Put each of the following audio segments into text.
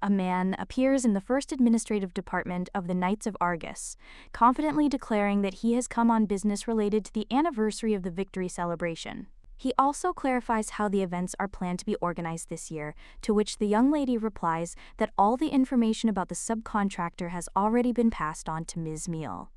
a man appears in the first administrative department of the Knights of Argus, confidently declaring that he has come on business related to the anniversary of the victory celebration. He also clarifies how the events are planned to be organized this year, to which the young lady replies that all the information about the subcontractor has already been passed on to Ms. Meal.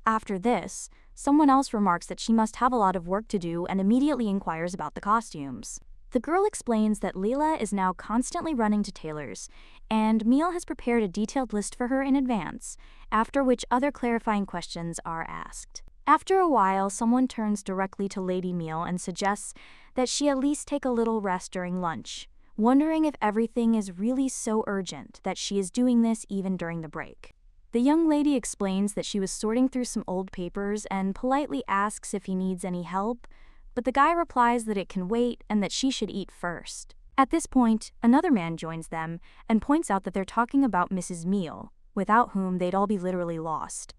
After this, someone else remarks that she must have a lot of work to do and immediately inquires about the costumes. The girl explains that Leela is now constantly running to tailors, and Meal has prepared a detailed list for her in advance, after which other clarifying questions are asked. After a while, someone turns directly to Lady Meal and suggests that she at least take a little rest during lunch, wondering if everything is really so urgent that she is doing this even during the break. The young lady explains that she was sorting through some old papers and politely asks if he needs any help, but the guy replies that it can wait and that she should eat first. At this point, another man joins them and points out that they're talking about Mrs. Meal, without whom they'd all be literally lost.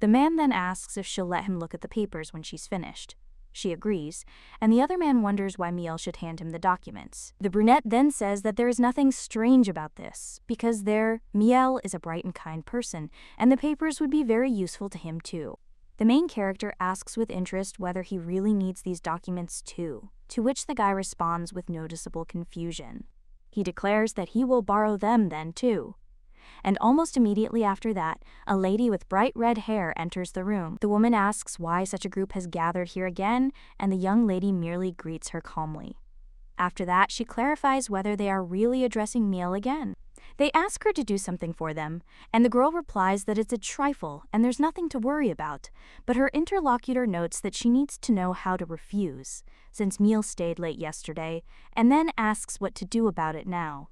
The man then asks if she'll let him look at the papers when she's finished. She agrees, and the other man wonders why Miel should hand him the documents. The brunette then says that there is nothing strange about this, because Miel is a bright and kind person, and the papers would be very useful to him too. The main character asks with interest whether he really needs these documents too, to which the guy responds with noticeable confusion. He declares that he will borrow them then too. And almost immediately after that, a lady with bright red hair enters the room. The woman asks why such a group has gathered here again, and the young lady merely greets her calmly. After that, she clarifies whether they are really addressing Miel again. They ask her to do something for them, and the girl replies that it's a trifle and there's nothing to worry about, but her interlocutor notes that she needs to know how to refuse, since Miel stayed late yesterday, and then asks what to do about it now.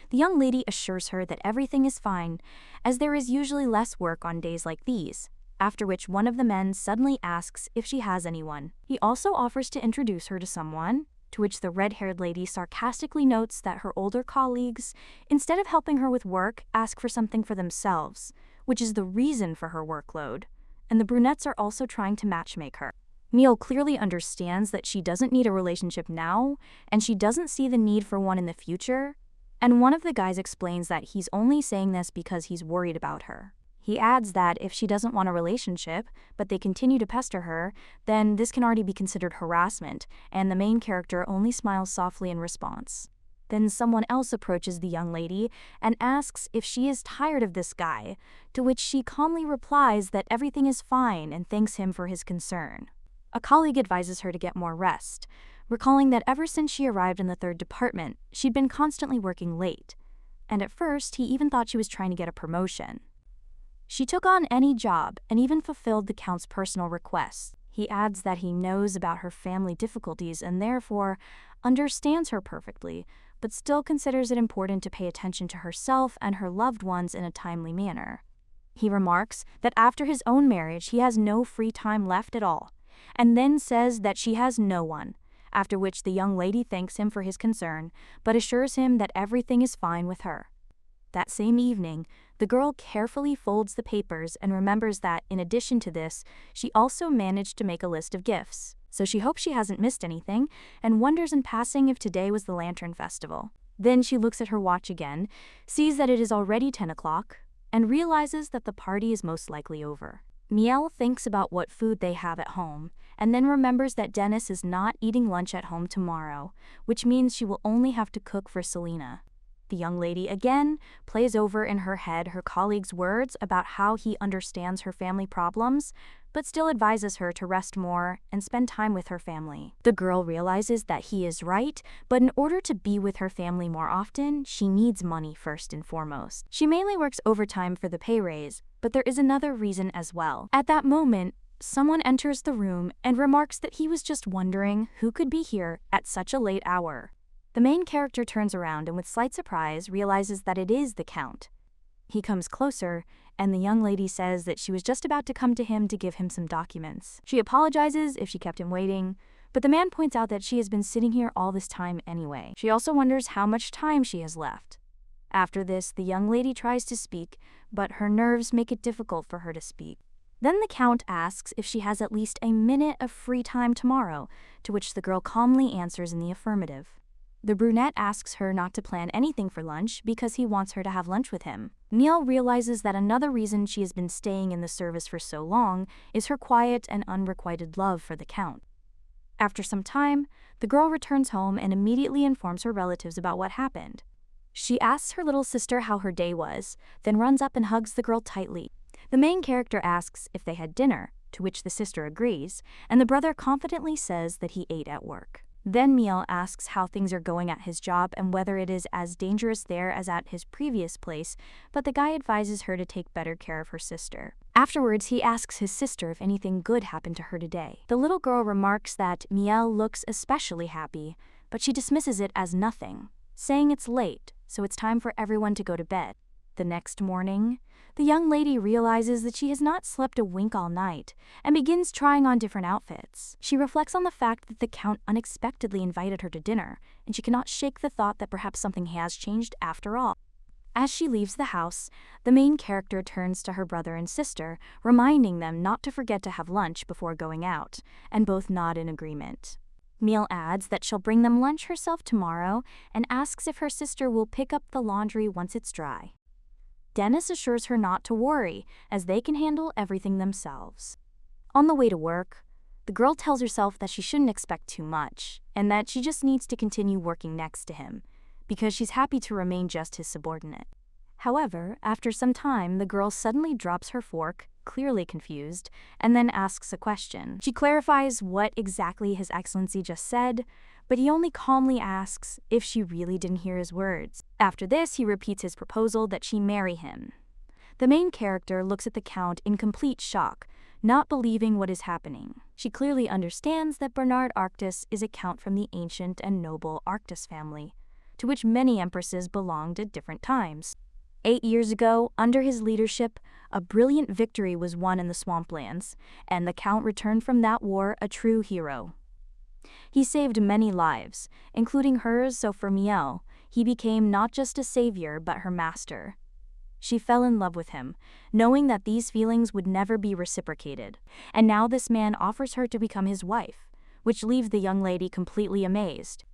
The young lady assures her that everything is fine, as there is usually less work on days like these, after which one of the men suddenly asks if she has anyone. He also offers to introduce her to someone, to which the red-haired lady sarcastically notes that her older colleagues, instead of helping her with work, ask for something for themselves, which is the reason for her workload, and the brunettes are also trying to matchmake her. Miel clearly understands that she doesn't need a relationship now, and she doesn't see the need for one in the future, and one of the guys explains that he's only saying this because he's worried about her. He adds that if she doesn't want a relationship, but they continue to pester her, then this can already be considered harassment, and the main character only smiles softly in response. Then someone else approaches the young lady and asks if she is tired of this guy, to which she calmly replies that everything is fine and thanks him for his concern. A colleague advises her to get more rest, recalling that ever since she arrived in the third department, she'd been constantly working late, and at first he even thought she was trying to get a promotion. She took on any job and even fulfilled the Count's personal requests. He adds that he knows about her family difficulties and therefore understands her perfectly, but still considers it important to pay attention to herself and her loved ones in a timely manner. He remarks that after his own marriage he has no free time left at all, and then says that she has no one, after which the young lady thanks him for his concern, but assures him that everything is fine with her. That same evening, the girl carefully folds the papers and remembers that, in addition to this, she also managed to make a list of gifts, so she hopes she hasn't missed anything, and wonders in passing if today was the Lantern Festival. Then she looks at her watch again, sees that it is already 10 o'clock, and realizes that the party is most likely over. Miel thinks about what food they have at home, and then remembers that Dennis is not eating lunch at home tomorrow, which means she will only have to cook for Selena. The young lady again plays over in her head her colleague's words about how he understands her family problems, but still advises her to rest more and spend time with her family. The girl realizes that he is right, but in order to be with her family more often, she needs money first and foremost. She mainly works overtime for the pay raise, but there is another reason as well. At that moment, someone enters the room and remarks that he was just wondering who could be here at such a late hour. The main character turns around and with slight surprise realizes that it is the Count. He comes closer, and the young lady says that she was just about to come to him to give him some documents. She apologizes if she kept him waiting, but the man points out that she has been sitting here all this time anyway. She also wonders how much time she has left. After this, the young lady tries to speak, but her nerves make it difficult for her to speak. Then the Count asks if she has at least a minute of free time tomorrow, to which the girl calmly answers in the affirmative. The brunette asks her not to plan anything for lunch because he wants her to have lunch with him. Miel realizes that another reason she has been staying in the service for so long is her quiet and unrequited love for the Count. After some time, the girl returns home and immediately informs her relatives about what happened. She asks her little sister how her day was, then runs up and hugs the girl tightly. The main character asks if they had dinner, to which the sister agrees, and the brother confidently says that he ate at work. Then Miel asks how things are going at his job and whether it is as dangerous there as at his previous place, but the guy advises her to take better care of her sister. Afterwards, he asks his sister if anything good happened to her today. The little girl remarks that Miel looks especially happy, but she dismisses it as nothing, saying it's late, so it's time for everyone to go to bed. The next morning, the young lady realizes that she has not slept a wink all night and begins trying on different outfits. She reflects on the fact that the Count unexpectedly invited her to dinner, and she cannot shake the thought that perhaps something has changed after all. As she leaves the house, the main character turns to her brother and sister, reminding them not to forget to have lunch before going out, and both nod in agreement. Miel adds that she'll bring them lunch herself tomorrow and asks if her sister will pick up the laundry once it's dry. Dennis assures her not to worry, as they can handle everything themselves. On the way to work, the girl tells herself that she shouldn't expect too much, and that she just needs to continue working next to him, because she's happy to remain just his subordinate. However, after some time, the girl suddenly drops her fork, clearly confused, and then asks a question. She clarifies what exactly His Excellency just said, but he only calmly asks if she really didn't hear his words. After this, he repeats his proposal that she marry him. The main character looks at the Count in complete shock, not believing what is happening. She clearly understands that Bernard Arctis is a count from the ancient and noble Arctis family, to which many empresses belonged at different times. 8 years ago, under his leadership, a brilliant victory was won in the swamplands, and the Count returned from that war a true hero. He saved many lives, including hers, so for Miel, he became not just a savior but her master. She fell in love with him, knowing that these feelings would never be reciprocated, and now this man offers her to become his wife, which leaves the young lady completely amazed.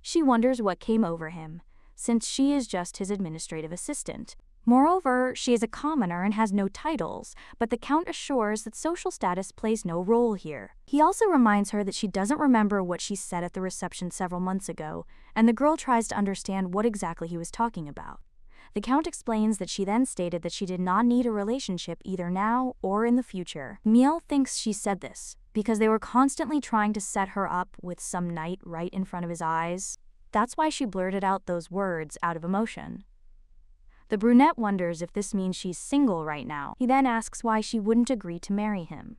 She wonders what came over him, since she is just his administrative assistant. Moreover, she is a commoner and has no titles, but the Count assures that social status plays no role here. He also reminds her that she doesn't remember what she said at the reception several months ago, and the girl tries to understand what exactly he was talking about. The Count explains that she then stated that she did not need a relationship either now or in the future. Miel thinks she said this because they were constantly trying to set her up with some knight right in front of his eyes. That's why she blurted out those words out of emotion. The brunette wonders if this means she's single right now. He then asks why she wouldn't agree to marry him.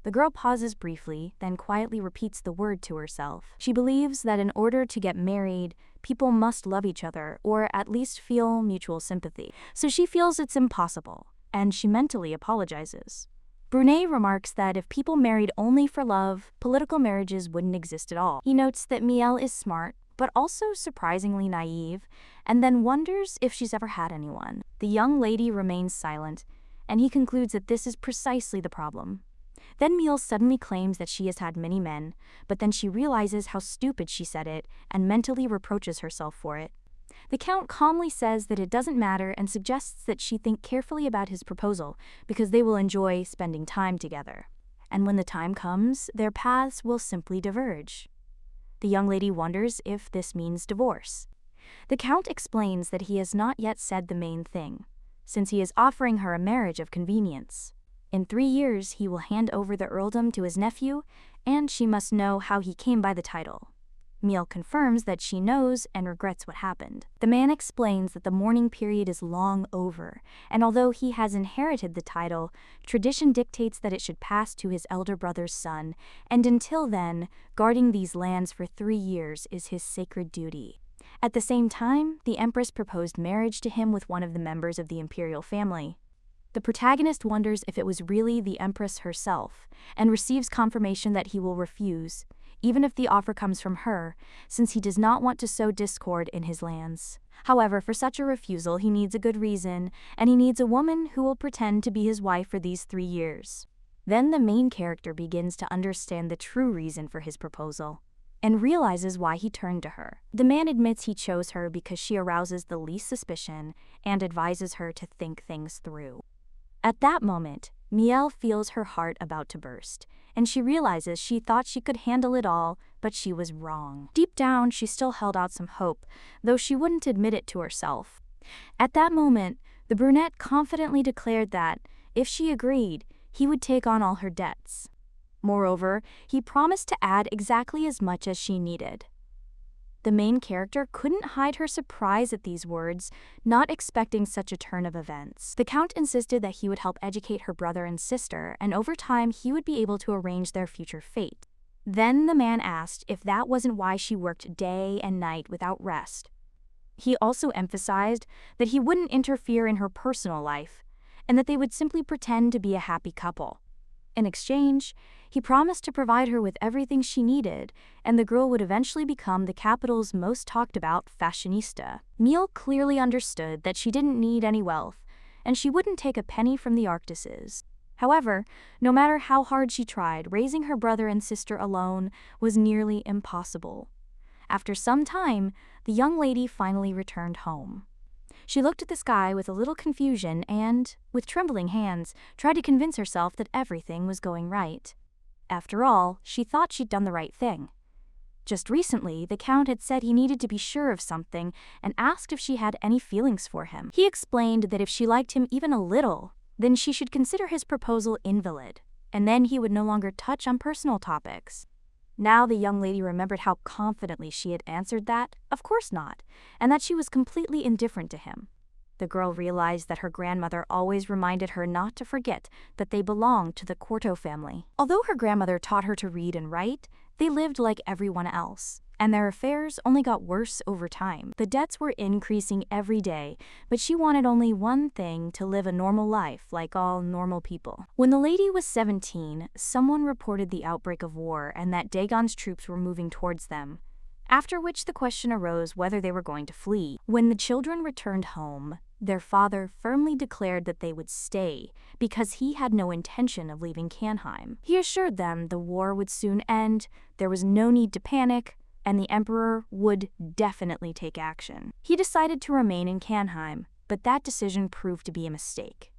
The girl pauses briefly, then quietly repeats the word to herself. She believes that in order to get married, people must love each other, or at least feel mutual sympathy. So she feels it's impossible, and she mentally apologizes. Brunet remarks that if people married only for love, political marriages wouldn't exist at all. He notes that Miel is smart, but also surprisingly naive, and then wonders if she's ever had anyone. The young lady remains silent, and he concludes that this is precisely the problem. Then Miel suddenly claims that she has had many men, but then she realizes how stupid she said it and mentally reproaches herself for it. The Count calmly says that it doesn't matter and suggests that she think carefully about his proposal because they will enjoy spending time together. And when the time comes, their paths will simply diverge. The young lady wonders if this means divorce. The Count explains that he has not yet said the main thing, since he is offering her a marriage of convenience. In 3 years, he will hand over the earldom to his nephew, and she must know how he came by the title. Miel confirms that she knows and regrets what happened. The man explains that the mourning period is long over, and although he has inherited the title, tradition dictates that it should pass to his elder brother's son, and until then, guarding these lands for 3 years is his sacred duty. At the same time, the Empress proposed marriage to him with one of the members of the imperial family. The protagonist wonders if it was really the Empress herself, and receives confirmation that he will refuse, even if the offer comes from her, since he does not want to sow discord in his lands. However, for such a refusal, he needs a good reason, and he needs a woman who will pretend to be his wife for these 3 years. Then the main character begins to understand the true reason for his proposal. and realizes why he turned to her. The man admits he chose her because she arouses the least suspicion and advises her to think things through. At that moment, Miel feels her heart about to burst, and she realizes she thought she could handle it all, but she was wrong. Deep down, she still held out some hope, though she wouldn't admit it to herself. At that moment, the brunette confidently declared that, if she agreed, he would take on all her debts. Moreover, he promised to add exactly as much as she needed. The main character couldn't hide her surprise at these words, not expecting such a turn of events. The Count insisted that he would help educate her brother and sister, and over time he would be able to arrange their future fate. Then the man asked if that wasn't why she worked day and night without rest. He also emphasized that he wouldn't interfere in her personal life, and that they would simply pretend to be a happy couple. In exchange, he promised to provide her with everything she needed, and the girl would eventually become the capital's most talked about fashionista. Miel clearly understood that she didn't need any wealth, and she wouldn't take a penny from the Arctices. However, no matter how hard she tried, raising her brother and sister alone was nearly impossible. After some time, the young lady finally returned home. She looked at the sky with a little confusion and, with trembling hands, tried to convince herself that everything was going right. After all, she thought she'd done the right thing. Just recently, the Count had said he needed to be sure of something and asked if she had any feelings for him. He explained that if she liked him even a little, then she should consider his proposal invalid, and then he would no longer touch on personal topics. Now the young lady remembered how confidently she had answered that, of course not, and that she was completely indifferent to him. The girl realized that her grandmother always reminded her not to forget that they belonged to the Corto family. Although her grandmother taught her to read and write, they lived like everyone else, and their affairs only got worse over time. The debts were increasing every day, but she wanted only one thing: to live a normal life like all normal people. When the lady was 17, someone reported the outbreak of war and that Dagon's troops were moving towards them, after which the question arose whether they were going to flee. When the children returned home, their father firmly declared that they would stay because he had no intention of leaving Canheim. He assured them the war would soon end, there was no need to panic, and the emperor would definitely take action. He decided to remain in Canheim, but that decision proved to be a mistake.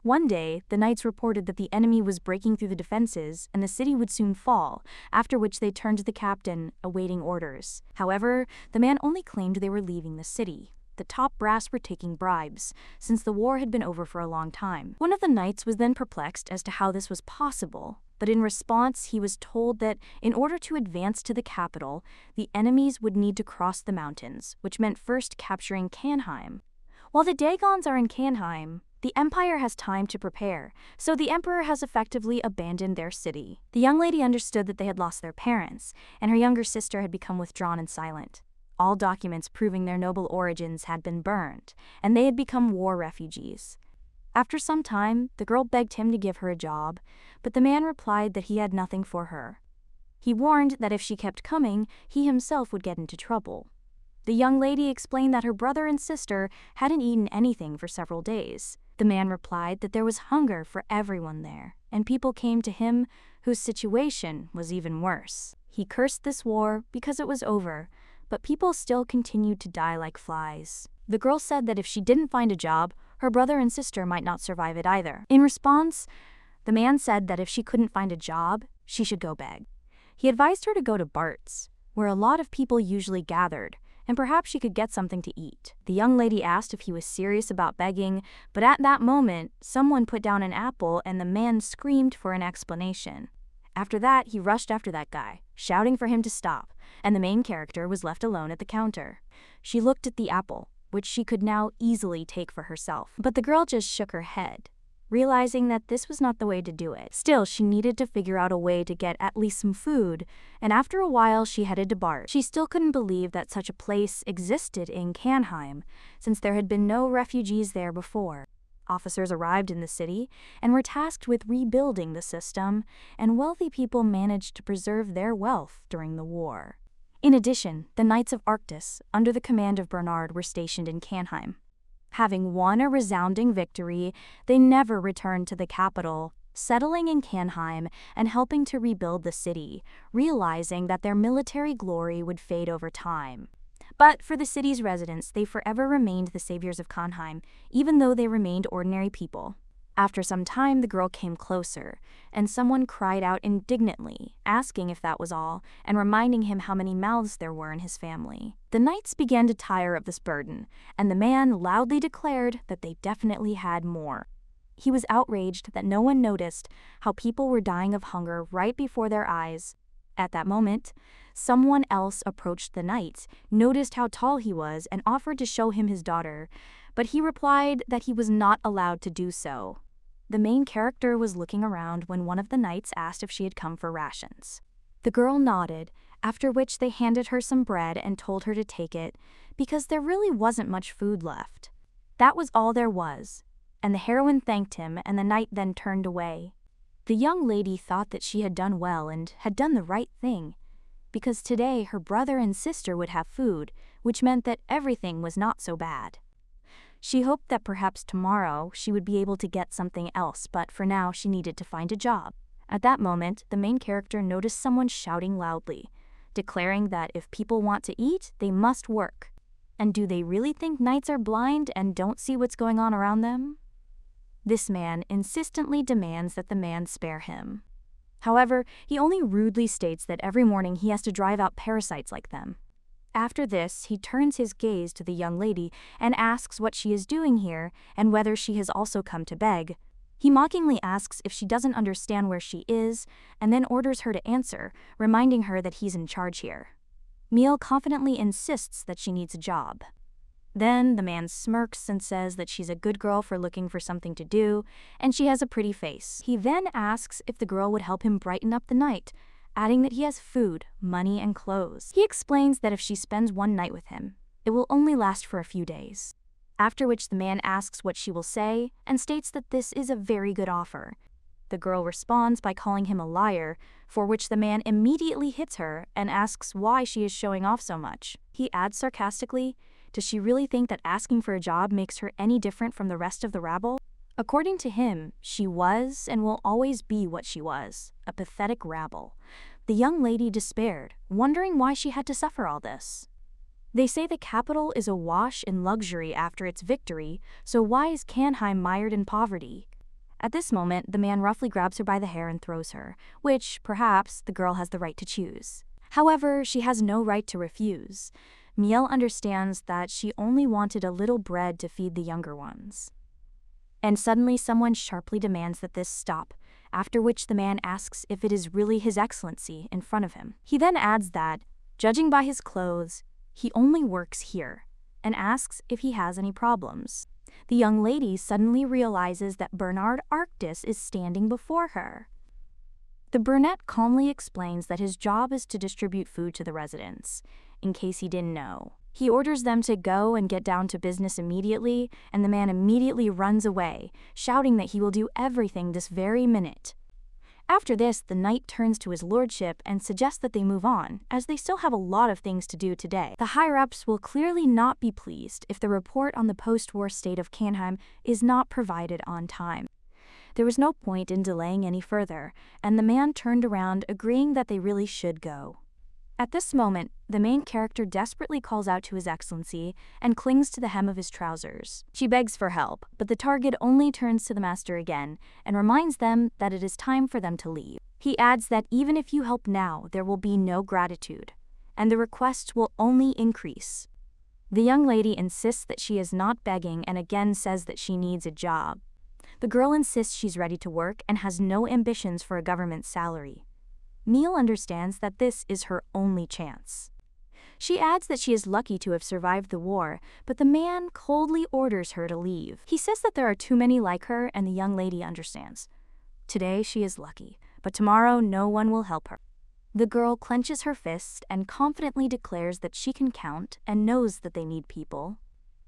One day, the knights reported that the enemy was breaking through the defenses and the city would soon fall, after which they turned to the captain, awaiting orders. However, the man only claimed they were leaving the city. The top brass were taking bribes, since the war had been over for a long time. One of the knights was then perplexed as to how this was possible, but in response he was told that in order to advance to the capital, the enemies would need to cross the mountains, which meant first capturing Canheim. While the Dagons are in Canheim, the Empire has time to prepare, so the Emperor has effectively abandoned their city. The young lady understood that they had lost their parents, and her younger sister had become withdrawn and silent. All documents proving their noble origins had been burned, and they had become war refugees. After some time, the girl begged him to give her a job, but the man replied that he had nothing for her. He warned that if she kept coming, he himself would get into trouble. The young lady explained that her brother and sister hadn't eaten anything for several days. The man replied that there was hunger for everyone there, and people came to him whose situation was even worse. He cursed this war because it was over, but people still continued to die like flies. The girl said that if she didn't find a job, her brother and sister might not survive it either. In response, the man said that if she couldn't find a job, she should go beg. He advised her to go to Bart's, where a lot of people usually gathered, and perhaps she could get something to eat. The young lady asked if he was serious about begging, but at that moment, someone put down an apple and the man screamed for an explanation. After that, he rushed after that guy, shouting for him to stop, and the main character was left alone at the counter. She looked at the apple, which she could now easily take for herself, but the girl just shook her head, realizing that this was not the way to do it. Still, she needed to figure out a way to get at least some food, and after a while she headed to Bart. She still couldn't believe that such a place existed in Canheim, since there had been no refugees there before. Officers arrived in the city and were tasked with rebuilding the system, and wealthy people managed to preserve their wealth during the war. In addition, the Knights of Arctis, under the command of Bernard, were stationed in Canheim. Having won a resounding victory, they never returned to the capital, settling in Kanheim and helping to rebuild the city, realizing that their military glory would fade over time. But for the city's residents, they forever remained the saviors of Kanheim, even though they remained ordinary people. After some time, the girl came closer, and someone cried out indignantly, asking if that was all, and reminding him how many mouths there were in his family. The knights began to tire of this burden, and the man loudly declared that they definitely had more. He was outraged that no one noticed how people were dying of hunger right before their eyes. At that moment, someone else approached the knight, noticed how tall he was, and offered to show him his daughter, but he replied that he was not allowed to do so. The main character was looking around when one of the knights asked if she had come for rations. The girl nodded, after which they handed her some bread and told her to take it, because there really wasn't much food left. That was all there was, and the heroine thanked him, and the knight then turned away. The young lady thought that she had done well and had done the right thing, because today her brother and sister would have food, which meant that everything was not so bad. She hoped that perhaps tomorrow she would be able to get something else, but for now she needed to find a job. At that moment, the main character noticed someone shouting loudly, declaring that if people want to eat, they must work. And do they really think knights are blind and don't see what's going on around them? This man insistently demands that the man spare him. However, he only rudely states that every morning he has to drive out parasites like them. After this, he turns his gaze to the young lady and asks what she is doing here and whether she has also come to beg. He mockingly asks if she doesn't understand where she is and then orders her to answer, reminding her that he's in charge here. Miel confidently insists that she needs a job. Then the man smirks and says that she's a good girl for looking for something to do, and she has a pretty face. He then asks if the girl would help him brighten up the night, adding that he has food, money, and clothes. He explains that if she spends one night with him, it will only last for a few days. After which the man asks what she will say and states that this is a very good offer. The girl responds by calling him a liar, for which the man immediately hits her and asks why she is showing off so much. He adds sarcastically, does she really think that asking for a job makes her any different from the rest of the rabble? According to him, she was and will always be what she was, a pathetic rabble. The young lady despaired, wondering why she had to suffer all this. They say the capital is awash in luxury after its victory, so why is Kanheim mired in poverty? At this moment, the man roughly grabs her by the hair and throws her, which, perhaps, the girl has the right to choose. However, she has no right to refuse. Miel understands that she only wanted a little bread to feed the younger ones. And suddenly someone sharply demands that this stop, after which the man asks if it is really His Excellency in front of him. He then adds that, judging by his clothes, he only works here, and asks if he has any problems. The young lady suddenly realizes that Bernard Arctis is standing before her. The brunette calmly explains that his job is to distribute food to the residents, in case he didn't know. He orders them to go and get down to business immediately, and the man immediately runs away, shouting that he will do everything this very minute. After this, the knight turns to his lordship and suggests that they move on, as they still have a lot of things to do today. The higher-ups will clearly not be pleased if the report on the post-war state of Kanheim is not provided on time. There was no point in delaying any further, and the man turned around, agreeing that they really should go. At this moment, the main character desperately calls out to His Excellency and clings to the hem of his trousers. She begs for help, but the target only turns to the master again and reminds them that it is time for them to leave. He adds that even if you help now, there will be no gratitude, and the requests will only increase. The young lady insists that she is not begging and again says that she needs a job. The girl insists she's ready to work and has no ambitions for a government salary. Miel understands that this is her only chance. She adds that she is lucky to have survived the war, but the man coldly orders her to leave. He says that there are too many like her, and the young lady understands. Today she is lucky, but tomorrow no one will help her. The girl clenches her fist and confidently declares that she can count and knows that they need people.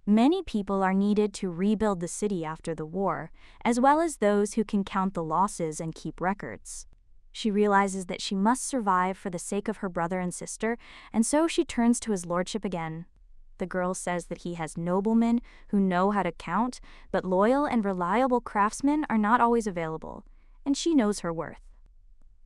Many people are needed to rebuild the city after the war, as well as those who can count the losses and keep records. She realizes that she must survive for the sake of her brother and sister, and so she turns to his lordship again. The girl says that he has noblemen who know how to count, but loyal and reliable craftsmen are not always available, and she knows her worth.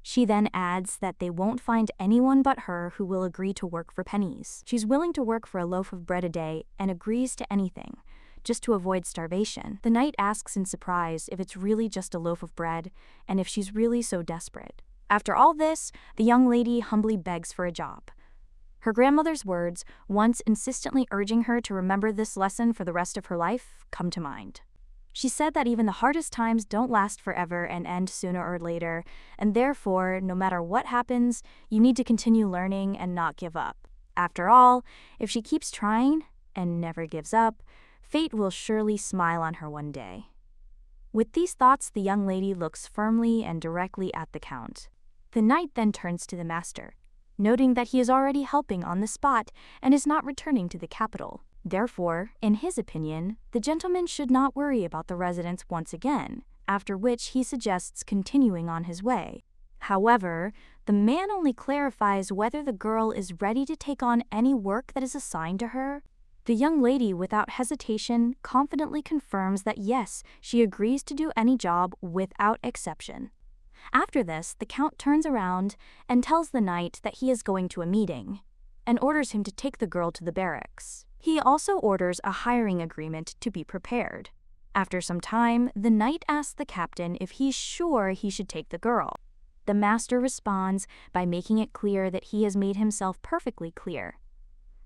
She then adds that they won't find anyone but her who will agree to work for pennies. She's willing to work for a loaf of bread a day and agrees to anything, just to avoid starvation. The knight asks in surprise if it's really just a loaf of bread and if she's really so desperate. After all this, the young lady humbly begs for a job. Her grandmother's words, once insistently urging her to remember this lesson for the rest of her life, come to mind. She said that even the hardest times don't last forever and end sooner or later, and therefore, no matter what happens, you need to continue learning and not give up. After all, if she keeps trying and never gives up, fate will surely smile on her one day. With these thoughts, the young lady looks firmly and directly at the count. The knight then turns to the master, noting that he is already helping on the spot and is not returning to the capital. Therefore, in his opinion, the gentleman should not worry about the residents once again, after which he suggests continuing on his way. However, the man only clarifies whether the girl is ready to take on any work that is assigned to her. The young lady, without hesitation, confidently confirms that yes, she agrees to do any job without exception. After this, the count turns around and tells the knight that he is going to a meeting, and orders him to take the girl to the barracks. He also orders a hiring agreement to be prepared. After some time, the knight asks the captain if he's sure he should take the girl. The master responds by making it clear that he has made himself perfectly clear.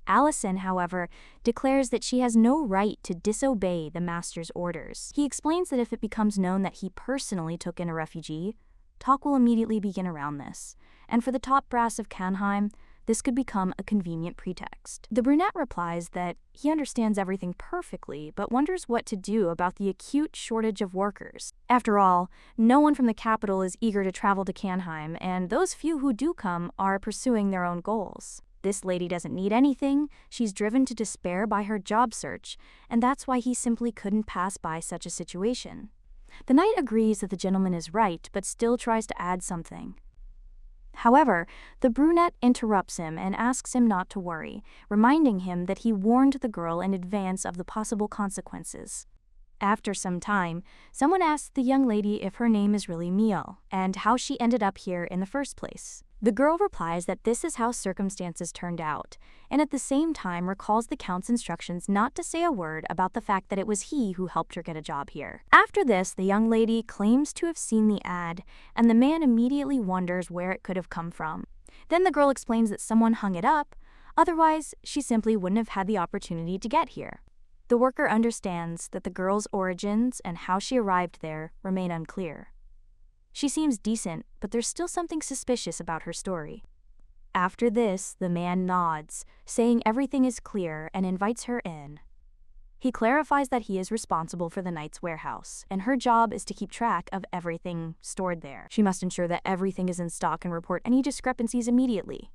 Allison, however, declares that she has no right to disobey the master's orders. He explains that if it becomes known that he personally took in a refugee, talk will immediately begin around this, and for the top brass of Canheim, this could become a convenient pretext. The brunette replies that he understands everything perfectly, but wonders what to do about the acute shortage of workers. After all, no one from the capital is eager to travel to Canheim, and those few who do come are pursuing their own goals. This lady doesn't need anything, she's driven to despair by her job search, and that's why he simply couldn't pass by such a situation. The knight agrees that the gentleman is right, but still tries to add something. However, the brunette interrupts him and asks him not to worry, reminding him that he warned the girl in advance of the possible consequences. After some time, someone asks the young lady if her name is really Miel, and how she ended up here in the first place. The girl replies that this is how circumstances turned out, and at the same time recalls the count's instructions not to say a word about the fact that it was he who helped her get a job here. After this, the young lady claims to have seen the ad, and the man immediately wonders where it could have come from. Then the girl explains that someone hung it up, otherwise she simply wouldn't have had the opportunity to get here. The worker understands that the girl's origins and how she arrived there remain unclear. She seems decent, but there's still something suspicious about her story. After this, the man nods, saying everything is clear and invites her in. He clarifies that he is responsible for the knight's warehouse, and her job is to keep track of everything stored there. She must ensure that everything is in stock and report any discrepancies immediately.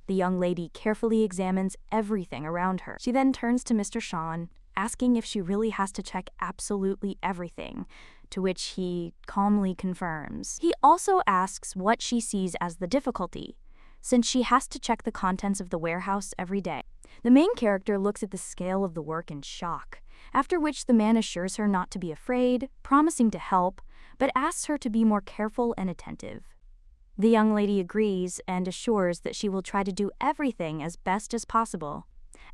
The young lady carefully examines everything around her. She then turns to Mr. Sean, asking if she really has to check absolutely everything, to which he calmly confirms. He also asks what she sees as the difficulty, since she has to check the contents of the warehouse every day. The main character looks at the scale of the work in shock, after which the man assures her not to be afraid, promising to help, but asks her to be more careful and attentive. The young lady agrees and assures that she will try to do everything as best as possible.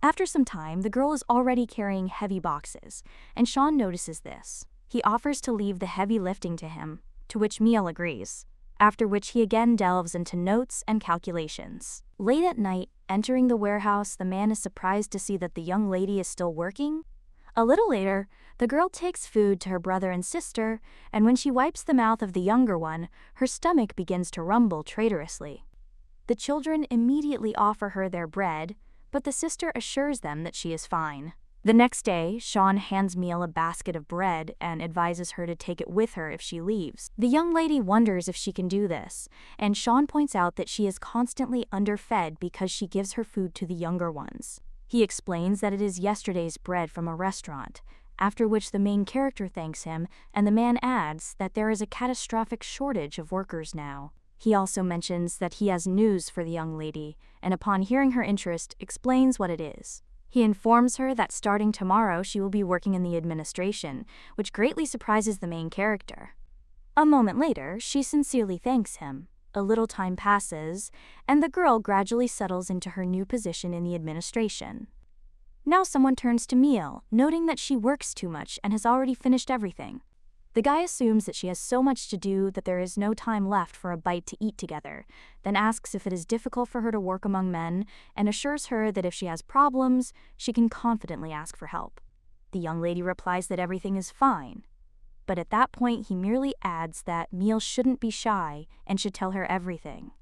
After some time, the girl is already carrying heavy boxes, and Sean notices this. He offers to leave the heavy lifting to him, to which Miel agrees, after which he again delves into notes and calculations. Late at night, entering the warehouse, the man is surprised to see that the young lady is still working. A little later, the girl takes food to her brother and sister, and when she wipes the mouth of the younger one, her stomach begins to rumble traitorously. The children immediately offer her their bread, but the sister assures them that she is fine. The next day, Sean hands Miel a basket of bread and advises her to take it with her if she leaves. The young lady wonders if she can do this, and Sean points out that she is constantly underfed because she gives her food to the younger ones. He explains that it is yesterday's bread from a restaurant, after which the main character thanks him, and the man adds that there is a catastrophic shortage of workers now. He also mentions that he has news for the young lady, and upon hearing her interest, explains what it is. He informs her that starting tomorrow she will be working in the administration, which greatly surprises the main character. A moment later, she sincerely thanks him. A little time passes, and the girl gradually settles into her new position in the administration. Now someone turns to Miel, noting that she works too much and has already finished everything. The guy assumes that she has so much to do that there is no time left for a bite to eat together, then asks if it is difficult for her to work among men, and assures her that if she has problems, she can confidently ask for help. The young lady replies that everything is fine. But at that point, he merely adds that Miel shouldn't be shy and should tell her everything.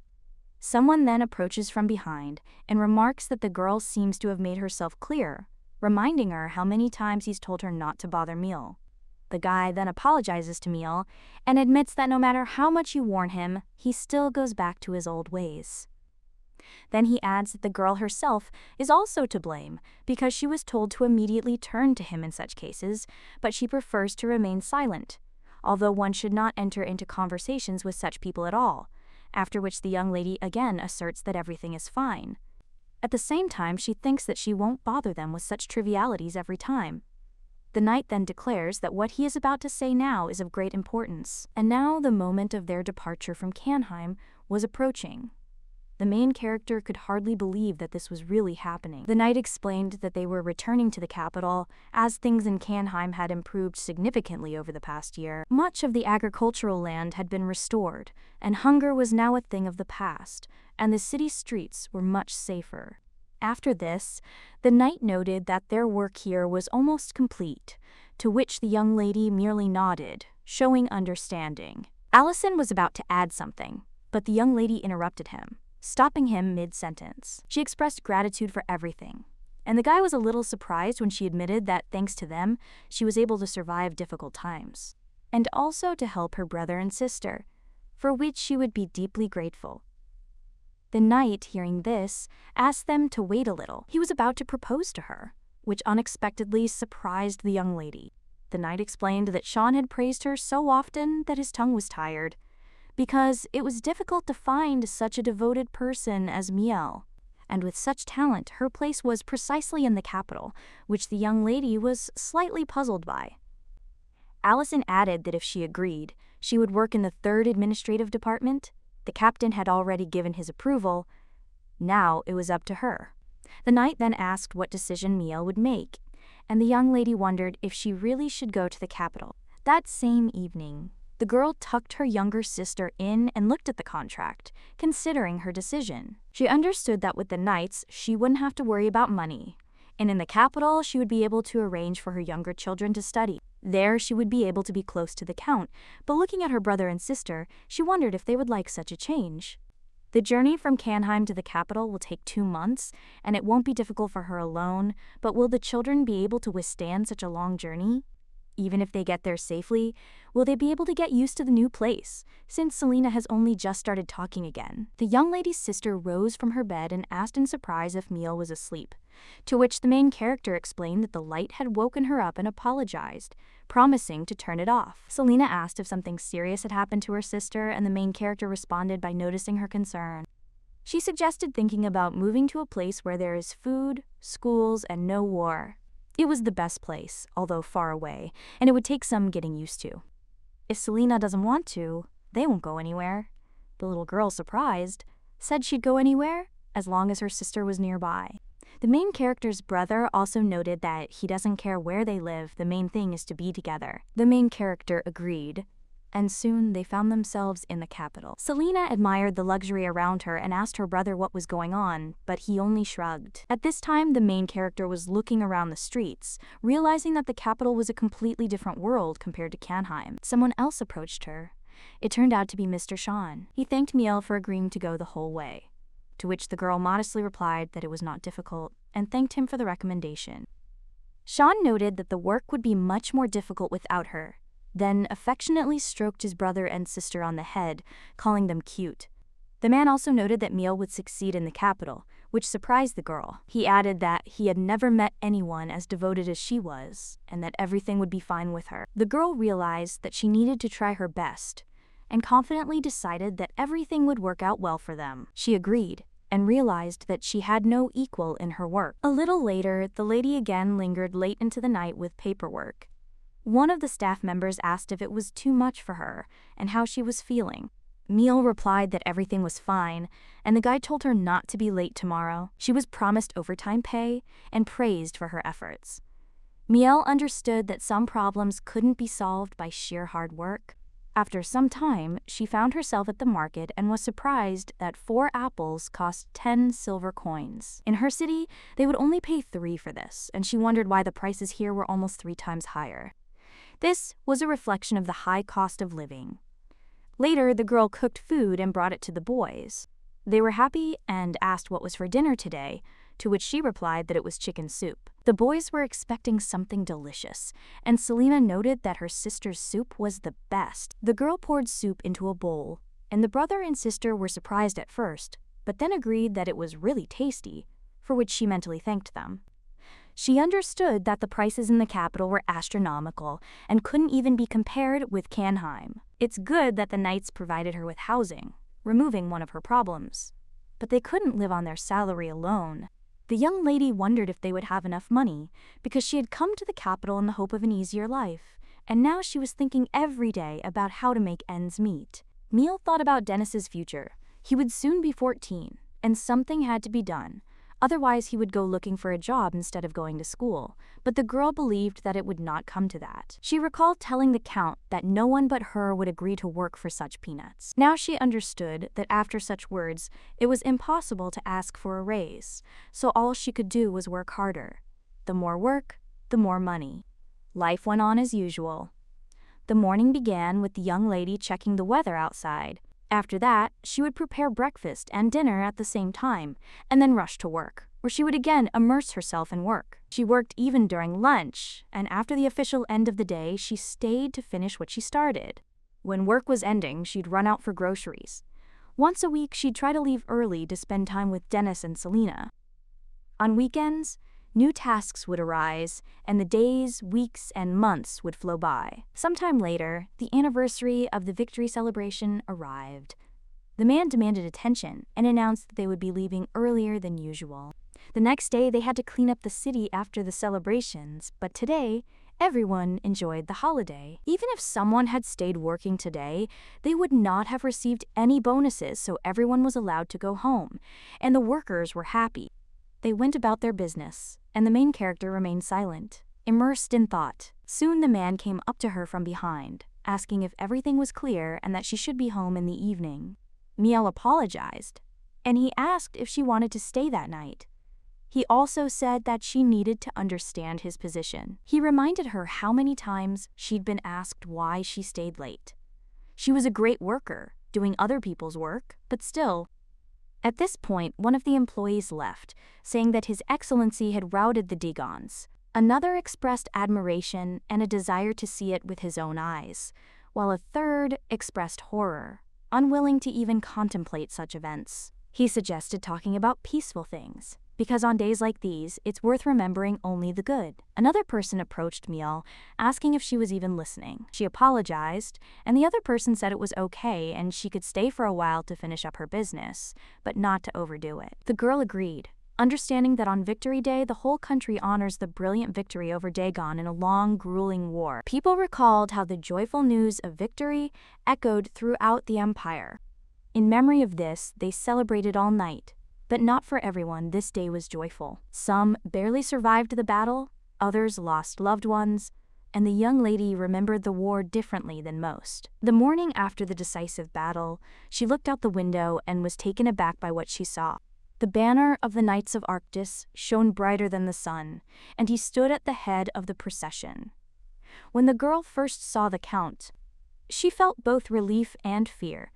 Someone then approaches from behind and remarks that the girl seems to have made herself clear, reminding her how many times he's told her not to bother Miel. The guy then apologizes to Miel and admits that no matter how much you warn him, he still goes back to his old ways. Then he adds that the girl herself is also to blame because she was told to immediately turn to him in such cases, but she prefers to remain silent, although one should not enter into conversations with such people at all, after which the young lady again asserts that everything is fine. At the same time, she thinks that she won't bother them with such trivialities every time. The knight then declares that what he is about to say now is of great importance, and now the moment of their departure from Canheim was approaching. The main character could hardly believe that this was really happening. The knight explained that they were returning to the capital, as things in Canheim had improved significantly over the past year. Much of the agricultural land had been restored, and hunger was now a thing of the past, and the city streets were much safer. After this, the knight noted that their work here was almost complete, to which the young lady merely nodded, showing understanding. Allison was about to add something, but the young lady interrupted him, stopping him mid-sentence. She expressed gratitude for everything, and the guy was a little surprised when she admitted that thanks to them, she was able to survive difficult times, and also to help her brother and sister, for which she would be deeply grateful. The knight, hearing this, asked them to wait a little. He was about to propose to her, which unexpectedly surprised the young lady. The knight explained that Sean had praised her so often that his tongue was tired, because it was difficult to find such a devoted person as Miel, and with such talent, her place was precisely in the capital, which the young lady was slightly puzzled by. Allison added that if she agreed, she would work in the 3rd administrative department. The captain had already given his approval. Now it was up to her. The knight then asked what decision Miel would make, and the young lady wondered if she really should go to the capital. That same evening, the girl tucked her younger sister in and looked at the contract, considering her decision. She understood that with the knights, she wouldn't have to worry about money, and in the capital, she would be able to arrange for her younger children to study. There, she would be able to be close to the count, but looking at her brother and sister, she wondered if they would like such a change. The journey from Canheim to the capital will take 2 months, and it won't be difficult for her alone, but will the children be able to withstand such a long journey? Even if they get there safely, will they be able to get used to the new place, since Selena has only just started talking again? The young lady's sister rose from her bed and asked in surprise if Miel was asleep, to which the main character explained that the light had woken her up and apologized, promising to turn it off. Selena asked if something serious had happened to her sister, and the main character responded by noticing her concern. She suggested thinking about moving to a place where there is food, schools, and no war. It was the best place, although far away, and it would take some getting used to. If Selena doesn't want to, they won't go anywhere. The little girl, surprised, said she'd go anywhere as long as her sister was nearby. The main character's brother also noted that he doesn't care where they live, the main thing is to be together. The main character agreed, and soon they found themselves in the capital. Selena admired the luxury around her and asked her brother what was going on, but he only shrugged. At this time, the main character was looking around the streets, realizing that the capital was a completely different world compared to Canheim. Someone else approached her. It turned out to be Mr. Sean. He thanked Miel for agreeing to go the whole way, to which the girl modestly replied that it was not difficult, and thanked him for the recommendation. Sean noted that the work would be much more difficult without her, then affectionately stroked his brother and sister on the head, calling them cute. The man also noted that Miel would succeed in the capital, which surprised the girl. He added that he had never met anyone as devoted as she was, and that everything would be fine with her. The girl realized that she needed to try her best, and confidently decided that everything would work out well for them. She agreed, and realized that she had no equal in her work. A little later, the lady again lingered late into the night with paperwork. One of the staff members asked if it was too much for her and how she was feeling. Miel replied that everything was fine, and the guy told her not to be late tomorrow. She was promised overtime pay and praised for her efforts. Miel understood that some problems couldn't be solved by sheer hard work. After some time, she found herself at the market and was surprised that 4 apples cost 10 silver coins. In her city, they would only pay 3 for this, and she wondered why the prices here were almost 3 times higher. This was a reflection of the high cost of living. Later, the girl cooked food and brought it to the boys. They were happy and asked what was for dinner today, to which she replied that it was chicken soup. The boys were expecting something delicious, and Selena noted that her sister's soup was the best. The girl poured soup into a bowl, and the brother and sister were surprised at first, but then agreed that it was really tasty, for which she mentally thanked them. She understood that the prices in the capital were astronomical and couldn't even be compared with Canheim. It's good that the knights provided her with housing, removing one of her problems. But they couldn't live on their salary alone. The young lady wondered if they would have enough money, because she had come to the capital in the hope of an easier life, and now she was thinking every day about how to make ends meet. Miel thought about Dennis's future. He would soon be 14, and something had to be done. Otherwise, he would go looking for a job instead of going to school, but the girl believed that it would not come to that. She recalled telling the Count that no one but her would agree to work for such peanuts. Now she understood that after such words, it was impossible to ask for a raise, so all she could do was work harder. The more work, the more money. Life went on as usual. The morning began with the young lady checking the weather outside. After that, she would prepare breakfast and dinner at the same time, and then rush to work, where she would again immerse herself in work. She worked even during lunch, and after the official end of the day, she stayed to finish what she started. When work was ending, she'd run out for groceries. Once a week, she'd try to leave early to spend time with Dennis and Selena. On weekends, new tasks would arise, and the days, weeks, and months would flow by. Sometime later, the anniversary of the victory celebration arrived. The man demanded attention and announced that they would be leaving earlier than usual. The next day, they had to clean up the city after the celebrations, but today, everyone enjoyed the holiday. Even if someone had stayed working today, they would not have received any bonuses, so everyone was allowed to go home, and the workers were happy. They went about their business, and the main character remained silent, immersed in thought. Soon the man came up to her from behind, asking if everything was clear and that she should be home in the evening. Miel apologized, and he asked if she wanted to stay that night. He also said that she needed to understand his position. He reminded her how many times she'd been asked why she stayed late. She was a great worker, doing other people's work, but still. At this point, one of the employees left, saying that His Excellency had routed the Digons. Another expressed admiration and a desire to see it with his own eyes, while a third expressed horror, unwilling to even contemplate such events. He suggested talking about peaceful things, because on days like these, it's worth remembering only the good. Another person approached Miel, asking if she was even listening. She apologized, and the other person said it was okay and she could stay for a while to finish up her business, but not to overdo it. The girl agreed, understanding that on Victory Day, the whole country honors the brilliant victory over Dagon in a long, grueling war. People recalled how the joyful news of victory echoed throughout the empire. In memory of this, they celebrated all night. But not for everyone, this day was joyful. Some barely survived the battle, others lost loved ones, and the young lady remembered the war differently than most. The morning after the decisive battle, she looked out the window and was taken aback by what she saw. The banner of the Knights of Arctis shone brighter than the sun, and he stood at the head of the procession. When the girl first saw the Count, she felt both relief and fear,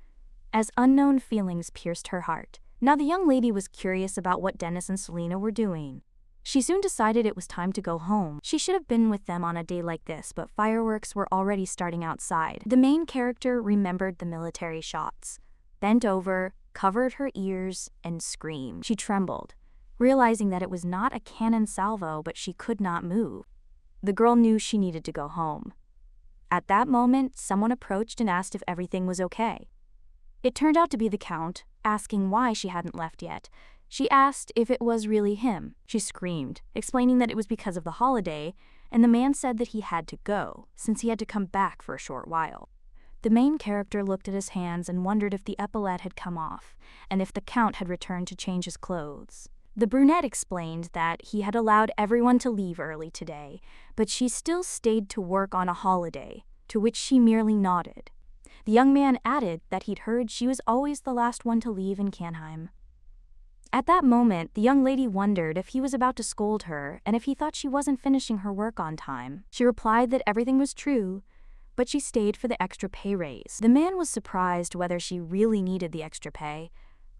as unknown feelings pierced her heart. Now the young lady was curious about what Dennis and Selena were doing. She soon decided it was time to go home. She should have been with them on a day like this, but fireworks were already starting outside. The main character remembered the military shots, bent over, covered her ears, and screamed. She trembled, realizing that it was not a cannon salvo, but she could not move. The girl knew she needed to go home. At that moment, someone approached and asked if everything was okay. It turned out to be the Count, asking why she hadn't left yet. She asked if it was really him. She screamed, explaining that it was because of the holiday, and the man said that he had to go, since he had to come back for a short while. The main character looked at his hands and wondered if the epaulette had come off, and if the Count had returned to change his clothes. The brunette explained that he had allowed everyone to leave early today, but she still stayed to work on a holiday, to which she merely nodded. The young man added that he'd heard she was always the last one to leave in Canheim. At that moment, the young lady wondered if he was about to scold her and if he thought she wasn't finishing her work on time. She replied that everything was true, but she stayed for the extra pay raise. The man was surprised whether she really needed the extra pay,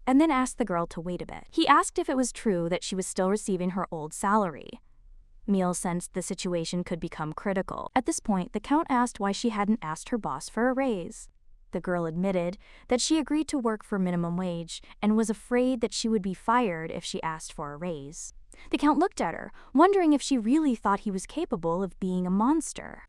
and then asked the girl to wait a bit. He asked if it was true that she was still receiving her old salary. Miel sensed the situation could become critical. At this point, the Count asked why she hadn't asked her boss for a raise. The girl admitted that she agreed to work for minimum wage and was afraid that she would be fired if she asked for a raise. The Count looked at her, wondering if she really thought he was capable of being a monster.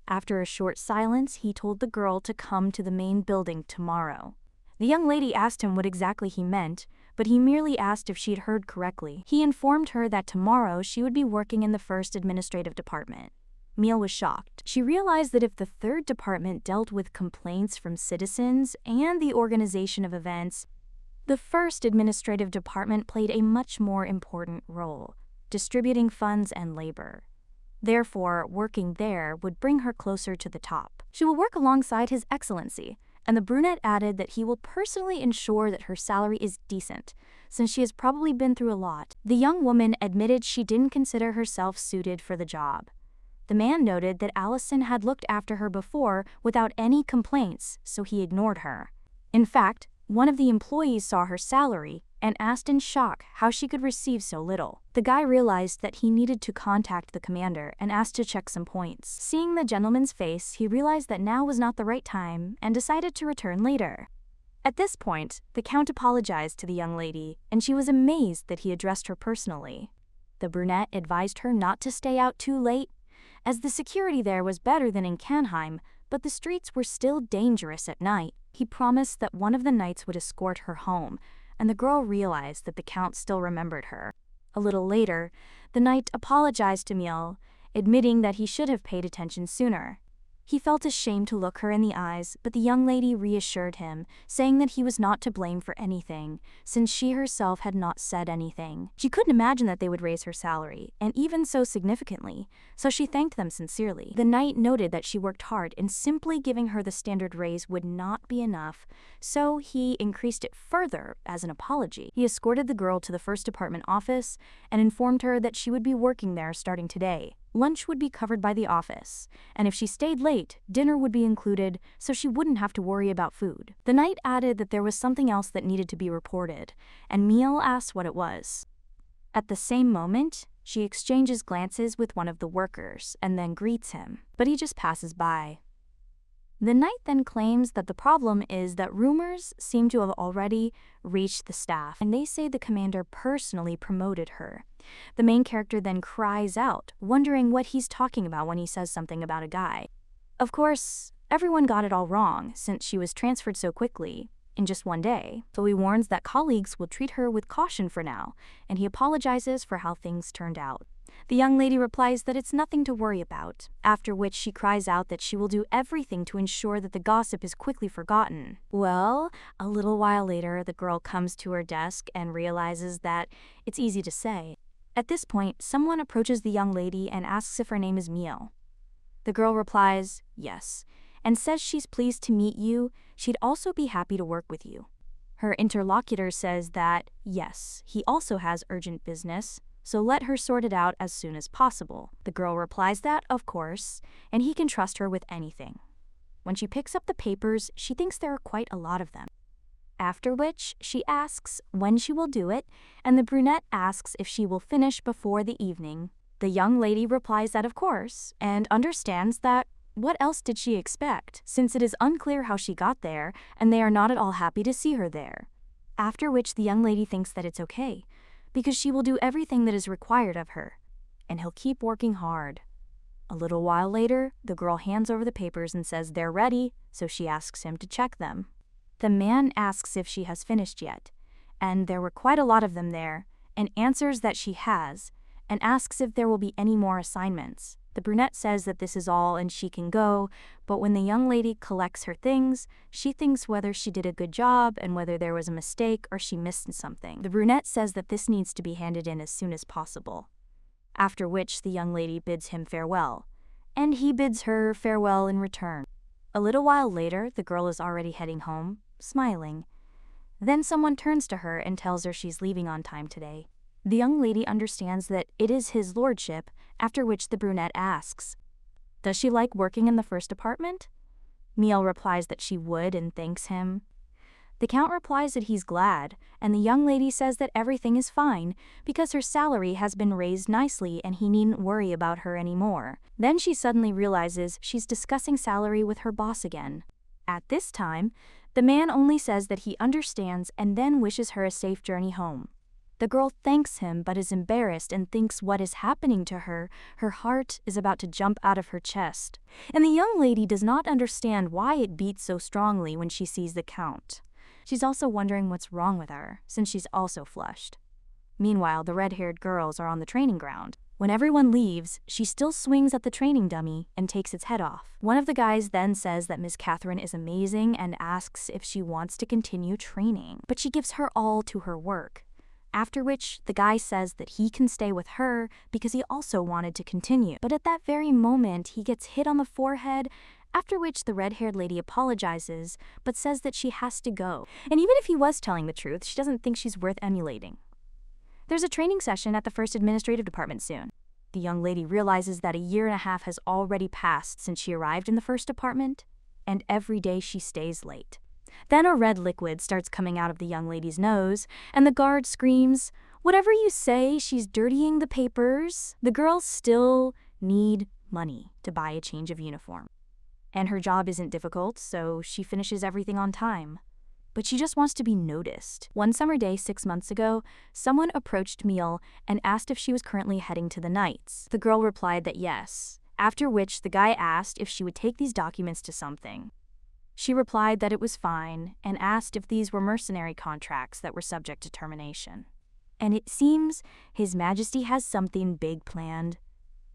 After a short silence, he told the girl to come to the main building tomorrow. The young lady asked him what exactly he meant, but he merely asked if she'd heard correctly. He informed her that tomorrow she would be working in the first administrative department. Miel was shocked. She realized that if the third department dealt with complaints from citizens and the organization of events, the first administrative department played a much more important role, distributing funds and labor. Therefore, working there would bring her closer to the top. She will work alongside His Excellency, and the brunette added that he will personally ensure that her salary is decent, since she has probably been through a lot. The young woman admitted she didn't consider herself suited for the job. The man noted that Allison had looked after her before without any complaints, so he ignored her. In fact, one of the employees saw her salary and asked in shock how she could receive so little. The guy realized that he needed to contact the commander and asked to check some points. Seeing the gentleman's face, he realized that now was not the right time and decided to return later. At this point, the Count apologized to the young lady, and she was amazed that he addressed her personally. The brunette advised her not to stay out too late, as the security there was better than in Canheim, but the streets were still dangerous at night. He promised that one of the knights would escort her home, and the girl realized that the Count still remembered her. A little later, the knight apologized to Miel, admitting that he should have paid attention sooner. He felt ashamed to look her in the eyes, but the young lady reassured him, saying that he was not to blame for anything, since she herself had not said anything. She couldn't imagine that they would raise her salary, and even so significantly, so she thanked them sincerely. The knight noted that she worked hard, and simply giving her the standard raise would not be enough, so he increased it further as an apology. He escorted the girl to the first department office and informed her that she would be working there starting today. Lunch would be covered by the office, and if she stayed late, dinner would be included, so she wouldn't have to worry about food. The knight added that there was something else that needed to be reported, and Miel asked what it was. At the same moment, she exchanges glances with one of the workers and then greets him, but he just passes by. The knight then claims that the problem is that rumors seem to have already reached the staff, and they say the commander personally promoted her. The main character then cries out, wondering what he's talking about when he says something about a guy. Of course, everyone got it all wrong, since she was transferred so quickly, in just one day, so he warns that colleagues will treat her with caution for now, and he apologizes for how things turned out. The young lady replies that it's nothing to worry about, after which she cries out that she will do everything to ensure that the gossip is quickly forgotten. Well, a little while later, the girl comes to her desk and realizes that it's easy to say. At this point, someone approaches the young lady and asks if her name is Miel. The girl replies, yes, and says she's pleased to meet you, she'd also be happy to work with you. Her interlocutor says that, yes, he also has urgent business, so let her sort it out as soon as possible. The girl replies that, of course, and he can trust her with anything. When she picks up the papers, she thinks there are quite a lot of them. After which, she asks when she will do it, and the brunette asks if she will finish before the evening. The young lady replies that of course, and understands that what else did she expect, since it is unclear how she got there, and they are not at all happy to see her there. After which the young lady thinks that it's okay, because she will do everything that is required of her, and he'll keep working hard. A little while later, the girl hands over the papers and says they're ready, so she asks him to check them. The man asks if she has finished yet, and there were quite a lot of them there, and answers that she has, and asks if there will be any more assignments. The brunette says that this is all and she can go, but when the young lady collects her things, she thinks whether she did a good job and whether there was a mistake or she missed something. The brunette says that this needs to be handed in as soon as possible, after which the young lady bids him farewell, and he bids her farewell in return. A little while later, the girl is already heading home, smiling. Then someone turns to her and tells her she's leaving on time today. The young lady understands that it is his lordship, after which the brunette asks, "Does she like working in the first apartment?" Miel replies that she would and thanks him. The count replies that he's glad, and the young lady says that everything is fine because her salary has been raised nicely and he needn't worry about her anymore. Then she suddenly realizes she's discussing salary with her boss again. At this time, the man only says that he understands and then wishes her a safe journey home. The girl thanks him but is embarrassed and thinks what is happening to her. Her heart is about to jump out of her chest. And the young lady does not understand why it beats so strongly when she sees the count. She's also wondering what's wrong with her, since she's also flushed. Meanwhile, the red-haired girls are on the training ground. When everyone leaves, she still swings at the training dummy and takes its head off. One of the guys then says that Ms. Catherine is amazing and asks if she wants to continue training, but she gives her all to her work. After which, the guy says that he can stay with her because he also wanted to continue. But at that very moment, he gets hit on the forehead, after which the red-haired lady apologizes, but says that she has to go. And even if he was telling the truth, she doesn't think she's worth emulating. There's a training session at the first administrative department soon. The young lady realizes that a year and a half has already passed since she arrived in the first department, and every day she stays late. Then a red liquid starts coming out of the young lady's nose, and the guard screams, "Whatever you say, she's dirtying the papers." The girls still need money to buy a change of uniform. And her job isn't difficult, so she finishes everything on time. But she just wants to be noticed. One summer day 6 months ago, someone approached Miel and asked if she was currently heading to the Knights. The girl replied that yes, after which the guy asked if she would take these documents to something. She replied that it was fine and asked if these were mercenary contracts that were subject to termination. And it seems His Majesty has something big planned.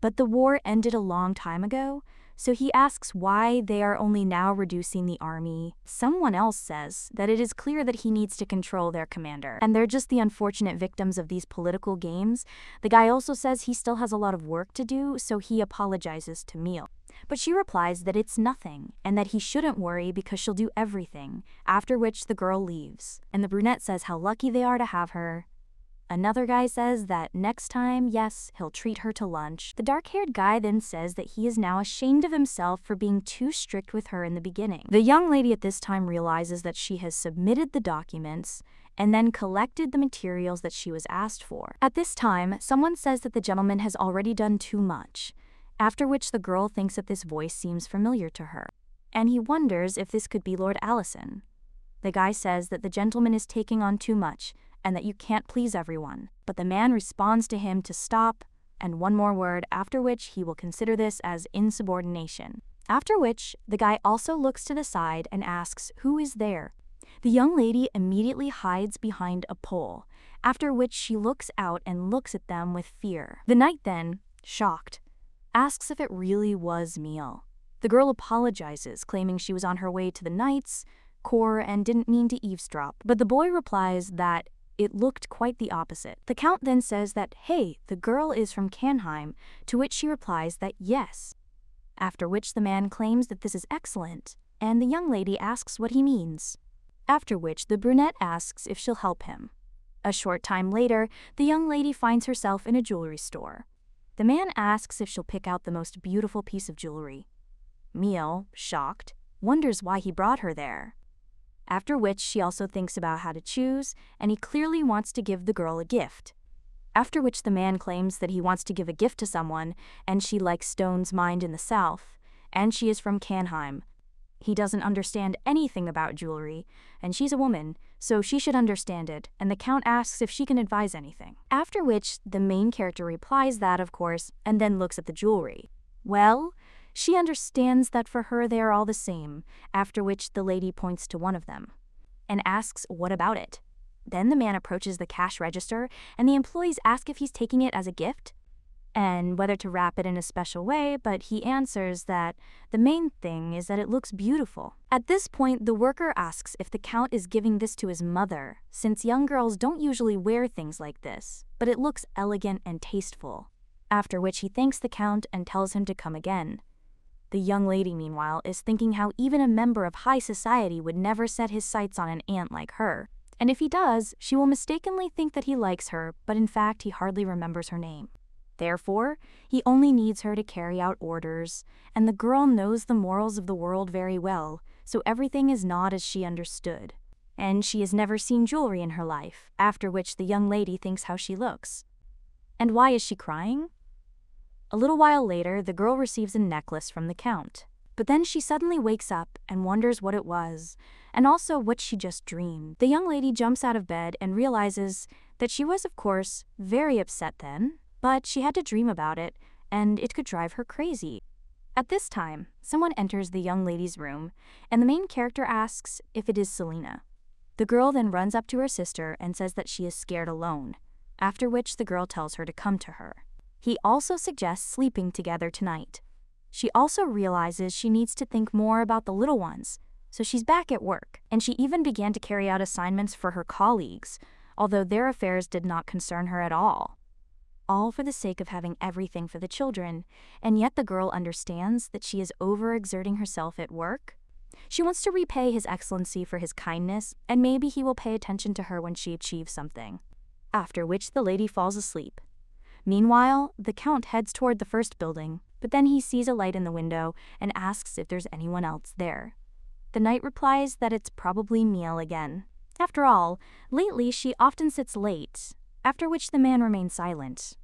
But the war ended a long time ago, so he asks why they are only now reducing the army. Someone else says that it is clear that he needs to control their commander, and they're just the unfortunate victims of these political games. The guy also says he still has a lot of work to do, so he apologizes to Miel. But she replies that it's nothing, and that he shouldn't worry because she'll do everything, after which the girl leaves. And the brunette says how lucky they are to have her. Another guy says that next time, yes, he'll treat her to lunch. The dark-haired guy then says that he is now ashamed of himself for being too strict with her in the beginning. The young lady at this time realizes that she has submitted the documents and then collected the materials that she was asked for. At this time, someone says that the gentleman has already done too much, after which the girl thinks that this voice seems familiar to her, and he wonders if this could be Lord Allison. The guy says that the gentleman is taking on too much, and that you can't please everyone. But the man responds to him to stop, and one more word, after which he will consider this as insubordination. After which, the guy also looks to the side and asks who is there. The young lady immediately hides behind a pole, after which she looks out and looks at them with fear. The knight then, shocked, asks if it really was Miel. The girl apologizes, claiming she was on her way to the Knights Corps and didn't mean to eavesdrop. But the boy replies that it looked quite the opposite. The count then says that, hey, the girl is from Canheim, to which she replies that yes. After which the man claims that this is excellent, and the young lady asks what he means. After which the brunette asks if she'll help him. A short time later, the young lady finds herself in a jewelry store. The man asks if she'll pick out the most beautiful piece of jewelry. Miel, shocked, wonders why he brought her there. After which she also thinks about how to choose, and he clearly wants to give the girl a gift. After which the man claims that he wants to give a gift to someone, and she likes stones mined in the south, and she is from Canheim. He doesn't understand anything about jewelry, and she's a woman, so she should understand it, and the count asks if she can advise anything. After which, the main character replies that, of course, and then looks at the jewelry. Well, she understands that for her they are all the same, after which the lady points to one of them, and asks what about it. Then the man approaches the cash register, and the employees ask if he's taking it as a gift. and whether to wrap it in a special way, but he answers that the main thing is that it looks beautiful. At this point, the worker asks if the Count is giving this to his mother, since young girls don't usually wear things like this, but it looks elegant and tasteful. After which he thanks the Count and tells him to come again. The young lady, meanwhile, is thinking how even a member of high society would never set his sights on an aunt like her, and if he does, she will mistakenly think that he likes her, but in fact he hardly remembers her name. Therefore, he only needs her to carry out orders, and the girl knows the morals of the world very well, so everything is not as she understood. And she has never seen jewelry in her life, after which the young lady thinks how she looks. And why is she crying? A little while later, the girl receives a necklace from the Count. But then she suddenly wakes up and wonders what it was, and also what she just dreamed. The young lady jumps out of bed and realizes that she was, of course, very upset then, but she had to dream about it, and it could drive her crazy. At this time, someone enters the young lady's room, and the main character asks if it is Selena. The girl then runs up to her sister and says that she is scared alone, after which the girl tells her to come to her. He also suggests sleeping together tonight. She also realizes she needs to think more about the little ones, so she's back at work, and she even began to carry out assignments for her colleagues, although their affairs did not concern her at all for the sake of having everything for the children, and yet the girl understands that she is overexerting herself at work. She wants to repay His Excellency for his kindness, and maybe he will pay attention to her when she achieves something. After which the lady falls asleep. Meanwhile, the Count heads toward the first building, but then he sees a light in the window and asks if there's anyone else there. The knight replies that it's probably Miel again. After all, lately she often sits late, after which the man remains silent.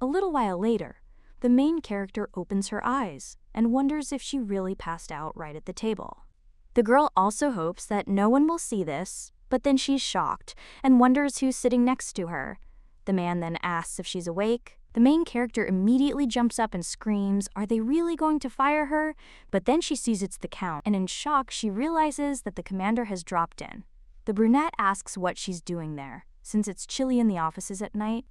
A little while later, the main character opens her eyes and wonders if she really passed out right at the table. The girl also hopes that no one will see this, but then she's shocked and wonders who's sitting next to her. The man then asks if she's awake. The main character immediately jumps up and screams, are they really going to fire her? But then she sees it's the Count, and in shock she realizes that the commander has dropped in. The brunette asks what she's doing there, since it's chilly in the offices at night,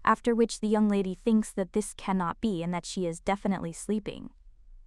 after which the young lady thinks that this cannot be and that she is definitely sleeping,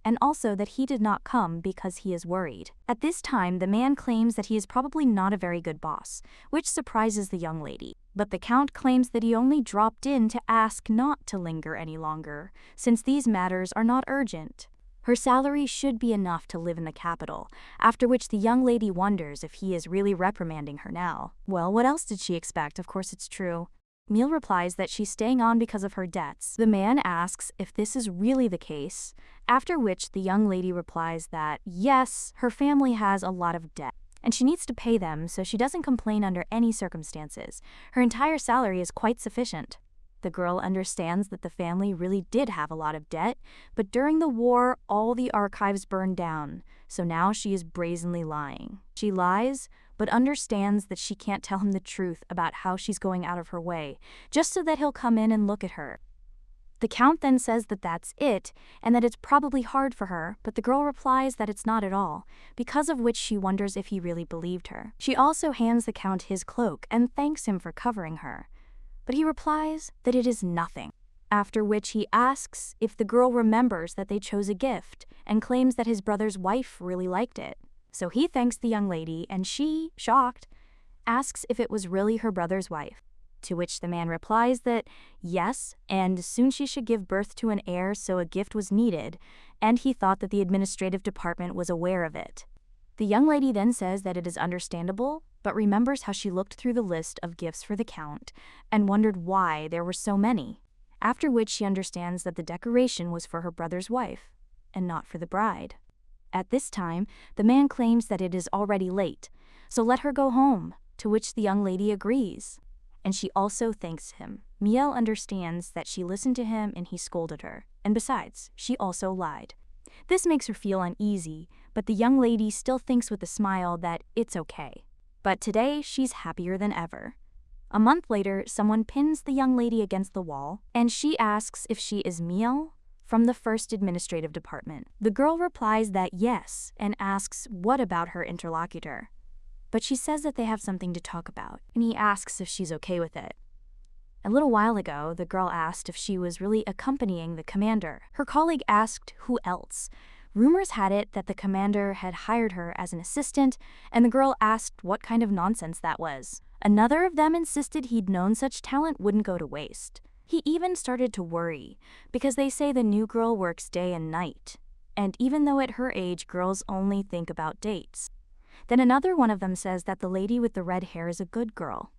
and also that he did not come because he is worried. At this time, the man claims that he is probably not a very good boss, which surprises the young lady, but the Count claims that he only dropped in to ask not to linger any longer, since these matters are not urgent. Her salary should be enough to live in the capital, after which the young lady wonders if he is really reprimanding her now. Well, what else did she expect? Of course it's true. Miel replies that she's staying on because of her debts. The man asks if this is really the case, after which the young lady replies that yes, her family has a lot of debt, and she needs to pay them, so she doesn't complain under any circumstances. Her entire salary is quite sufficient. The girl understands that the family really did have a lot of debt, but during the war, all the archives burned down, so now she is brazenly lying. She lies, but understands that she can't tell him the truth about how she's going out of her way, just so that he'll come in and look at her. The Count then says that that's it, and that it's probably hard for her, but the girl replies that it's not at all, because of which she wonders if he really believed her. She also hands the Count his cloak and thanks him for covering her, but he replies that it is nothing, after which he asks if the girl remembers that they chose a gift, and claims that his brother's wife really liked it. So he thanks the young lady, and she, shocked, asks if it was really her brother's wife, to which the man replies that yes, and soon she should give birth to an heir, so a gift was needed, and he thought that the administrative department was aware of it. The young lady then says that it is understandable, but remembers how she looked through the list of gifts for the Count and wondered why there were so many, after which she understands that the decoration was for her brother's wife, and not for the bride. At this time, the man claims that it is already late, so let her go home, to which the young lady agrees, and she also thanks him. Miel understands that she listened to him and he scolded her, and besides, she also lied. This makes her feel uneasy, but the young lady still thinks with a smile that it's okay. But today, she's happier than ever. A month later, someone pins the young lady against the wall, and she asks if she is Miel from the first administrative department. The girl replies that yes, and asks what about her interlocutor. But she says that they have something to talk about, and he asks if she's okay with it. A little while ago, the girl asked if she was really accompanying the commander. Her colleague asked who else. Rumors had it that the commander had hired her as an assistant, and the girl asked what kind of nonsense that was. Another of them insisted he'd known such talent wouldn't go to waste. He even started to worry, because they say the new girl works day and night. And even though at her age, girls only think about dates. Then another one of them says that the lady with the red hair is a good girl,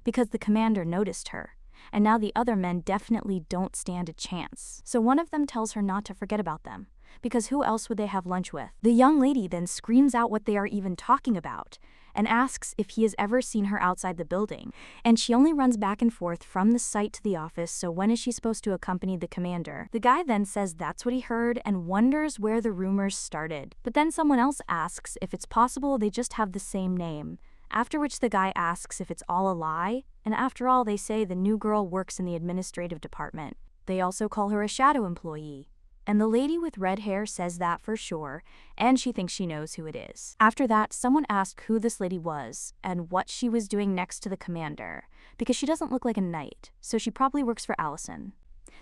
because the commander noticed her. And now the other men definitely don't stand a chance. So one of them tells her not to forget about them, because who else would they have lunch with? The young lady then screams out what they are even talking about, and asks if he has ever seen her outside the building. And she only runs back and forth from the site to the office, so when is she supposed to accompany the commander? The guy then says that's what he heard and wonders where the rumors started. But then someone else asks if it's possible they just have the same name. After which the guy asks if it's all a lie, and after all they say the new girl works in the administrative department. They also call her a shadow employee. And the lady with red hair says that for sure, and she thinks she knows who it is. After that, someone asked who this lady was, and what she was doing next to the commander, because she doesn't look like a knight, so she probably works for Allison.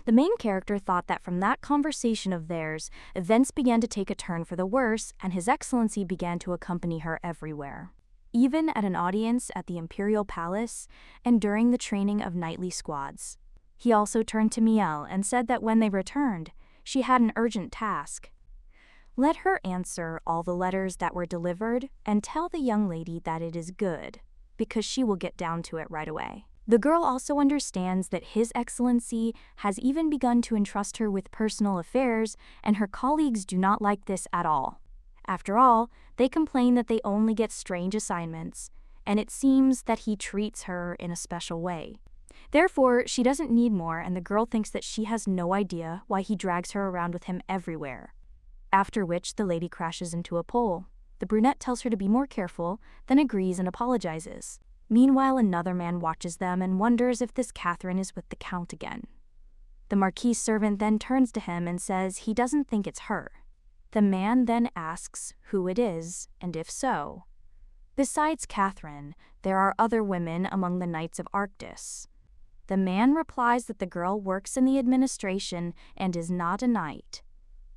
The main character thought that from that conversation of theirs, events began to take a turn for the worse, and His Excellency began to accompany her everywhere. Even at an audience at the Imperial Palace, and during the training of knightly squads. He also turned to Miel and said that when they returned, she had an urgent task. Let her answer all the letters that were delivered and tell the young lady that it is good, because she will get down to it right away. The girl also understands that His Excellency has even begun to entrust her with personal affairs, and her colleagues do not like this at all. After all, they complain that they only get strange assignments, and it seems that he treats her in a special way. Therefore, she doesn't need more, and the girl thinks that she has no idea why he drags her around with him everywhere. After which, the lady crashes into a pole. The brunette tells her to be more careful, then agrees and apologizes. Meanwhile, another man watches them and wonders if this Catherine is with the Count again. The Marquis's servant then turns to him and says he doesn't think it's her. The man then asks who it is, and if so. Besides Catherine, there are other women among the Knights of Arctis. The man replies that the girl works in the administration and is not a knight.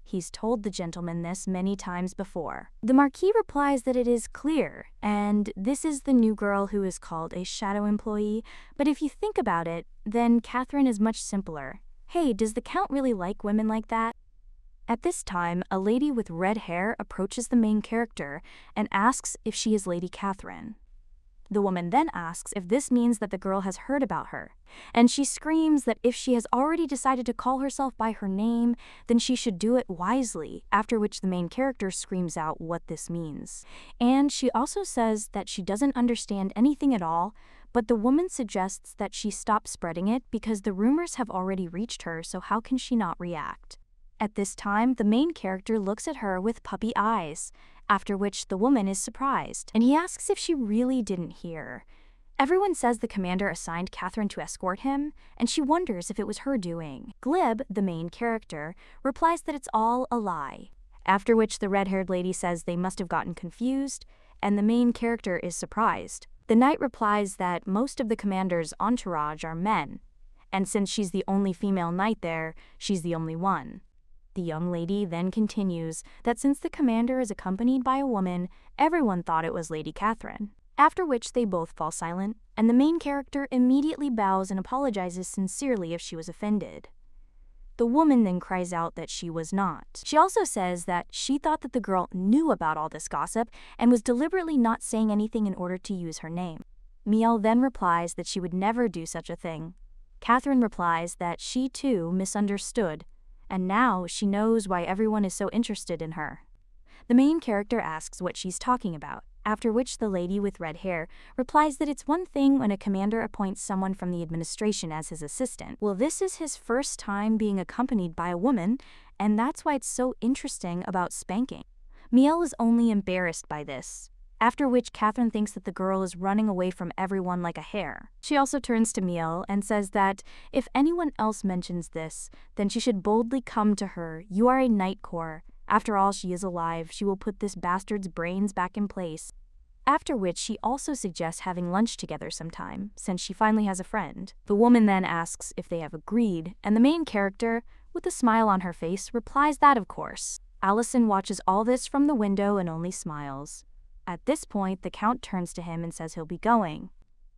He's told the gentleman this many times before. The Marquis replies that it is clear, and this is the new girl who is called a shadow employee, but if you think about it, then Catherine is much simpler. Hey, does the Count really like women like that? At this time, a lady with red hair approaches the main character and asks if she is Lady Catherine. The woman then asks if this means that the girl has heard about her, and she screams that if she has already decided to call herself by her name, then she should do it wisely, after which the main character screams out what this means. And she also says that she doesn't understand anything at all, but the woman suggests that she stop spreading it because the rumors have already reached her, so how can she not react? At this time, the main character looks at her with puppy eyes, after which the woman is surprised, and he asks if she really didn't hear. Everyone says the commander assigned Catherine to escort him, and she wonders if it was her doing. Glib, the main character, replies that it's all a lie, after which the red-haired lady says they must have gotten confused, and the main character is surprised. The knight replies that most of the commander's entourage are men, and since she's the only female knight there, she's the only one. The young lady then continues that since the commander is accompanied by a woman, everyone thought it was Lady Catherine. After which they both fall silent, and the main character immediately bows and apologizes sincerely if she was offended. The woman then cries out that she was not. She also says that she thought that the girl knew about all this gossip and was deliberately not saying anything in order to use her name. Miel then replies that she would never do such a thing. Catherine replies that she too misunderstood, and now she knows why everyone is so interested in her. The main character asks what she's talking about, after which the lady with red hair replies that it's one thing when a commander appoints someone from the administration as his assistant. Well, this is his first time being accompanied by a woman, and that's why it's so interesting about spanking. Miel is only embarrassed by this, after which Catherine thinks that the girl is running away from everyone like a hare. She also turns to Miel and says that if anyone else mentions this, then she should boldly come to her. You are a knight core. After all, she is alive. She will put this bastard's brains back in place. after which she also suggests having lunch together sometime, since she finally has a friend. The woman then asks if they have agreed, and the main character, with a smile on her face, replies that of course. Allison watches all this from the window and only smiles. At this point, the Count turns to him and says he'll be going,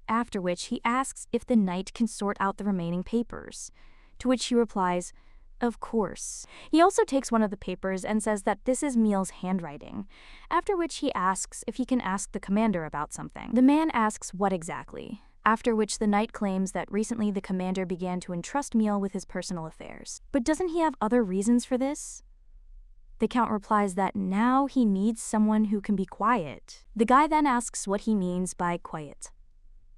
after which he asks if the knight can sort out the remaining papers, to which he replies, of course. He also takes one of the papers and says that this is Meal's handwriting, after which he asks if he can ask the commander about something. The man asks what exactly, after which the knight claims that recently the commander began to entrust Meal with his personal affairs. But doesn't he have other reasons for this? The Count replies that now he needs someone who can be quiet. The guy then asks what he means by quiet.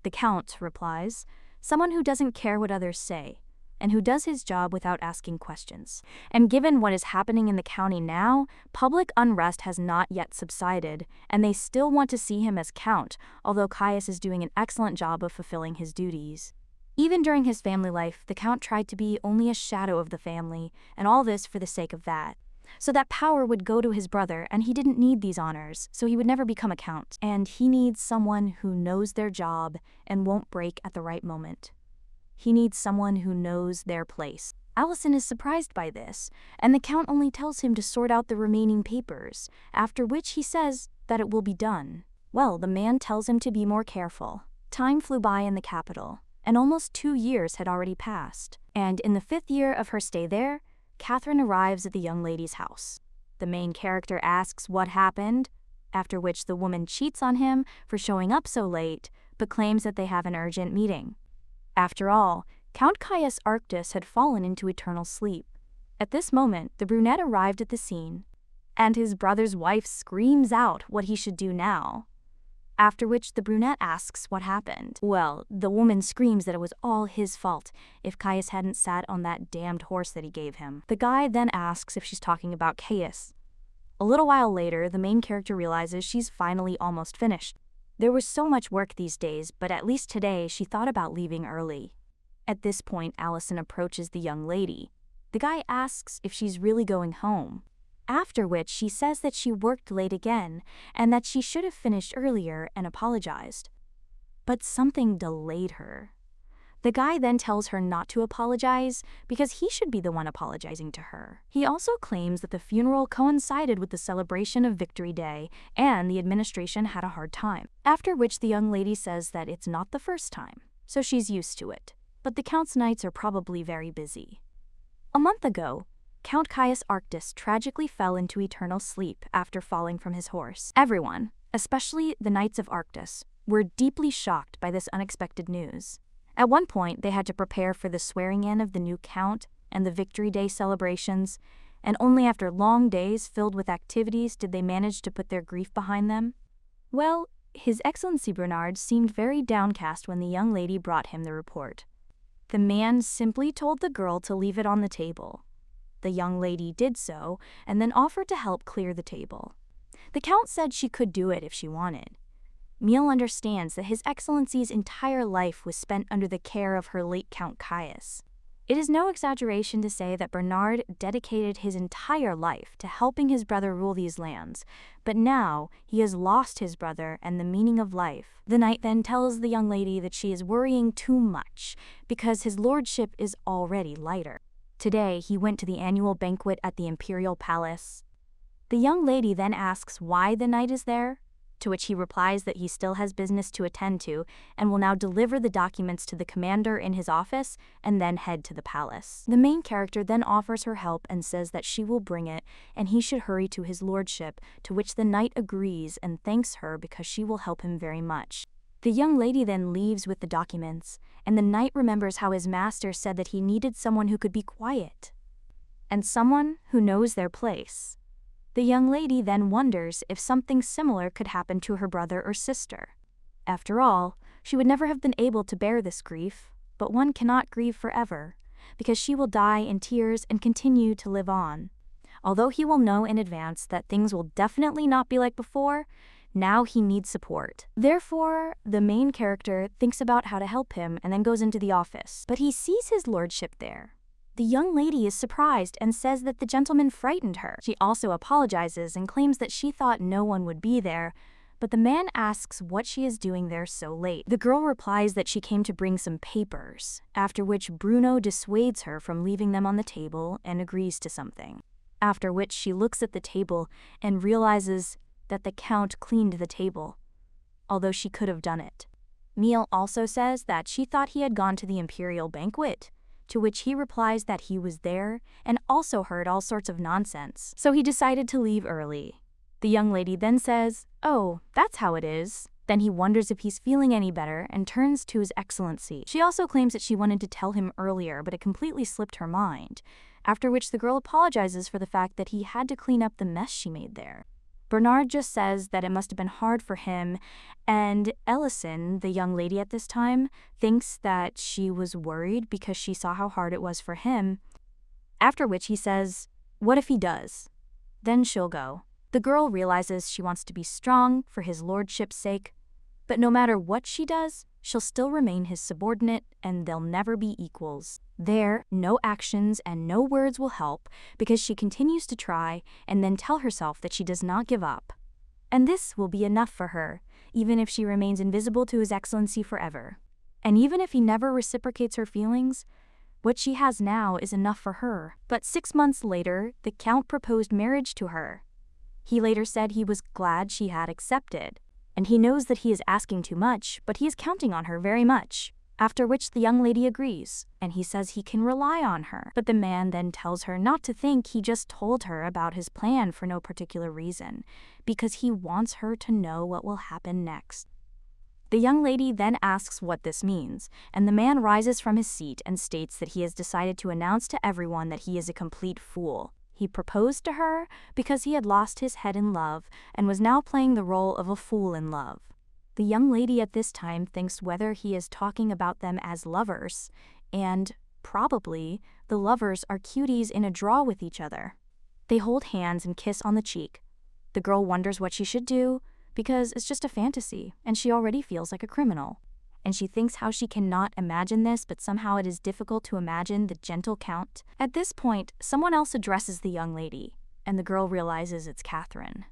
The Count replies, someone who doesn't care what others say, and who does his job without asking questions. And given what is happening in the county now, public unrest has not yet subsided, and they still want to see him as Count, although Caius is doing an excellent job of fulfilling his duties. Even during his family life, the Count tried to be only a shadow of the family, and all this for the sake of that. So that power would go to his brother, and he didn't need these honors, so he would never become a Count. And he needs someone who knows their job and won't break at the right moment. He needs someone who knows their place. Allison is surprised by this, and the Count only tells him to sort out the remaining papers, after which he says that it will be done. Well, the man tells him to be more careful. Time flew by in the capital, and almost 2 years had already passed. And in the 5th year of her stay there, Catherine arrives at the young lady's house. The main character asks what happened, after which the woman cheats on him for showing up so late, but claims that they have an urgent meeting. After all, Count Caius Arctus had fallen into eternal sleep. At this moment, the brunette arrived at the scene, and his brother's wife screams out what he should do now. After which the brunette asks what happened. Well, the woman screams that it was all his fault if Caius hadn't sat on that damned horse that he gave him. The guy then asks if she's talking about Caius. A little while later, the main character realizes she's finally almost finished. There was so much work these days, but at least today she thought about leaving early. At this point, Allison approaches the young lady. The guy asks if she's really going home, after which she says that she worked late again and that she should have finished earlier and apologized. But something delayed her. The guy then tells her not to apologize because he should be the one apologizing to her. He also claims that the funeral coincided with the celebration of Victory Day and the administration had a hard time. After which the young lady says that it's not the first time, so she's used to it. But the Count's nights are probably very busy. A month ago, Count Caius Arctus tragically fell into eternal sleep after falling from his horse. Everyone, especially the Knights of Arctus, were deeply shocked by this unexpected news. At one point, they had to prepare for the swearing-in of the new Count and the Victory Day celebrations, and only after long days filled with activities did they manage to put their grief behind them. Well, His Excellency Bernard seemed very downcast when the young lady brought him the report. The man simply told the girl to leave it on the table. The young lady did so, and then offered to help clear the table. The Count said she could do it if she wanted. Meal understands that His Excellency's entire life was spent under the care of her late Count Caius. It is no exaggeration to say that Bernard dedicated his entire life to helping his brother rule these lands, but now he has lost his brother and the meaning of life. The knight then tells the young lady that she is worrying too much because his lordship is already lighter. Today, he went to the annual banquet at the Imperial Palace. The young lady then asks why the knight is there, to which he replies that he still has business to attend to and will now deliver the documents to the commander in his office and then head to the palace. The main character then offers her help and says that she will bring it and he should hurry to his lordship, to which the knight agrees and thanks her because she will help him very much. The young lady then leaves with the documents, and the knight remembers how his master said that he needed someone who could be quiet and someone who knows their place. The young lady then wonders if something similar could happen to her brother or sister. After all, she would never have been able to bear this grief, but one cannot grieve forever, because she will die in tears and continue to live on. Although he will know in advance that things will definitely not be like before, now he needs support. Therefore, the main character thinks about how to help him and then goes into the office. But he sees his lordship there. The young lady is surprised and says that the gentleman frightened her. She also apologizes and claims that she thought no one would be there, but the man asks what she is doing there so late. The girl replies that she came to bring some papers, after which Bruno dissuades her from leaving them on the table and agrees to something. After which she looks at the table and realizes that the Count cleaned the table, although she could have done it. Miel also says that she thought he had gone to the imperial banquet, to which he replies that he was there and also heard all sorts of nonsense, so he decided to leave early. The young lady then says, "Oh, that's how it is." Then he wonders if he's feeling any better and turns to His Excellency. She also claims that she wanted to tell him earlier, but it completely slipped her mind, after which the girl apologizes for the fact that he had to clean up the mess she made there. Bernard just says that it must have been hard for him, and Ellison, the young lady at this time, thinks that she was worried because she saw how hard it was for him, after which he says, "What if he does? Then she'll go." The girl realizes she wants to be strong for his lordship's sake, but no matter what she does, she'll still remain his subordinate and they'll never be equals. There, no actions and no words will help because she continues to try and then tell herself that she does not give up. And this will be enough for her, even if she remains invisible to His Excellency forever. And even if he never reciprocates her feelings, what she has now is enough for her. But 6 months later, the Count proposed marriage to her. He later said he was glad she had accepted, and he knows that he is asking too much, but he is counting on her very much. After which the young lady agrees, and he says he can rely on her. But the man then tells her not to think he just told her about his plan for no particular reason, because he wants her to know what will happen next. The young lady then asks what this means, and the man rises from his seat and states that he has decided to announce to everyone that he is a complete fool. He proposed to her because he had lost his head in love and was now playing the role of a fool in love. The young lady at this time thinks whether he is talking about them as lovers, and probably the lovers are cuties in a draw with each other. They hold hands and kiss on the cheek. The girl wonders what she should do because it's just a fantasy and she already feels like a criminal. And she thinks how she cannot imagine this, but somehow it is difficult to imagine the gentle Count. At this point, someone else addresses the young lady, and the girl realizes it's Catherine.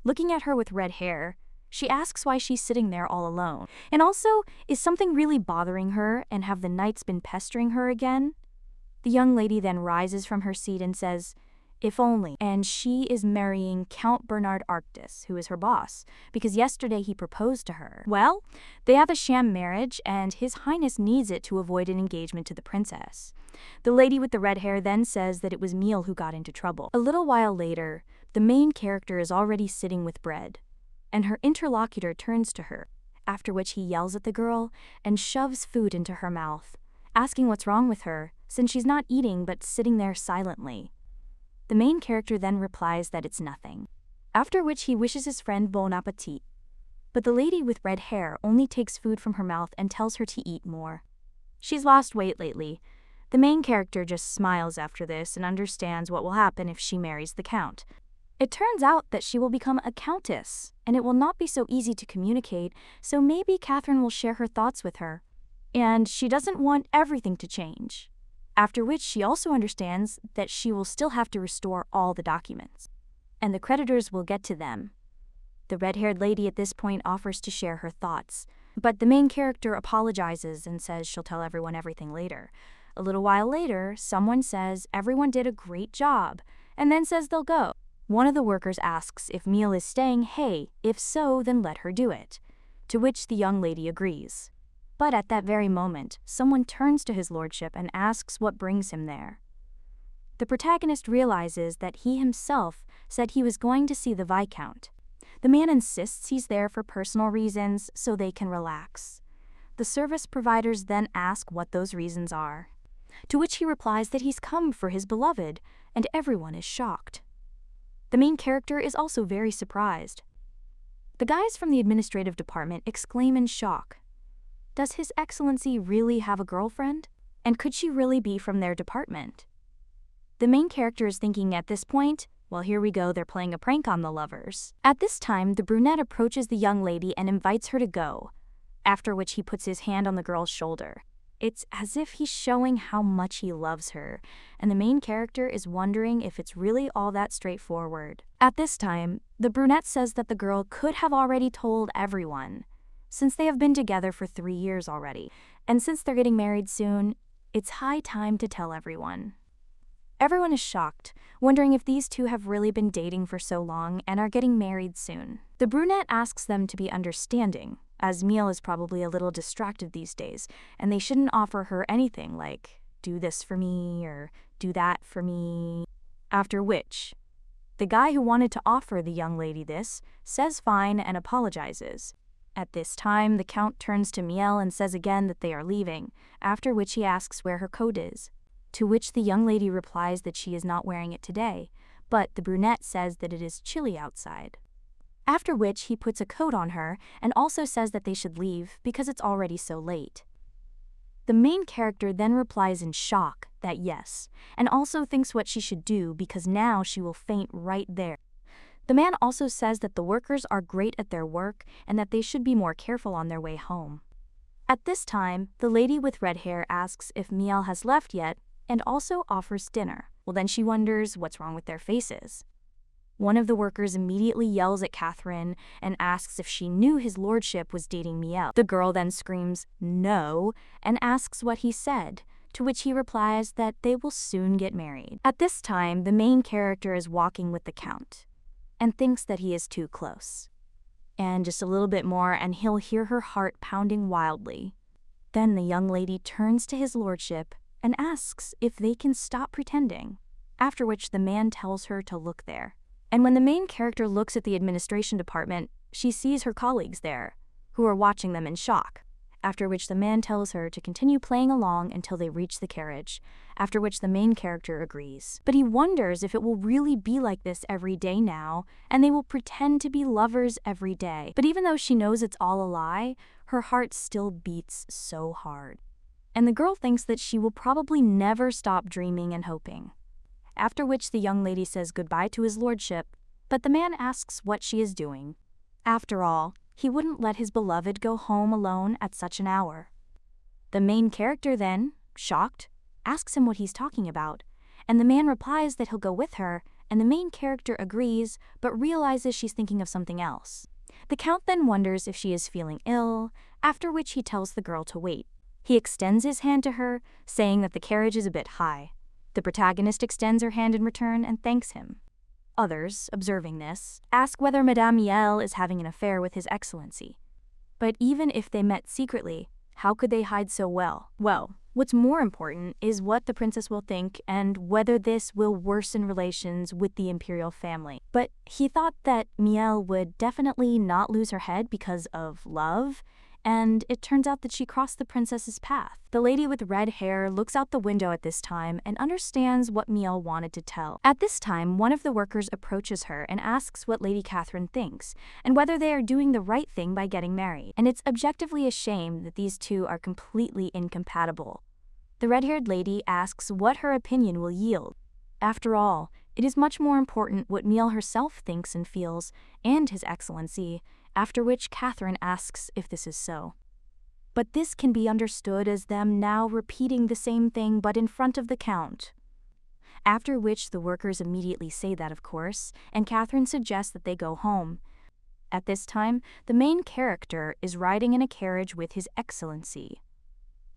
Looking at her with red hair, she asks why she's sitting there all alone. And also, is something really bothering her, and have the knights been pestering her again? The young lady then rises from her seat and says, "If only," and she is marrying Count Bernard Arctis, who is her boss, because yesterday he proposed to her. Well, they have a sham marriage, and His Highness needs it to avoid an engagement to the princess. The lady with the red hair then says that it was Miel who got into trouble. A little while later, the main character is already sitting with bread, and her interlocutor turns to her, after which he yells at the girl and shoves food into her mouth, asking what's wrong with her, since she's not eating but sitting there silently. The main character then replies that it's nothing, after which he wishes his friend bon appetit. But the lady with red hair only takes food from her mouth and tells her to eat more. She's lost weight lately. The main character just smiles after this and understands what will happen if she marries the Count. It turns out that she will become a countess, and it will not be so easy to communicate, so maybe Catherine will share her thoughts with her. And she doesn't want everything to change. After which she also understands that she will still have to restore all the documents, and the creditors will get to them. The red-haired lady at this point offers to share her thoughts, but the main character apologizes and says she'll tell everyone everything later. A little while later, someone says everyone did a great job, and then says they'll go. One of the workers asks if Miel is staying. Hey, if so, then let her do it, to which the young lady agrees. But at that very moment, someone turns to his lordship and asks what brings him there. The protagonist realizes that he himself said he was going to see the Viscount. The man insists he's there for personal reasons so they can relax. The service providers then ask what those reasons are, to which he replies that he's come for his beloved, and everyone is shocked. The main character is also very surprised. The guys from the administrative department exclaim in shock. Does His Excellency really have a girlfriend? And could she really be from their department? The main character is thinking at this point, well, here we go, they're playing a prank on the lovers. At this time, the brunette approaches the young lady and invites her to go, after which he puts his hand on the girl's shoulder. It's as if he's showing how much he loves her, and the main character is wondering if it's really all that straightforward. At this time, the brunette says that the girl could have already told everyone, since they have been together for 3 years already, and since they're getting married soon, it's high time to tell everyone. Everyone is shocked, wondering if these two have really been dating for so long and are getting married soon. The brunette asks them to be understanding, as Miel is probably a little distracted these days, and they shouldn't offer her anything like, do this for me or do that for me. After which, the guy who wanted to offer the young lady this says fine and apologizes. At this time, the count turns to Miel and says again that they are leaving, after which he asks where her coat is. To which the young lady replies that she is not wearing it today, but the brunette says that it is chilly outside. After which he puts a coat on her and also says that they should leave because it's already so late. The main character then replies in shock that yes, and also thinks what she should do because now she will faint right there. The man also says that the workers are great at their work and that they should be more careful on their way home. At this time, the lady with red hair asks if Miel has left yet and also offers dinner. Well, then she wonders what's wrong with their faces. One of the workers immediately yells at Catherine and asks if she knew his lordship was dating Miel. The girl then screams, "No," and asks what he said, to which he replies that they will soon get married. At this time, the main character is walking with the count and thinks that he is too close. And just a little bit more and he'll hear her heart pounding wildly. Then the young lady turns to his lordship and asks if they can stop pretending, after which the man tells her to look there. And when the main character looks at the administration department, she sees her colleagues there, who are watching them in shock, after which the man tells her to continue playing along until they reach the carriage, after which the main character agrees. But he wonders if it will really be like this every day now, and they will pretend to be lovers every day. But even though she knows it's all a lie, her heart still beats so hard. And the girl thinks that she will probably never stop dreaming and hoping. After which the young lady says goodbye to his lordship, but the man asks what she is doing. After all, he wouldn't let his beloved go home alone at such an hour. The main character then, shocked, asks him what he's talking about, and the man replies that he'll go with her, and the main character agrees, but realizes she's thinking of something else. The count then wonders if she is feeling ill, after which he tells the girl to wait. He extends his hand to her, saying that the carriage is a bit high. The protagonist extends her hand in return and thanks him. Others, observing this, ask whether Madame Miel is having an affair with His Excellency. But even if they met secretly, how could they hide so well? Well, what's more important is what the princess will think and whether this will worsen relations with the imperial family. But he thought that Miel would definitely not lose her head because of love, and it turns out that she crossed the princess's path. The lady with red hair looks out the window at this time and understands what Miel wanted to tell. At this time, one of the workers approaches her and asks what Lady Catherine thinks, and whether they are doing the right thing by getting married. And it's objectively a shame that these two are completely incompatible. The red-haired lady asks what her opinion will yield. After all, it is much more important what Miel herself thinks and feels, and His Excellency, after which Catherine asks if this is so. But this can be understood as them now repeating the same thing but in front of the count. After which the workers immediately say that, of course, and Catherine suggests that they go home. At this time, the main character is riding in a carriage with His Excellency.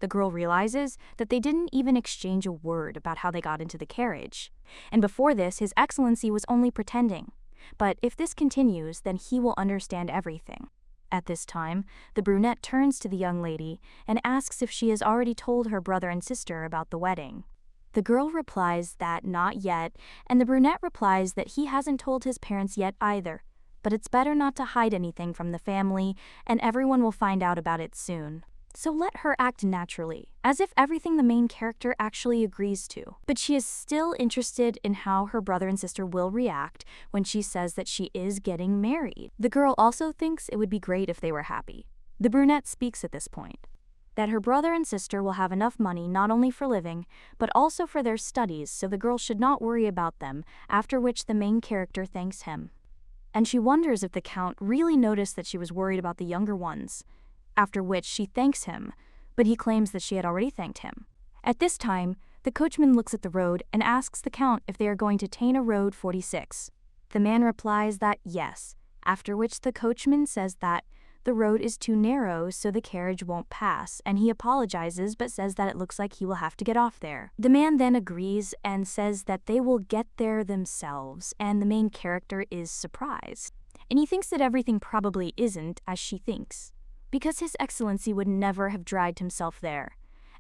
The girl realizes that they didn't even exchange a word about how they got into the carriage. And before this, His Excellency was only pretending. But if this continues, then he will understand everything. At this time, the brunette turns to the young lady and asks if she has already told her brother and sister about the wedding. The girl replies that not yet, and the brunette replies that he hasn't told his parents yet either, but it's better not to hide anything from the family, and everyone will find out about it soon. So let her act naturally, as if everything the main character actually agrees to. But she is still interested in how her brother and sister will react when she says that she is getting married. The girl also thinks it would be great if they were happy. The brunette speaks at this point, that her brother and sister will have enough money not only for living, but also for their studies, so the girl should not worry about them, after which the main character thanks him. And she wonders if the count really noticed that she was worried about the younger ones. After which she thanks him, but he claims that she had already thanked him. At this time, the coachman looks at the road and asks the count if they are going to Taina Road 46. The man replies that yes, after which the coachman says that the road is too narrow so the carriage won't pass, and he apologizes but says that it looks like he will have to get off there. The man then agrees and says that they will get there themselves, and the main character is surprised. And he thinks that everything probably isn't as she thinks, because His Excellency would never have dragged himself there.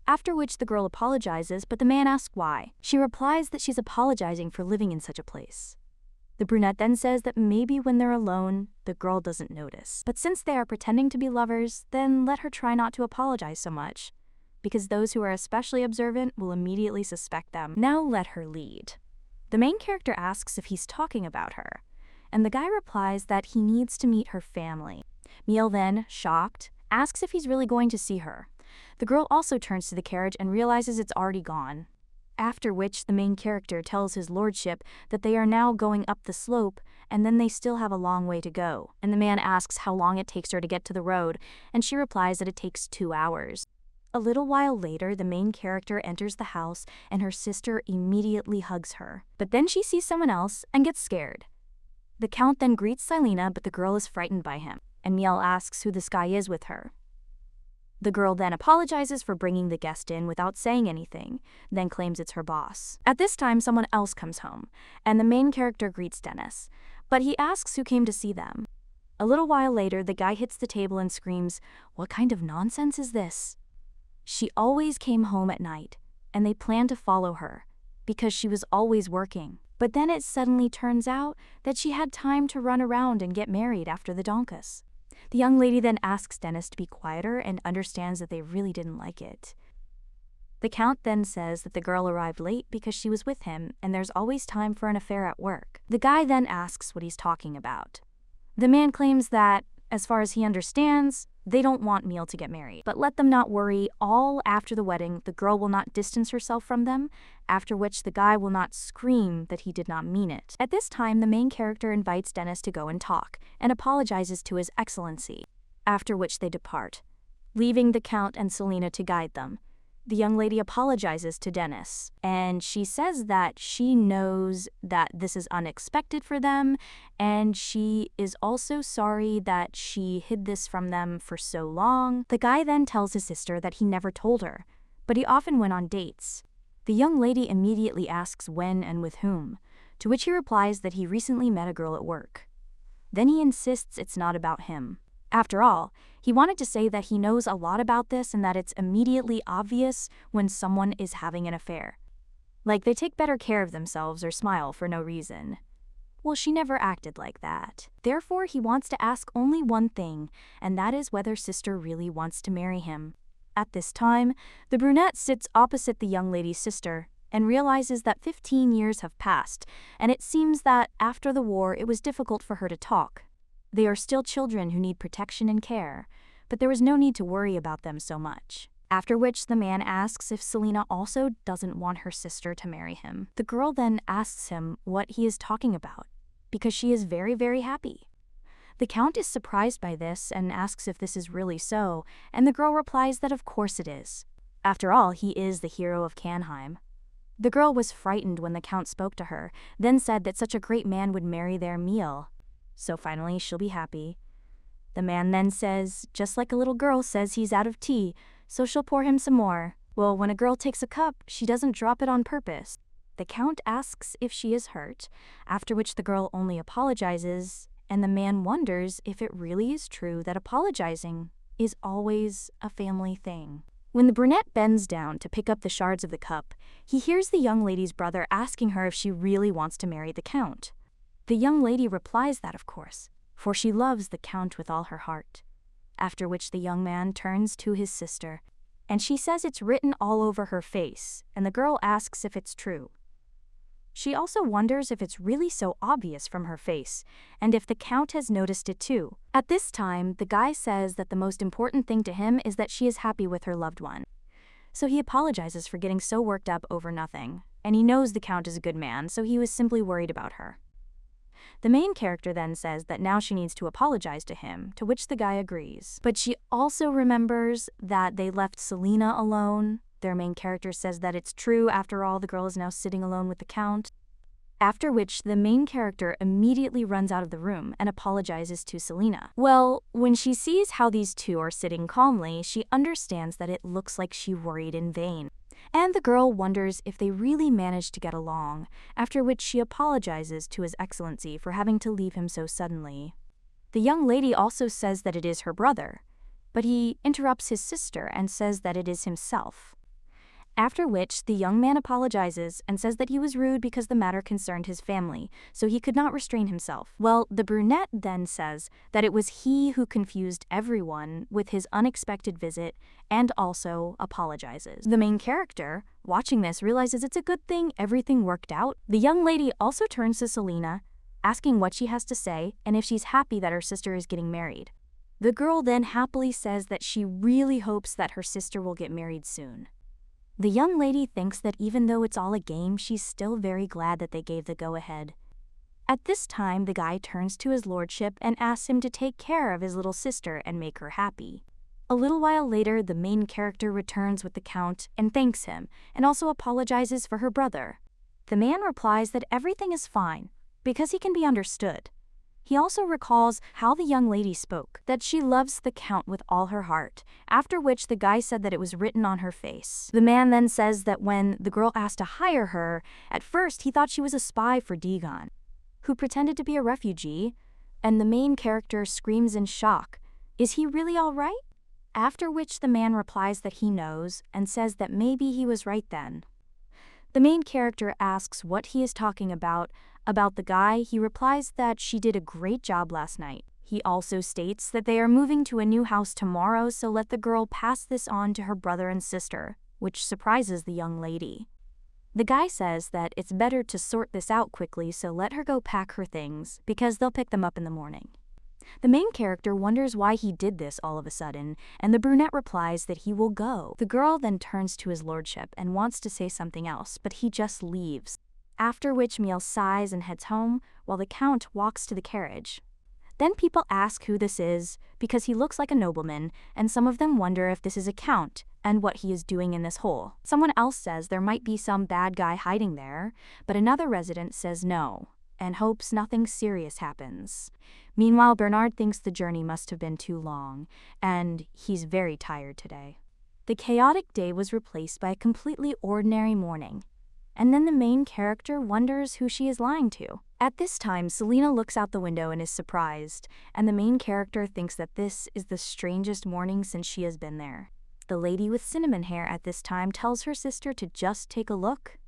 After which the girl apologizes, but the man asks why. She replies that she's apologizing for living in such a place. The brunette then says that maybe when they're alone, the girl doesn't notice. But since they are pretending to be lovers, then let her try not to apologize so much, because those who are especially observant will immediately suspect them. Now let her lead. The main character asks if he's talking about her, and the guy replies that he needs to meet her family. Miel then, shocked, asks if he's really going to see her. The girl also turns to the carriage and realizes it's already gone. After which the main character tells his lordship that they are now going up the slope and then they still have a long way to go. And the man asks how long it takes her to get to the road, and she replies that it takes 2 hours. A little while later, the main character enters the house and her sister immediately hugs her. But then she sees someone else and gets scared. The count then greets Silena, but the girl is frightened by him, and Miel asks who this guy is with her. The girl then apologizes for bringing the guest in without saying anything, then claims it's her boss. At this time, someone else comes home, and the main character greets Dennis, but he asks who came to see them. A little while later, the guy hits the table and screams, "What kind of nonsense is this?" She always came home at night, and they planned to follow her, because she was always working. But then it suddenly turns out that she had time to run around and get married after the donkus. The young lady then asks Dennis to be quieter and understands that they really didn't like it. The count then says that the girl arrived late because she was with him and there's always time for an affair at work. The guy then asks what he's talking about. The man claims that, as far as he understands, they don't want Miel to get married. But let them not worry, all after the wedding, the girl will not distance herself from them, after which the guy will not scream that he did not mean it. At this time, the main character invites Dennis to go and talk, and apologizes to His Excellency, after which they depart, leaving the count and Silena to guide them. The young lady apologizes to Dennis, and she says that she knows that this is unexpected for them, and she is also sorry that she hid this from them for so long. The guy then tells his sister that he never told her, but he often went on dates. The young lady immediately asks when and with whom, to which he replies that he recently met a girl at work. Then he insists it's not about him. After all, he wanted to say that he knows a lot about this and that it's immediately obvious when someone is having an affair. Like they take better care of themselves or smile for no reason. Well, she never acted like that. Therefore, he wants to ask only one thing, and that is whether sister really wants to marry him. At this time, the brunette sits opposite the young lady's sister and realizes that 15 years have passed, and it seems that after the war it was difficult for her to talk. They are still children who need protection and care, but there was no need to worry about them so much. After which the man asks if Silena also doesn't want her sister to marry him. The girl then asks him what he is talking about, because she is very, very happy. The count is surprised by this and asks if this is really so, and the girl replies that of course it is. After all, he is the hero of Canheim. The girl was frightened when the count spoke to her, then said that such a great man would marry their Miel. So finally, she'll be happy. The man then says, just like a little girl says he's out of tea, so she'll pour him some more. Well, when a girl takes a cup, she doesn't drop it on purpose. The count asks if she is hurt, after which the girl only apologizes, and the man wonders if it really is true that apologizing is always a family thing. When the brunette bends down to pick up the shards of the cup, he hears the young lady's brother asking her if she really wants to marry the count. The young lady replies that of course, for she loves the count with all her heart. After which the young man turns to his sister, and she says it's written all over her face, and the girl asks if it's true. She also wonders if it's really so obvious from her face, and if the count has noticed it too. At this time, the guy says that the most important thing to him is that she is happy with her loved one. So he apologizes for getting so worked up over nothing, and he knows the count is a good man, so he was simply worried about her. The main character then says that now she needs to apologize to him, to which the guy agrees. But she also remembers that they left Selena alone. Their main character says that it's true, after all, the girl is now sitting alone with the Count. After which, the main character immediately runs out of the room and apologizes to Selena. Well, when she sees how these two are sitting calmly, she understands that it looks like she worried in vain. And the girl wonders if they really managed to get along, after which she apologizes to His Excellency for having to leave him so suddenly. The young lady also says that it is her brother, but he interrupts his sister and says that it is himself. After which, the young man apologizes and says that he was rude because the matter concerned his family, so he could not restrain himself. Well, the brunette then says that it was he who confused everyone with his unexpected visit and also apologizes. The main character, watching this, realizes it's a good thing everything worked out. The young lady also turns to Selena, asking what she has to say and if she's happy that her sister is getting married. The girl then happily says that she really hopes that her sister will get married soon. The young lady thinks that even though it's all a game, she's still very glad that they gave the go-ahead. At this time, the guy turns to his lordship and asks him to take care of his little sister and make her happy. A little while later, the main character returns with the Count and thanks him, and also apologizes for her brother. The man replies that everything is fine, because he can be understood. He also recalls how the young lady spoke, that she loves the Count with all her heart, after which the guy said that it was written on her face. The man then says that when the girl asked to hire her, at first he thought she was a spy for Dagon, who pretended to be a refugee, and the main character screams in shock, "Is he really all right?" After which the man replies that he knows and says that maybe he was right then. The main character asks what he is talking about the guy. He replies that she did a great job last night. He also states that they are moving to a new house tomorrow, so let the girl pass this on to her brother and sister, which surprises the young lady. The guy says that it's better to sort this out quickly, so let her go pack her things, because they'll pick them up in the morning. The main character wonders why he did this all of a sudden, and the brunette replies that he will go. The girl then turns to his lordship and wants to say something else, but he just leaves. After which Miel sighs and heads home, while the Count walks to the carriage. Then people ask who this is, because he looks like a nobleman, and some of them wonder if this is a Count, and what he is doing in this hole. Someone else says there might be some bad guy hiding there, but another resident says no, and hopes nothing serious happens. Meanwhile, Bernard thinks the journey must have been too long, and he's very tired today. The chaotic day was replaced by a completely ordinary morning. And then the main character wonders who she is lying to. At this time, Selena looks out the window and is surprised, and the main character thinks that this is the strangest morning since she has been there. The lady with cinnamon hair at this time tells her sister to just take a look,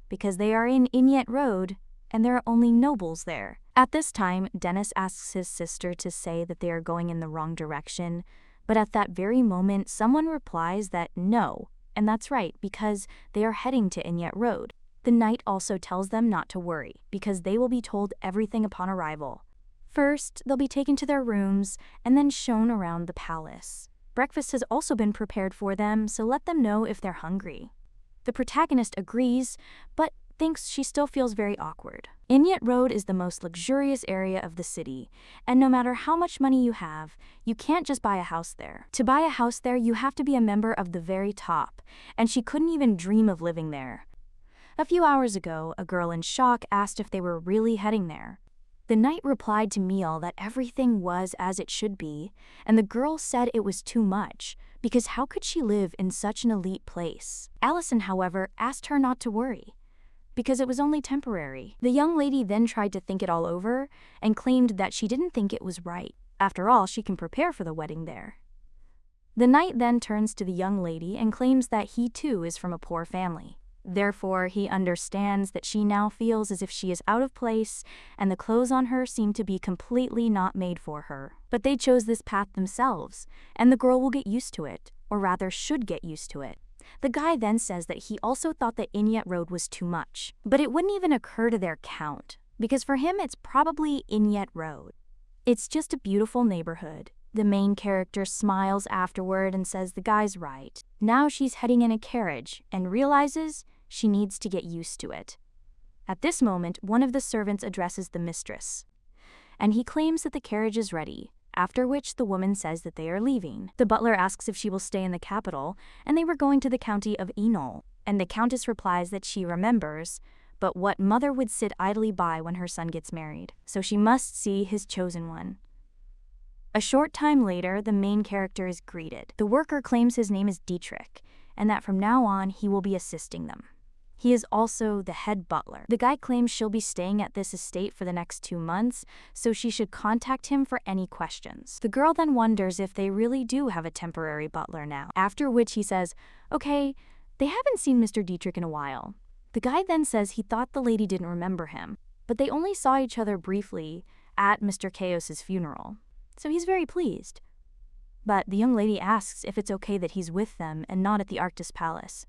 because they are in Inyet Road, and there are only nobles there. At this time, Dennis asks his sister to say that they are going in the wrong direction, but at that very moment, someone replies that no, and that's right, because they are heading to Inyet Road. The knight also tells them not to worry, because they will be told everything upon arrival. First, they'll be taken to their rooms, and then shown around the palace. Breakfast has also been prepared for them, so let them know if they're hungry. The protagonist agrees, but thinks she still feels very awkward. Inyet Road is the most luxurious area of the city, and no matter how much money you have, you can't just buy a house there. To buy a house there, you have to be a member of the very top, and she couldn't even dream of living there. A few hours ago, a girl in shock asked if they were really heading there. The knight replied to Miel that everything was as it should be, and the girl said it was too much, because how could she live in such an elite place? Allison, however, asked her not to worry, because it was only temporary. The young lady then tried to think it all over and claimed that she didn't think it was right. After all, she can prepare for the wedding there. The knight then turns to the young lady and claims that he too is from a poor family. Therefore, he understands that she now feels as if she is out of place, and the clothes on her seem to be completely not made for her. But they chose this path themselves, and the girl will get used to it, or rather should get used to it. The guy then says that he also thought that Inyet Road was too much, but it wouldn't even occur to their Count, because for him it's probably Inyet Road. It's just a beautiful neighborhood. The main character smiles afterward and says the guy's right. Now she's heading in a carriage and realizes she needs to get used to it. At this moment, one of the servants addresses the mistress, and he claims that the carriage is ready, after which the woman says that they are leaving. The butler asks if she will stay in the capital, and they were going to the county of Inol, and the countess replies that she remembers, but what mother would sit idly by when her son gets married, so she must see his chosen one. A short time later, the main character is greeted. The worker claims his name is Dietrich, and that from now on he will be assisting them. He is also the head butler. The guy claims she'll be staying at this estate for the next 2 months, so she should contact him for any questions. The girl then wonders if they really do have a temporary butler now, after which he says, okay, they haven't seen Mr. Dietrich in a while. The guy then says he thought the lady didn't remember him, but they only saw each other briefly at Mr. Chaos's funeral, so he's very pleased. But the young lady asks if it's okay that he's with them and not at the Arctis Palace.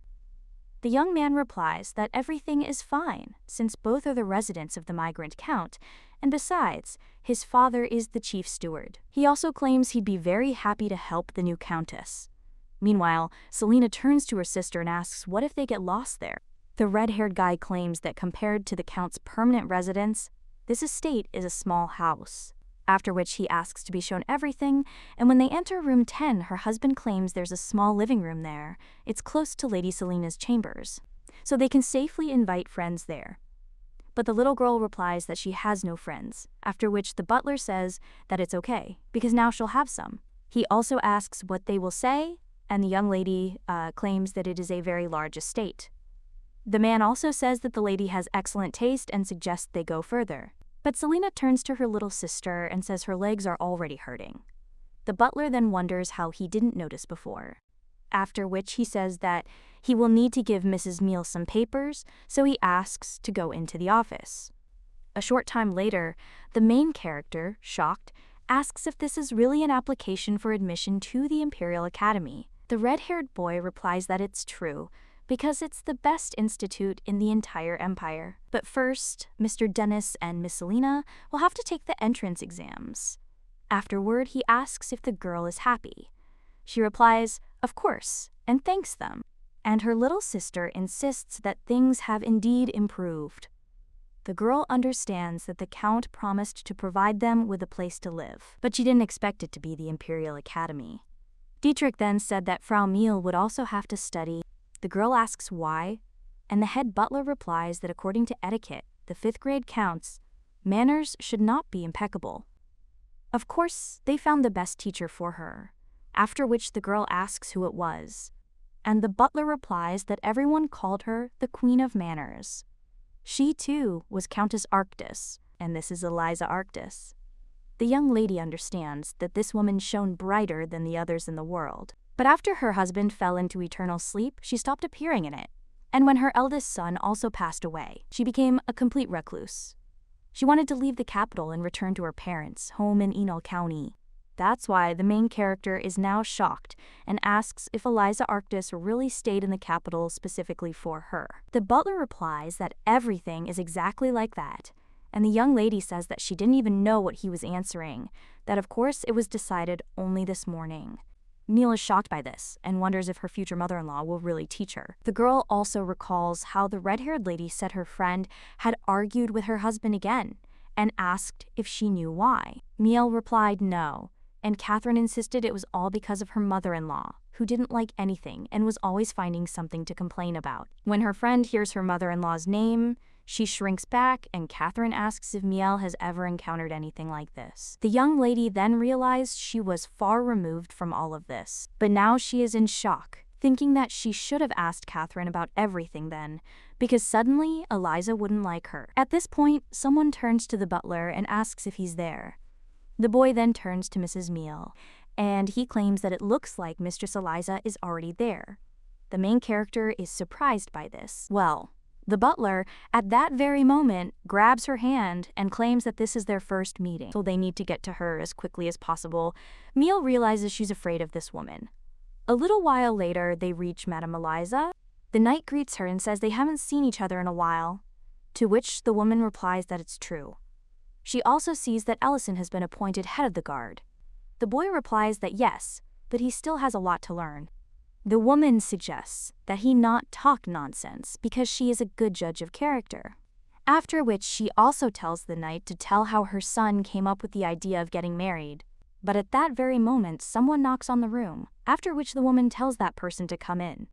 The young man replies that everything is fine, since both are the residents of the migrant count, and besides, his father is the chief steward. He also claims he'd be very happy to help the new countess. Meanwhile, Selena turns to her sister and asks what if they get lost there. The red-haired guy claims that compared to the count's permanent residence, this estate is a small house. After which he asks to be shown everything, and when they enter room 10, her husband claims there's a small living room there. It's close to Lady Selena's chambers, so they can safely invite friends there. But the little girl replies that she has no friends, after which the butler says that it's okay, because now she'll have some. He also asks what they will say, and the young lady claims that it is a very large estate. The man also says that the lady has excellent taste and suggests they go further. But Selena turns to her little sister and says her legs are already hurting. The butler then wonders how he didn't notice before, after which he says that he will need to give Mrs. Meal some papers, so he asks to go into the office. A short time later, the main character, shocked, asks if this is really an application for admission to the Imperial Academy. The red-haired boy replies that it's true, because it's the best institute in the entire empire. But first, Mr. Dennis and Miss Selena will have to take the entrance exams. Afterward, he asks if the girl is happy. She replies, of course, and thanks them. And her little sister insists that things have indeed improved. The girl understands that the Count promised to provide them with a place to live, but she didn't expect it to be the Imperial Academy. Dietrich then said that Frau Meal would also have to study. The girl asks why, and the head butler replies that according to etiquette, the 5th grade counts, manners should not be impeccable. Of course, they found the best teacher for her, after which the girl asks who it was, and the butler replies that everyone called her the Queen of Manners. She, too, was Countess Arctis, and this is Eliza Arctis. The young lady understands that this woman shone brighter than the others in the world. But after her husband fell into eternal sleep, she stopped appearing in it. And when her eldest son also passed away, she became a complete recluse. She wanted to leave the capital and return to her parents' home in Enol County. That's why the main character is now shocked and asks if Eliza Arctis really stayed in the capital specifically for her. The butler replies that everything is exactly like that, and the young lady says that she didn't even know what he was answering, that of course it was decided only this morning. Meal is shocked by this and wonders if her future mother-in-law will really teach her. The girl also recalls how the red-haired lady said her friend had argued with her husband again and asked if she knew why. Meal replied no, and Catherine insisted it was all because of her mother-in-law, who didn't like anything and was always finding something to complain about. When her friend hears her mother-in-law's name, she shrinks back, and Catherine asks if Miel has ever encountered anything like this. The young lady then realized she was far removed from all of this, but now she is in shock, thinking that she should have asked Catherine about everything then, because suddenly Eliza wouldn't like her. At this point, someone turns to the butler and asks if he's there. The boy then turns to Mrs. Meal, and he claims that it looks like Mistress Eliza is already there. The main character is surprised by this. Well, the butler, at that very moment, grabs her hand and claims that this is their first meeting, so they need to get to her as quickly as possible. Meal realizes she's afraid of this woman. A little while later, they reach Madame Eliza. The knight greets her and says they haven't seen each other in a while, to which the woman replies that it's true. She also sees that Ellison has been appointed head of the guard. The boy replies that yes, but he still has a lot to learn. The woman suggests that he not talk nonsense because she is a good judge of character. After which she also tells the knight to tell how her son came up with the idea of getting married. But at that very moment, someone knocks on the room, after which the woman tells that person to come in.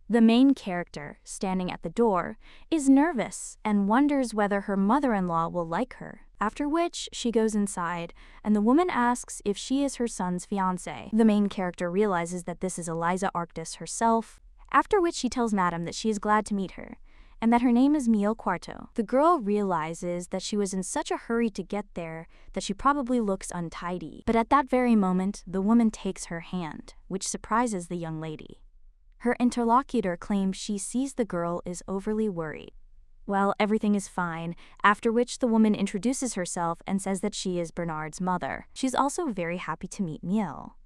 The main character, standing at the door, is nervous and wonders whether her mother-in-law will like her, after which she goes inside, and the woman asks if she is her son's fiancé. The main character realizes that this is Eliza Arctis herself, after which she tells Madame that she is glad to meet her, and that her name is Miel Quarto. The girl realizes that she was in such a hurry to get there that she probably looks untidy. But at that very moment, the woman takes her hand, which surprises the young lady. Her interlocutor claims she sees the girl is overly worried. Well, everything is fine, after which the woman introduces herself and says that she is Bernard's mother. She's also very happy to meet Miel.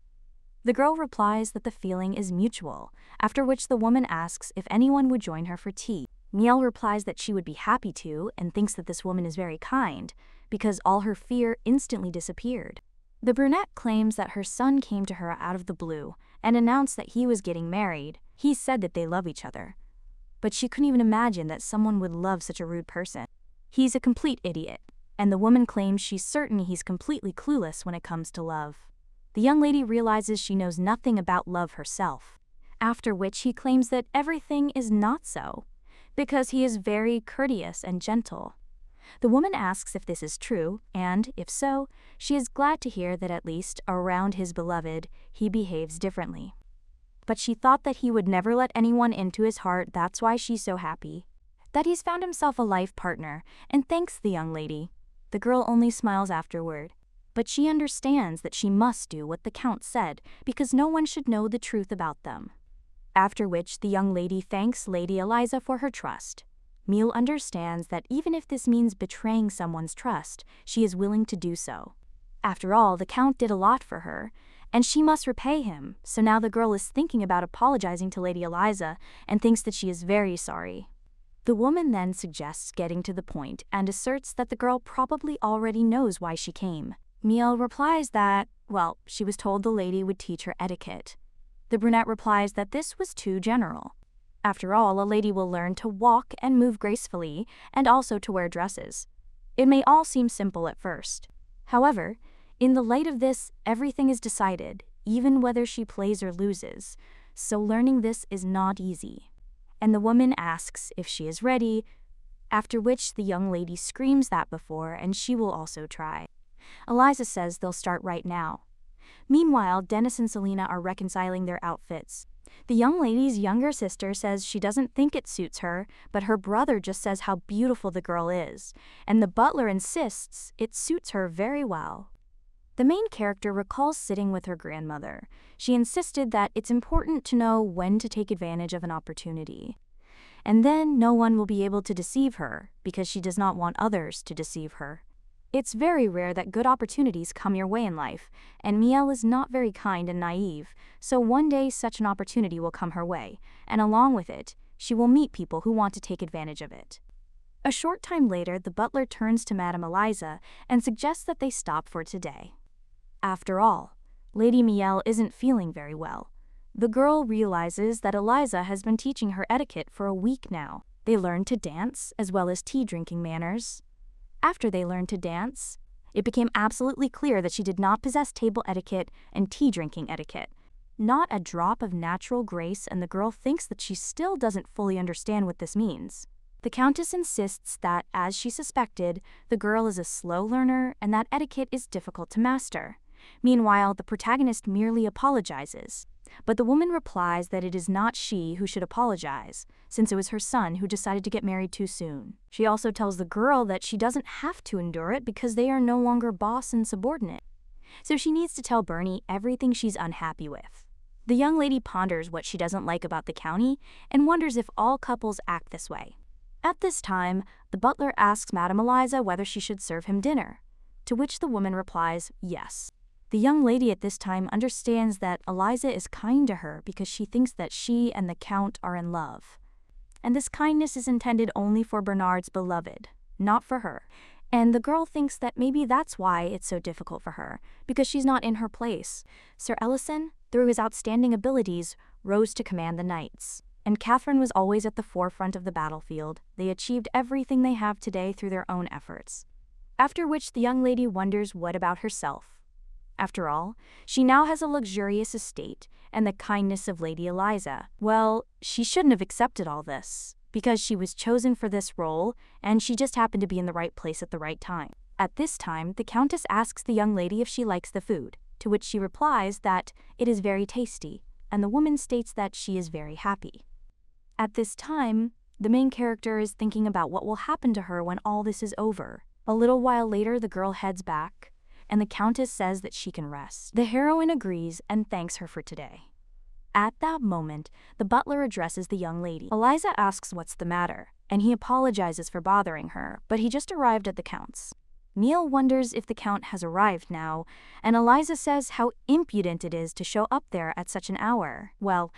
The girl replies that the feeling is mutual, after which the woman asks if anyone would join her for tea. Miel replies that she would be happy to and thinks that this woman is very kind, because all her fear instantly disappeared. The brunette claims that her son came to her out of the blue and announced that he was getting married. He said that they love each other. But she couldn't even imagine that someone would love such a rude person. He's a complete idiot, and the woman claims she's certain he's completely clueless when it comes to love. The young lady realizes she knows nothing about love herself, after which he claims that everything is not so, because he is very courteous and gentle. The woman asks if this is true, and, if so, she is glad to hear that at least around his beloved, he behaves differently. But she thought that he would never let anyone into his heart, that's why she's so happy that he's found himself a life partner, and thanks the young lady. The girl only smiles afterward, but she understands that she must do what the count said, because no one should know the truth about them. After which the young lady thanks Lady Eliza for her trust. Miel understands that even if this means betraying someone's trust, she is willing to do so. After all, the count did a lot for her, and she must repay him, so now the girl is thinking about apologizing to Lady Eliza and thinks that she is very sorry. The woman then suggests getting to the point and asserts that the girl probably already knows why she came. Miel replies that, well, she was told the lady would teach her etiquette. The brunette replies that this was too general. After all, a lady will learn to walk and move gracefully, and also to wear dresses. It may all seem simple at first. However, in the light of this, everything is decided, even whether she plays or loses, so learning this is not easy. And the woman asks if she is ready, after which the young lady screams that before and she will also try. Eliza says they'll start right now. Meanwhile, Dennis and Selena are reconciling their outfits. The young lady's younger sister says she doesn't think it suits her, but her brother just says how beautiful the girl is, and the butler insists it suits her very well. The main character recalls sitting with her grandmother. She insisted that it's important to know when to take advantage of an opportunity. And then no one will be able to deceive her, because she does not want others to deceive her. It's very rare that good opportunities come your way in life, and Miel is not very kind and naive, so one day such an opportunity will come her way, and along with it, she will meet people who want to take advantage of it. A short time later, the butler turns to Madame Eliza and suggests that they stop for today. After all, Lady Miel isn't feeling very well. The girl realizes that Eliza has been teaching her etiquette for a week now. They learned to dance, as well as tea-drinking manners. After they learned to dance, it became absolutely clear that she did not possess table etiquette and tea-drinking etiquette. Not a drop of natural grace, and the girl thinks that she still doesn't fully understand what this means. The Countess insists that, as she suspected, the girl is a slow learner and that etiquette is difficult to master. Meanwhile, the protagonist merely apologizes, but the woman replies that it is not she who should apologize, since it was her son who decided to get married too soon. She also tells the girl that she doesn't have to endure it because they are no longer boss and subordinate. So she needs to tell Bernie everything she's unhappy with. The young lady ponders what she doesn't like about the county and wonders if all couples act this way. At this time, the butler asks Madame Eliza whether she should serve him dinner, to which the woman replies yes. The young lady at this time understands that Eliza is kind to her because she thinks that she and the Count are in love. And this kindness is intended only for Bernard's beloved, not for her. And the girl thinks that maybe that's why it's so difficult for her, because she's not in her place. Sir Ellison, through his outstanding abilities, rose to command the knights. and Catherine was always at the forefront of the battlefield. They achieved everything they have today through their own efforts. After which the young lady wonders what about herself. After all, she now has a luxurious estate and the kindness of Lady Eliza. Well, she shouldn't have accepted all this, because she was chosen for this role and she just happened to be in the right place at the right time. At this time, the Countess asks the young lady if she likes the food, to which she replies that it is very tasty, and the woman states that she is very happy. At this time, the main character is thinking about what will happen to her when all this is over. A little while later, the girl heads back, and the Countess says that she can rest. The heroine agrees and thanks her for today. At that moment, the butler addresses the young lady. Eliza asks what's the matter, and he apologizes for bothering her, but he just arrived at the Count's. Neil wonders if the Count has arrived now, and Eliza says how impudent it is to show up there at such an hour. Well,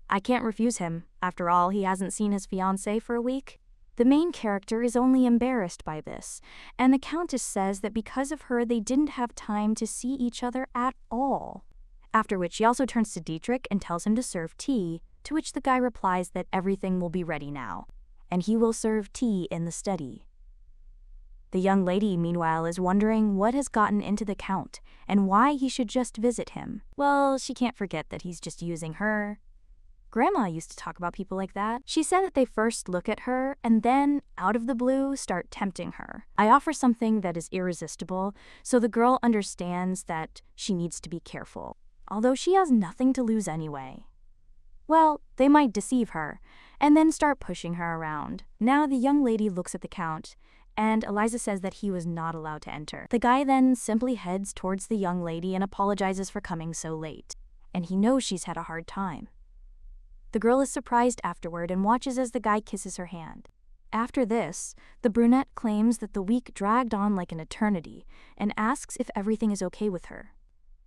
I can't refuse him. After all, he hasn't seen his fiancée for a week. The main character is only embarrassed by this, and the Countess says that because of her they didn't have time to see each other at all. After which she also turns to Dietrich and tells him to serve tea, to which the guy replies that everything will be ready now, and he will serve tea in the study. The young lady, meanwhile, is wondering what has gotten into the Count and why he should just visit him. Well, she can't forget that he's just using her. Grandma used to talk about people like that. She said that they first look at her and then, out of the blue, start tempting her. I offer something that is irresistible, so the girl understands that she needs to be careful, although she has nothing to lose anyway. Well, they might deceive her, and then start pushing her around. Now the young lady looks at the Count, and Eliza says that he was not allowed to enter. The guy then simply heads towards the young lady and apologizes for coming so late, and he knows she's had a hard time. The girl is surprised afterward and watches as the guy kisses her hand. After this, the brunette claims that the week dragged on like an eternity and asks if everything is okay with her.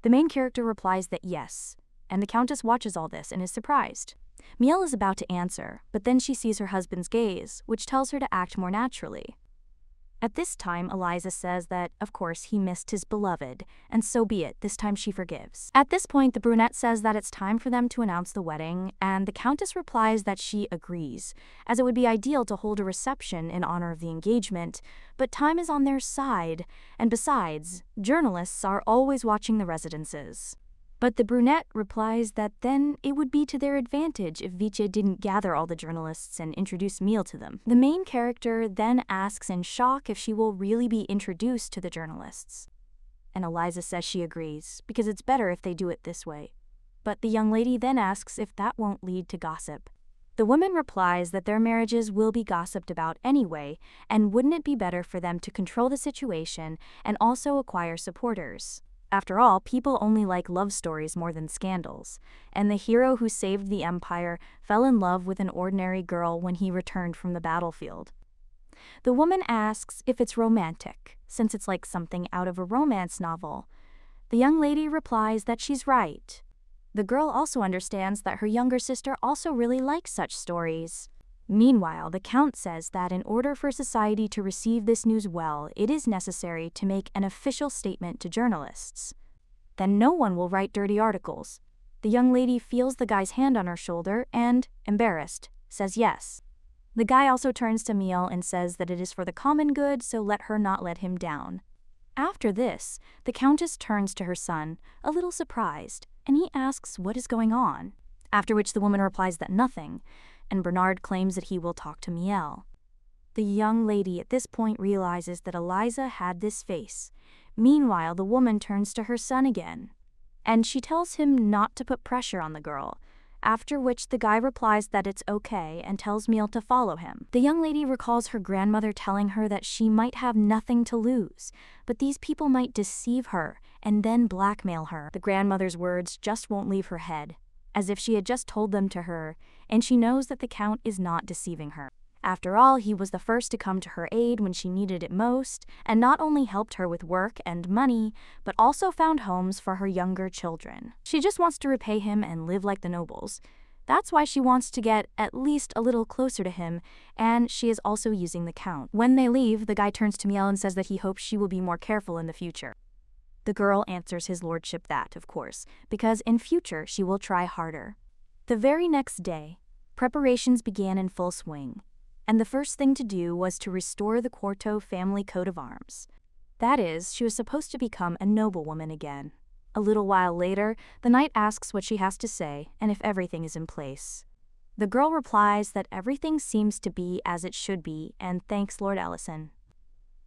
The main character replies that yes, and the Countess watches all this and is surprised. Miel is about to answer, but then she sees her husband's gaze, which tells her to act more naturally. At this time, Eliza says that, of course, he missed his beloved, and so be it, this time she forgives. At this point, the brunette says that it's time for them to announce the wedding, and the Countess replies that she agrees, as it would be ideal to hold a reception in honor of the engagement, but time is on their side, and besides, journalists are always watching the residences. But the brunette replies that then it would be to their advantage if Viche didn't gather all the journalists and introduce Miel to them. The main character then asks in shock if she will really be introduced to the journalists. And Eliza says she agrees, because it's better if they do it this way. But the young lady then asks if that won't lead to gossip. The woman replies that their marriages will be gossiped about anyway, and wouldn't it be better for them to control the situation and also acquire supporters? After all, people only like love stories more than scandals, and the hero who saved the empire fell in love with an ordinary girl when he returned from the battlefield. The woman asks if it's romantic, since it's like something out of a romance novel. The young lady replies that she's right. The girl also understands that her younger sister also really likes such stories. Meanwhile, the Count says that in order for society to receive this news well, it is necessary to make an official statement to journalists. Then no one will write dirty articles. The young lady feels the guy's hand on her shoulder and, embarrassed, says yes. The guy also turns to Miel and says that it is for the common good, so let her not let him down. After this, the Countess turns to her son, a little surprised, and he asks what is going on, after which the woman replies that nothing, and Bernard claims that he will talk to Miel. The young lady at this point realizes that Eliza had this face. Meanwhile, the woman turns to her son again, and she tells him not to put pressure on the girl, after which the guy replies that it's okay and tells Miel to follow him. The young lady recalls her grandmother telling her that she might have nothing to lose, but these people might deceive her and then blackmail her. The grandmother's words just won't leave her head, as if she had just told them to her, and she knows that the Count is not deceiving her. After all, he was the first to come to her aid when she needed it most, and not only helped her with work and money, but also found homes for her younger children. She just wants to repay him and live like the nobles. That's why she wants to get at least a little closer to him, and she is also using the Count. When they leave, the guy turns to Miel and says that he hopes she will be more careful in the future. The girl answers his lordship that, of course, because in future she will try harder. The very next day, Preparations began in full swing, and the first thing to do was to restore the Quarto family coat of arms. That is, she was supposed to become a noblewoman again. A little while later, the knight asks what she has to say and if everything is in place. The girl replies that everything seems to be as it should be and thanks Lord Ellison.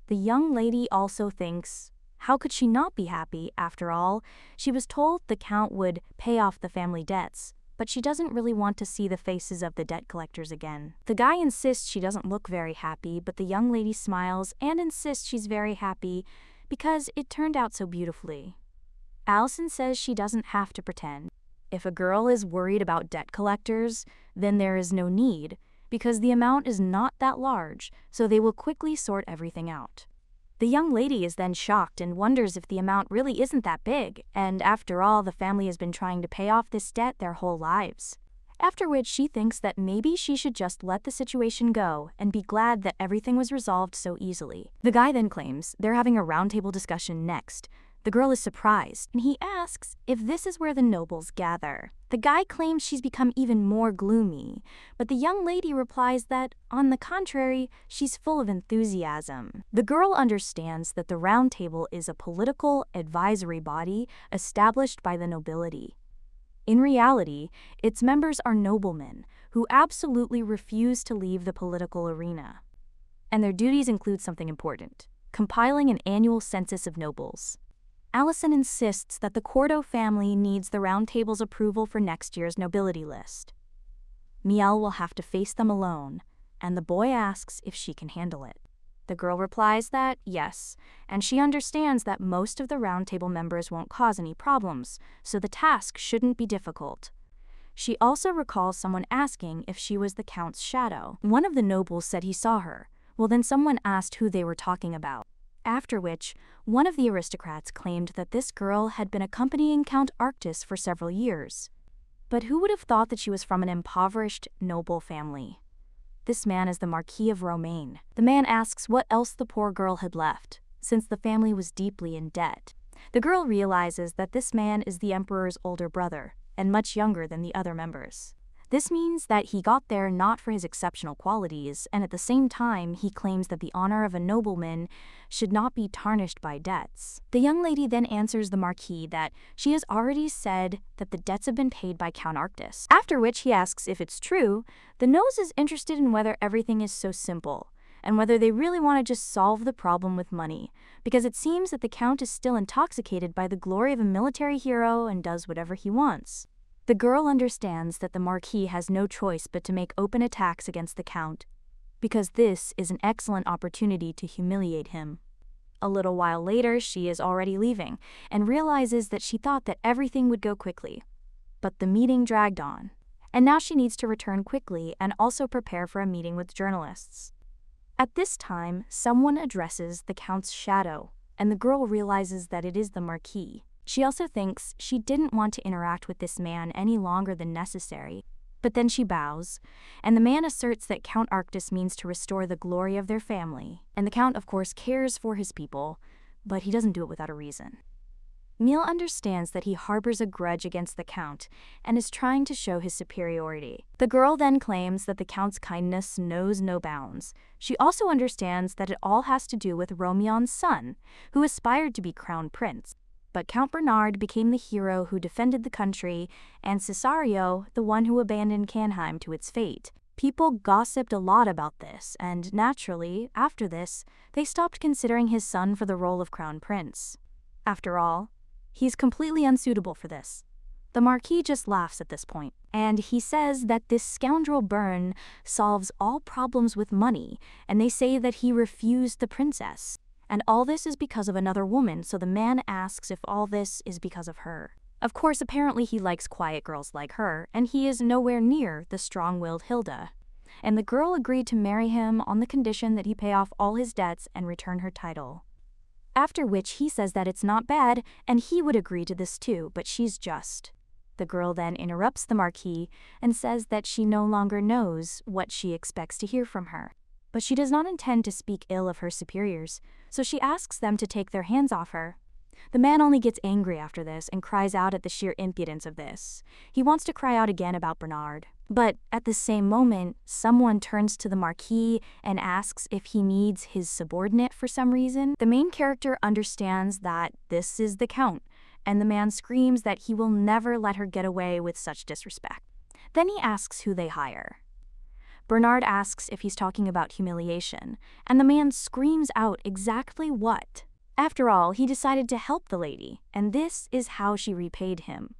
The young lady also thinks, how could she not be happy? After all, she was told the count would pay off the family debts, but she doesn't really want to see the faces of the debt collectors again. The guy insists she doesn't look very happy, but the young lady smiles and insists she's very happy because it turned out so beautifully. Allison says she doesn't have to pretend. If a girl is worried about debt collectors, then there is no need, because the amount is not that large, so they will quickly sort everything out. The young lady is then shocked and wonders if the amount really isn't that big, and after all, the family has been trying to pay off this debt their whole lives. After which she thinks that maybe she should just let the situation go and be glad that everything was resolved so easily. The guy then claims they're having a roundtable discussion next. The girl is surprised, and he asks if this is where the nobles gather. The guy claims she's become even more gloomy, but the young lady replies that, on the contrary, she's full of enthusiasm. The girl understands that the Round Table is a political advisory body established by the nobility. In reality, its members are noblemen who absolutely refuse to leave the political arena. And their duties include something important: compiling an annual census of nobles. Allison insists that the Quarto family needs the Round Table's approval for next year's nobility list. Miel will have to face them alone, and the boy asks if she can handle it. The girl replies that yes, and she understands that most of the Round Table members won't cause any problems, so the task shouldn't be difficult. She also recalls someone asking if she was the Count's shadow. One of the nobles said he saw her. Well, then someone asked who they were talking about. After which, one of the aristocrats claimed that this girl had been accompanying Count Arctus for several years. But who would have thought that she was from an impoverished, noble family? This man is the Marquis of Romaine. The man asks what else the poor girl had left, since the family was deeply in debt. The girl realizes that this man is the emperor's older brother, and much younger than the other members. This means that he got there not for his exceptional qualities, and at the same time he claims that the honor of a nobleman should not be tarnished by debts. The young lady then answers the Marquis that she has already said that the debts have been paid by Count Arctus. After which he asks if it's true. The nose is interested in whether everything is so simple, and whether they really want to just solve the problem with money, because it seems that the Count is still intoxicated by the glory of a military hero and does whatever he wants. The girl understands that the Marquis has no choice but to make open attacks against the Count, because this is an excellent opportunity to humiliate him. A little while later, she is already leaving, and realizes that she thought that everything would go quickly. But the meeting dragged on, and now she needs to return quickly and also prepare for a meeting with journalists. At this time, someone addresses the Count's shadow, and the girl realizes that it is the Marquis. She also thinks she didn't want to interact with this man any longer than necessary, but then she bows, and the man asserts that Count Arctus means to restore the glory of their family, and the Count of course cares for his people, but he doesn't do it without a reason. Miel understands that he harbors a grudge against the Count and is trying to show his superiority. The girl then claims that the Count's kindness knows no bounds. She also understands that it all has to do with Romion's son, who aspired to be crown prince. But Count Bernard became the hero who defended the country, and Cesario, the one who abandoned Canheim to its fate. People gossiped a lot about this, and naturally, after this, they stopped considering his son for the role of crown prince. After all, he's completely unsuitable for this. The Marquis just laughs at this point, and he says that this scoundrel Bern solves all problems with money, and they say that he refused the princess. And all this is because of another woman, so the man asks if all this is because of her. Of course, apparently he likes quiet girls like her, and he is nowhere near the strong-willed Hilda. And the girl agreed to marry him on the condition that he pay off all his debts and return her title. After which he says that it's not bad, and he would agree to this too, but she's just. The girl then interrupts the Marquis and says that she no longer knows what she expects to hear from her. But she does not intend to speak ill of her superiors, so she asks them to take their hands off her. The man only gets angry after this and cries out at the sheer impudence of this. He wants to cry out again about Bernard. But at the same moment, someone turns to the Marquis and asks if he needs his subordinate for some reason. The main character understands that this is the Count, and the man screams that he will never let her get away with such disrespect. Then he asks who they hire. Bernard asks if he's talking about humiliation, and the man screams out exactly what. After all, he decided to help the lady, and this is how she repaid him.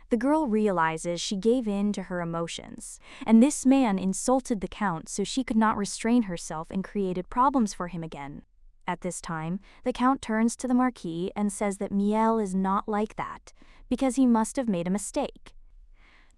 The girl realizes she gave in to her emotions, and this man insulted the Count so she could not restrain herself and created problems for him again. At this time, the Count turns to the Marquis and says that Miel is not like that, because he must have made a mistake.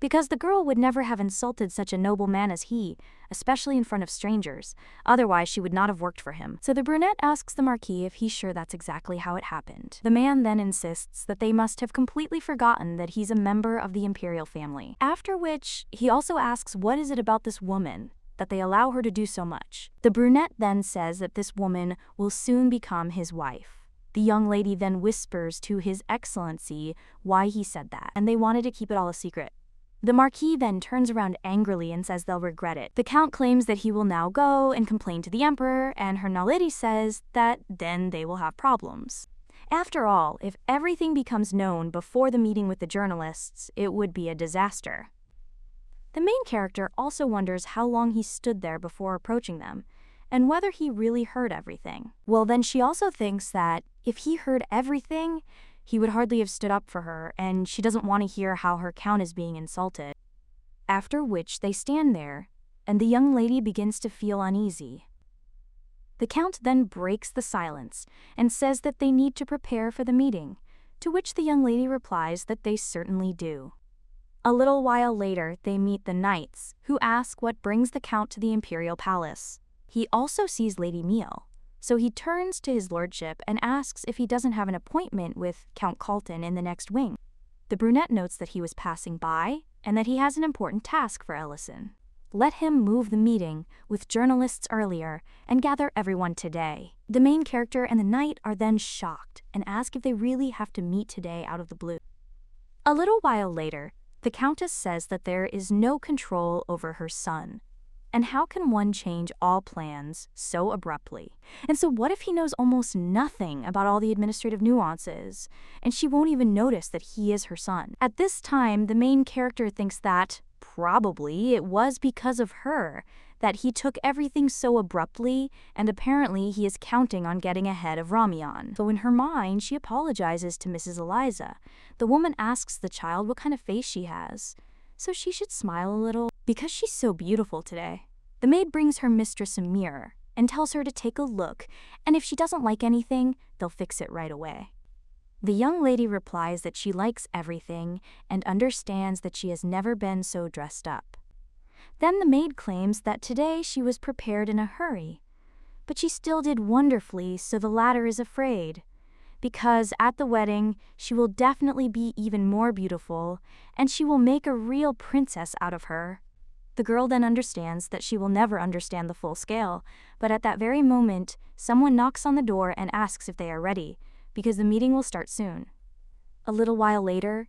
Because the girl would never have insulted such a noble man as he, especially in front of strangers, otherwise she would not have worked for him. So the brunette asks the Marquis if he's sure that's exactly how it happened. The man then insists that they must have completely forgotten that he's a member of the imperial family. After which, he also asks what is it about this woman that they allow her to do so much. The brunette then says that this woman will soon become his wife. The young lady then whispers to His Excellency why he said that, and they wanted to keep it all a secret. The Marquis then turns around angrily and says they'll regret it. The Count claims that he will now go and complain to the Emperor, and her naledi says that then they will have problems. After all, if everything becomes known before the meeting with the journalists, it would be a disaster. The main character also wonders how long he stood there before approaching them, and whether he really heard everything. Well, then she also thinks that if he heard everything, he would hardly have stood up for her, and she doesn't want to hear how her Count is being insulted. After which they stand there, and the young lady begins to feel uneasy. The Count then breaks the silence and says that they need to prepare for the meeting, to which the young lady replies that they certainly do. A little while later, they meet the knights, who ask what brings the Count to the imperial palace. He also sees Lady Miel. So he turns to his lordship and asks if he doesn't have an appointment with Count Calton in the next wing. The brunette notes that he was passing by and that he has an important task for Ellison. Let him move the meeting with journalists earlier and gather everyone today. The main character and the knight are then shocked and ask if they really have to meet today out of the blue. A little while later, the Countess says that there is no control over her son. And how can one change all plans so abruptly? And so what if he knows almost nothing about all the administrative nuances, and she won't even notice that he is her son? At this time, the main character thinks that probably it was because of her that he took everything so abruptly, and apparently he is counting on getting ahead of Ramion. So in her mind, she apologizes to Mrs. Eliza. The woman asks the child what kind of face she has, so she should smile a little, because she's so beautiful today. The maid brings her mistress a mirror and tells her to take a look, and if she doesn't like anything, they'll fix it right away. The young lady replies that she likes everything and understands that she has never been so dressed up. Then the maid claims that today she was prepared in a hurry, but she still did wonderfully, so the latter is afraid, because at the wedding she will definitely be even more beautiful, and she will make a real princess out of her. The girl then understands that she will never understand the full scale, but at that very moment, someone knocks on the door and asks if they are ready, because the meeting will start soon. A little while later,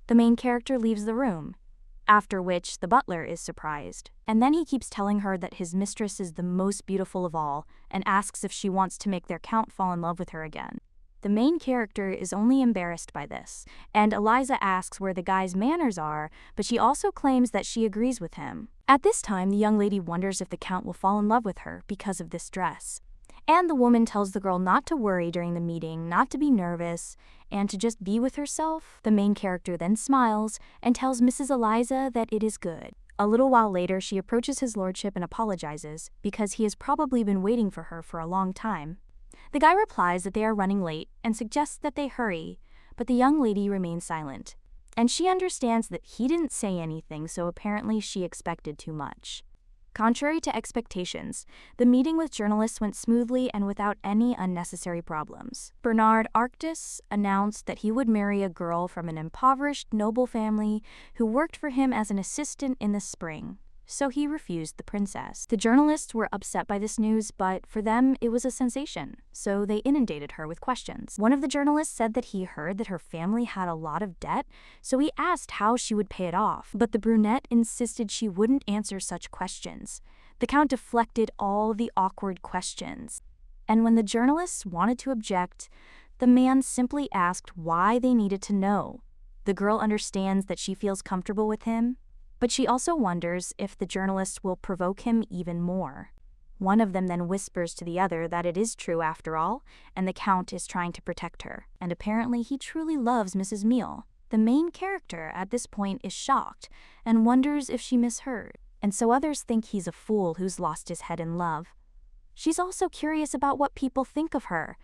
the main character leaves the room, after which the butler is surprised, and then he keeps telling her that his mistress is the most beautiful of all, and asks if she wants to make their Count fall in love with her again. The main character is only embarrassed by this, and Eliza asks where the guy's manners are, but she also claims that she agrees with him. At this time, the young lady wonders if the Count will fall in love with her because of this dress. And the woman tells the girl not to worry during the meeting, not to be nervous, and to just be with herself. The main character then smiles and tells Mrs. Eliza that it is good. A little while later, she approaches his lordship and apologizes because he has probably been waiting for her for a long time. The guy replies that they are running late and suggests that they hurry, but the young lady remains silent. And she understands that he didn't say anything, so apparently she expected too much. Contrary to expectations, the meeting with journalists went smoothly and without any unnecessary problems. Bernard Arctis announced that he would marry a girl from an impoverished noble family who worked for him as an assistant in the spring. so he refused the princess. The journalists were upset by this news, but for them it was a sensation, so they inundated her with questions. One of the journalists said that he heard that her family had a lot of debt, so he asked how she would pay it off, but the brunette insisted she wouldn't answer such questions. The count deflected all the awkward questions, and when the journalists wanted to object, the man simply asked why they needed to know. The girl understands that she feels comfortable with him, but she also wonders if the journalist will provoke him even more. One of them then whispers to the other that it is true after all, and the count is trying to protect her, and apparently he truly loves Mrs. Meal. The main character at this point is shocked and wonders if she misheard, and so others think he's a fool who's lost his head in love. She's also curious about what people think of her.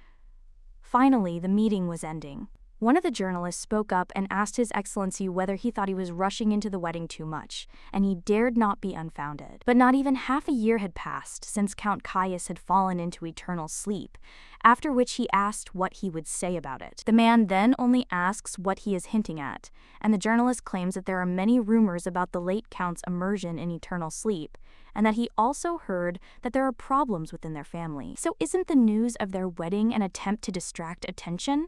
Finally, the meeting was ending. One of the journalists spoke up and asked His Excellency whether he thought he was rushing into the wedding too much, and he dared not be unfounded. But not even half a year had passed since Count Caius had fallen into eternal sleep, after which he asked what he would say about it. The man then only asks what he is hinting at, and the journalist claims that there are many rumors about the late Count's immersion in eternal sleep, and that he also heard that there are problems within their family. So isn't the news of their wedding an attempt to distract attention?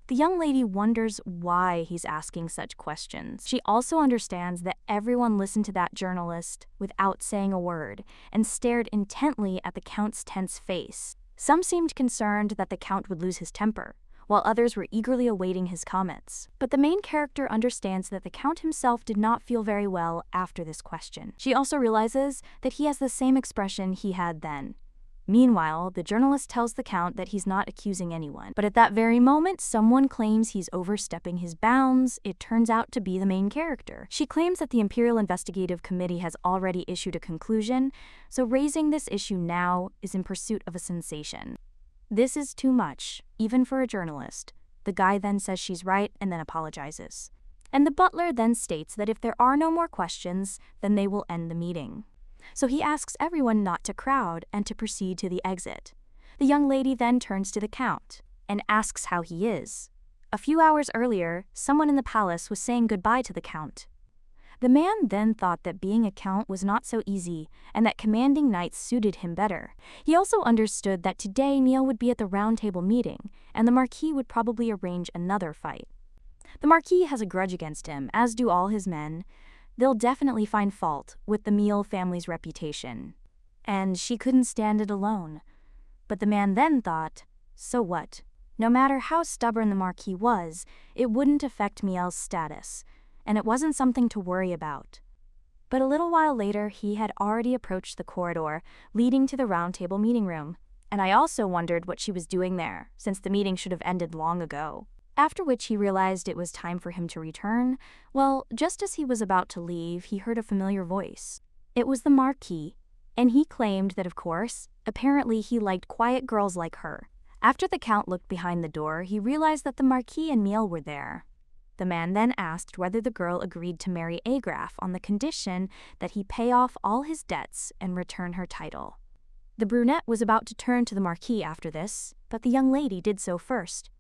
The young lady wonders why he's asking such questions. She also understands that everyone listened to that journalist without saying a word and stared intently at the Count's tense face. Some seemed concerned that the Count would lose his temper, while others were eagerly awaiting his comments. But the main character understands that the Count himself did not feel very well after this question. She also realizes that he has the same expression he had then. Meanwhile, the journalist tells the Count that he's not accusing anyone. But at that very moment, someone claims he's overstepping his bounds. It turns out to be the main character. She claims that the Imperial Investigative Committee has already issued a conclusion, so raising this issue now is in pursuit of a sensation. This is too much, even for a journalist. The guy then says she's right and then apologizes. And the butler then states that if there are no more questions, then they will end the meeting. So he asks everyone not to crowd and to proceed to the exit. The young lady then turns to the Count and asks how he is. A few hours earlier, someone in the palace was saying goodbye to the Count. The man then thought that being a count was not so easy and that commanding knights suited him better. He also understood that today Neil would be at the round table meeting and the Marquis would probably arrange another fight. The Marquis has a grudge against him, as do all his men. They'll definitely find fault with the Meal family's reputation. And she couldn't stand it alone. But the man then thought, so what? No matter how stubborn the Marquis was, it wouldn't affect Miel's status, and it wasn't something to worry about. But a little while later, he had already approached the corridor leading to the round table meeting room, and I also wondered what she was doing there, since the meeting should have ended long ago. After which he realized it was time for him to return. Well, just as he was about to leave, he heard a familiar voice. It was the Marquis, and he claimed that, of course, apparently he liked quiet girls like her. After the Count looked behind the door, he realized that the Marquis and Miel were there. The man then asked whether the girl agreed to marry Agraf on the condition that he pay off all his debts and return her title. The brunette was about to turn to the Marquis after this, but the young lady did so first.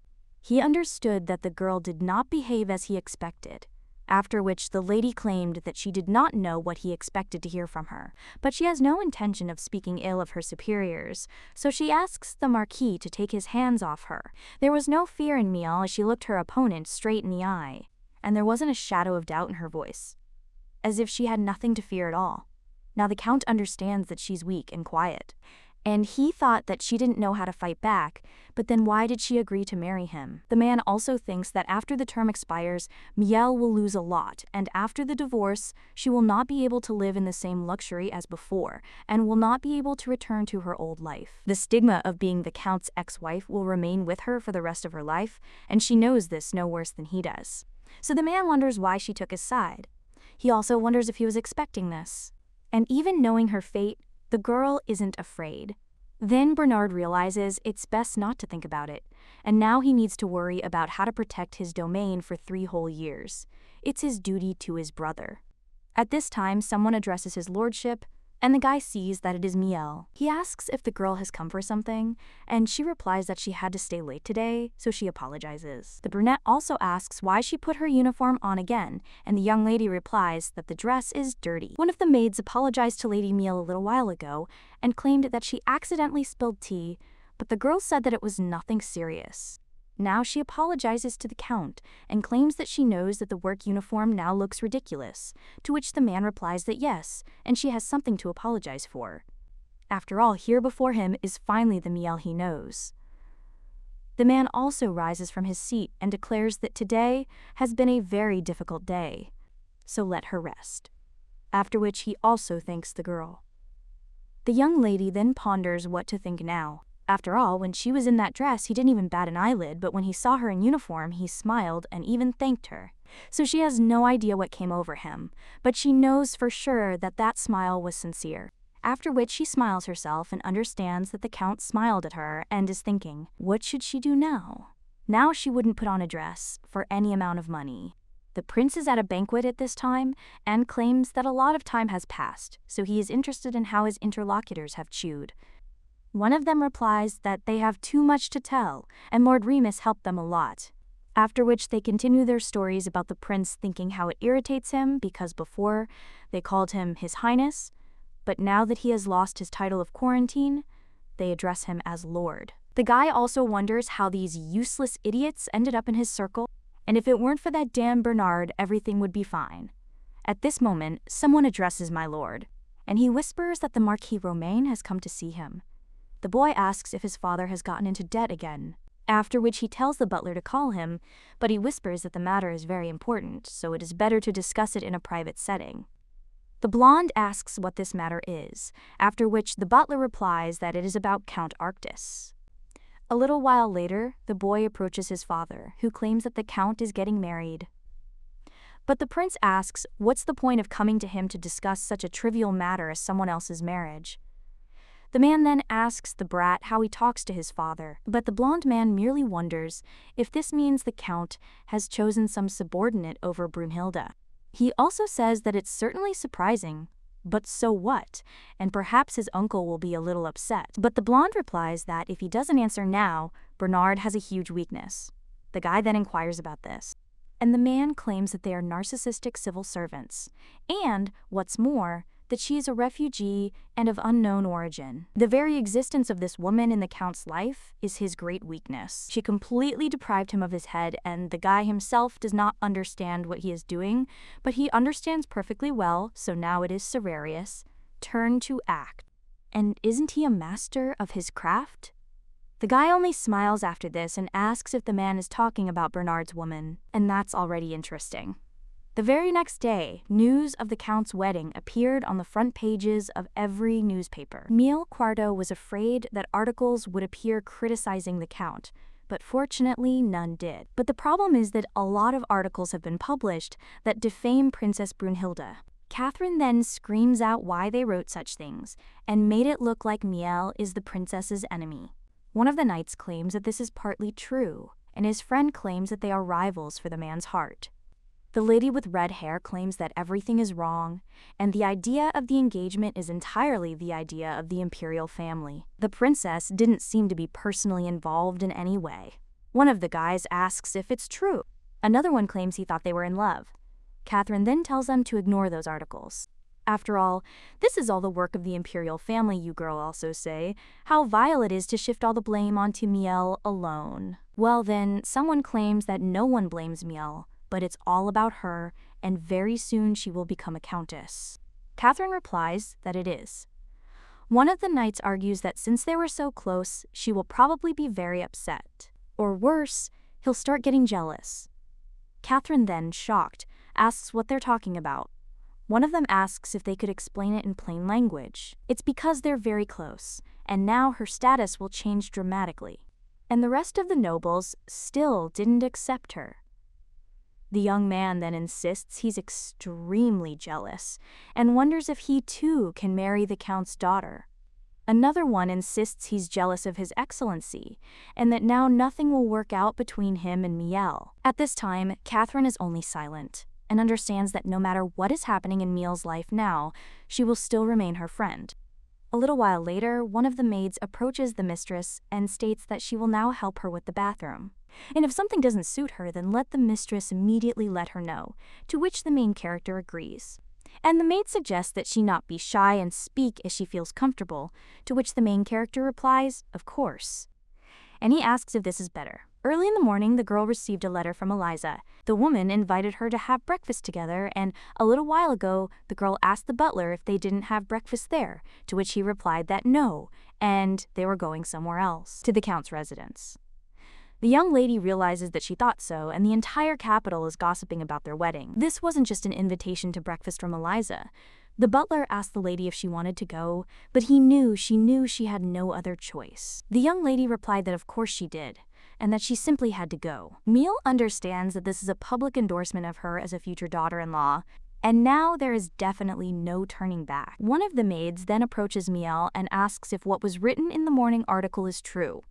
He understood that the girl did not behave as he expected, after which the lady claimed that she did not know what he expected to hear from her, but she has no intention of speaking ill of her superiors, so she asks the Marquis to take his hands off her. There was no fear in Miel as she looked her opponent straight in the eye, and there wasn't a shadow of doubt in her voice, as if she had nothing to fear at all. Now the Count understands that she's weak and quiet, and he thought that she didn't know how to fight back, but then why did she agree to marry him? The man also thinks that after the term expires, Miel will lose a lot, and after the divorce, she will not be able to live in the same luxury as before, and will not be able to return to her old life. The stigma of being the Count's ex-wife will remain with her for the rest of her life, and she knows this no worse than he does. So the man wonders why she took his side. He also wonders if he was expecting this. And even knowing her fate, the girl isn't afraid. Then Bernard realizes it's best not to think about it, and now he needs to worry about how to protect his domain for 3 whole years. It's his duty to his brother. At this time, someone addresses his lordship, and the guy sees that it is Miel. He asks if the girl has come for something, and she replies that she had to stay late today, so she apologizes. The brunette also asks why she put her uniform on again, and the young lady replies that the dress is dirty. One of the maids apologized to Lady Miel a little while ago and claimed that she accidentally spilled tea, but the girl said that it was nothing serious. Now she apologizes to the Count and claims that she knows that the work uniform now looks ridiculous, to which the man replies that yes, and she has something to apologize for. After all, here before him is finally the Miel he knows. The man also rises from his seat and declares that today has been a very difficult day, so let her rest. After which he also thanks the girl. The young lady then ponders what to think now. After all, when she was in that dress, he didn't even bat an eyelid, but when he saw her in uniform, he smiled and even thanked her. So she has no idea what came over him, but she knows for sure that that smile was sincere. After which she smiles herself and understands that the Count smiled at her and is thinking, what should she do now? Now she wouldn't put on a dress for any amount of money. The prince is at a banquet at this time and claims that a lot of time has passed, so he is interested in how his interlocutors have chewed. One of them replies that they have too much to tell, and Lord Remus helped them a lot. After which they continue their stories about the prince thinking how it irritates him because before they called him His Highness, but now that he has lost his title of quarantine, they address him as Lord. The guy also wonders how these useless idiots ended up in his circle, and if it weren't for that damn Bernard, everything would be fine. At this moment, someone addresses my lord, and he whispers that the Marquis Romain has come to see him. The boy asks if his father has gotten into debt again, after which he tells the butler to call him, but he whispers that the matter is very important, so it is better to discuss it in a private setting. The blonde asks what this matter is, after which the butler replies that it is about Count Arctus. A little while later, the boy approaches his father, who claims that the Count is getting married. But the prince asks what's the point of coming to him to discuss such a trivial matter as someone else's marriage. The man then asks the brat how he talks to his father, but the blonde man merely wonders if this means the Count has chosen some subordinate over Brunhilde. He also says that it's certainly surprising, but so what, and perhaps his uncle will be a little upset. But the blonde replies that if he doesn't answer now, Bernard has a huge weakness. The guy then inquires about this, and the man claims that they are narcissistic civil servants, and, what's more, that she is a refugee and of unknown origin. The very existence of this woman in the Count's life is his great weakness. She completely deprived him of his head, and the guy himself does not understand what he is doing, but he understands perfectly well, so now it is Cererius' turn to act. And isn't he a master of his craft? The guy only smiles after this and asks if the man is talking about Bernard's woman, and that's already interesting. The very next day, news of the Count's wedding appeared on the front pages of every newspaper. Miel Quarto was afraid that articles would appear criticizing the Count, but fortunately none did. But the problem is that a lot of articles have been published that defame Princess Brunhilde. Catherine then screams out why they wrote such things, and made it look like Miel is the princess's enemy. One of the knights claims that this is partly true, and his friend claims that they are rivals for the man's heart. The lady with red hair claims that everything is wrong, and the idea of the engagement is entirely the idea of the imperial family. The princess didn't seem to be personally involved in any way. One of the guys asks if it's true. Another one claims he thought they were in love. Catherine then tells them to ignore those articles. After all, this is all the work of the imperial family, you girl also say. How vile it is to shift all the blame onto Miel alone. Well then, someone claims that no one blames Miel, but it's all about her, and very soon she will become a countess. Catherine replies that it is. One of the knights argues that since they were so close, she will probably be very upset. Or worse, he'll start getting jealous. Catherine then, shocked, asks what they're talking about. One of them asks if they could explain it in plain language. It's because they're very close, and now her status will change dramatically. And the rest of the nobles still didn't accept her. The young man then insists he's extremely jealous, and wonders if he too can marry the Count's daughter. Another one insists he's jealous of His Excellency, and that now nothing will work out between him and Miel. At this time, Catherine is only silent. and understands that no matter what is happening in Miel's life now, she will still remain her friend. A little while later, one of the maids approaches the mistress and states that she will now help her with the bathroom. And if something doesn't suit her, then let the mistress immediately let her know, to which the main character agrees. And the maid suggests that she not be shy and speak as she feels comfortable, to which the main character replies, "Of course." And he asks if this is better. Early in the morning, the girl received a letter from Eliza. The woman invited her to have breakfast together, and a little while ago, the girl asked the butler if they didn't have breakfast there, to which he replied that no, and they were going somewhere else, to the count's residence. The young lady realizes that she thought so, and the entire capital is gossiping about their wedding. This wasn't just an invitation to breakfast from Eliza. The butler asked the lady if she wanted to go, but she knew she had no other choice. The young lady replied that of course she did, and that she simply had to go. Miel understands that this is a public endorsement of her as a future daughter-in-law, and now there is definitely no turning back. One of the maids then approaches Miel and asks if what was written in the morning article is true.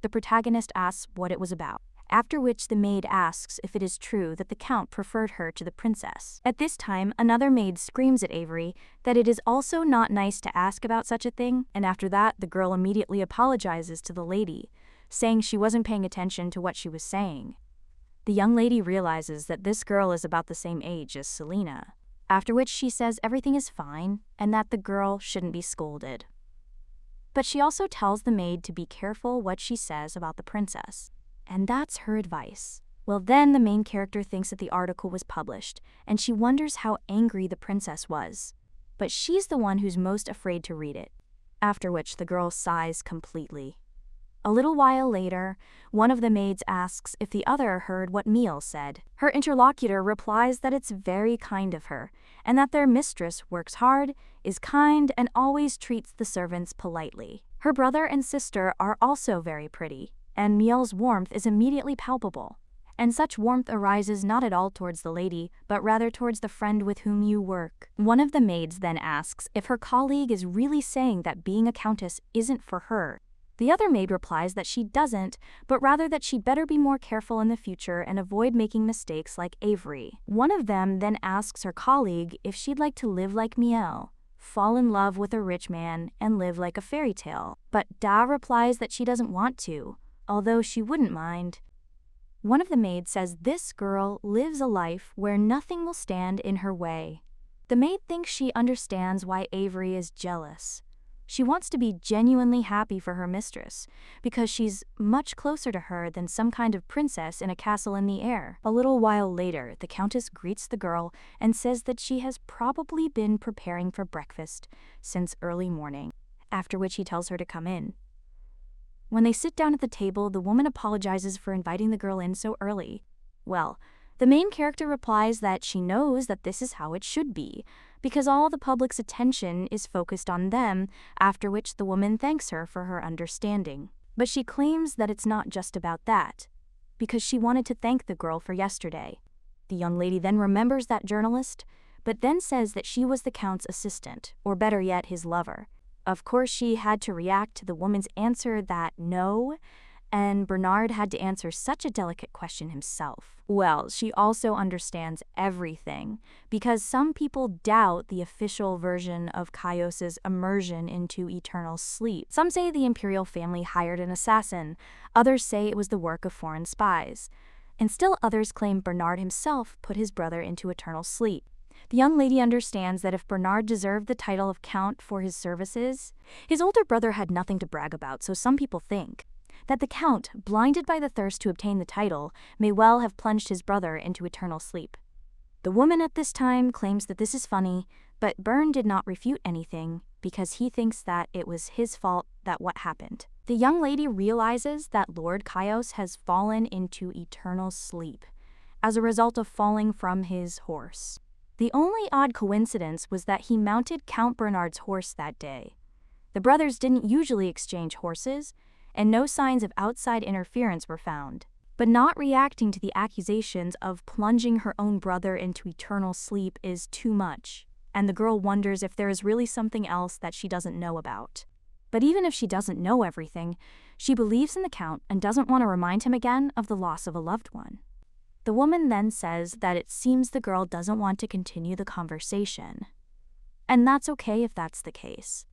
The protagonist asks what it was about, after which the maid asks if it is true that the count preferred her to the princess. At this time, another maid screams at Avery that it is also not nice to ask about such a thing, and after that, the girl immediately apologizes to the lady, saying she wasn't paying attention to what she was saying. The young lady realizes that this girl is about the same age as Selena, after which she says everything is fine and that the girl shouldn't be scolded. But she also tells the maid to be careful what she says about the princess. And that's her advice. Well, then the main character thinks that the article was published, and she wonders how angry the princess was. But she's the one who's most afraid to read it, after which the girl sighs completely. A little while later, one of the maids asks if the other heard what Miel said. Her interlocutor replies that it's very kind of her, and that their mistress works hard, is kind, and always treats the servants politely. Her brother and sister are also very pretty, and Miel's warmth is immediately palpable. And such warmth arises not at all towards the lady, but rather towards the friend with whom you work. One of the maids then asks if her colleague is really saying that being a countess isn't for her. The other maid replies that she doesn't, but rather that she'd better be more careful in the future and avoid making mistakes like Avery. One of them then asks her colleague if she'd like to live like Miel, fall in love with a rich man, and live like a fairy tale. But Da replies that she doesn't want to, although she wouldn't mind. One of the maids says this girl lives a life where nothing will stand in her way. The maid thinks she understands why Avery is jealous. She wants to be genuinely happy for her mistress, because she's much closer to her than some kind of princess in a castle in the air. A little while later, the countess greets the girl and says that she has probably been preparing for breakfast since early morning, after which he tells her to come in. When they sit down at the table, the woman apologizes for inviting the girl in so early. Well, the main character replies that she knows that this is how it should be, because all the public's attention is focused on them, after which the woman thanks her for her understanding. But she claims that it's not just about that, because she wanted to thank the girl for yesterday. The young lady then remembers that journalist, but then says that she was the count's assistant, or better yet, his lover. Of course, she had to react to the woman's answer that no, and Bernard had to answer such a delicate question himself. Well, she also understands everything, because some people doubt the official version of Kaios's immersion into eternal sleep. Some say the imperial family hired an assassin, others say it was the work of foreign spies, and still others claim Bernard himself put his brother into eternal sleep. The young lady understands that if Bernard deserved the title of count for his services, his older brother had nothing to brag about, so some people think that the count, blinded by the thirst to obtain the title, may well have plunged his brother into eternal sleep. The woman at this time claims that this is funny, but Bern did not refute anything because he thinks that it was his fault that what happened. The young lady realizes that Lord Kaios has fallen into eternal sleep as a result of falling from his horse. The only odd coincidence was that he mounted Count Bernard's horse that day. The brothers didn't usually exchange horses, and no signs of outside interference were found. But not reacting to the accusations of plunging her own brother into eternal sleep is too much, and the girl wonders if there is really something else that she doesn't know about. But even if she doesn't know everything, she believes in the Count and doesn't want to remind him again of the loss of a loved one. The woman then says that it seems the girl doesn't want to continue the conversation. And that's okay if that's the case.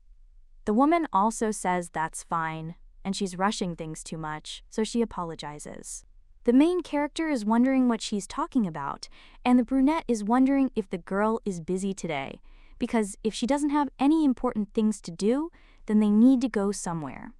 The woman also says that's fine, and she's rushing things too much, so she apologizes. The main character is wondering what she's talking about, and the brunette is wondering if the girl is busy today, because if she doesn't have any important things to do, then they need to go somewhere.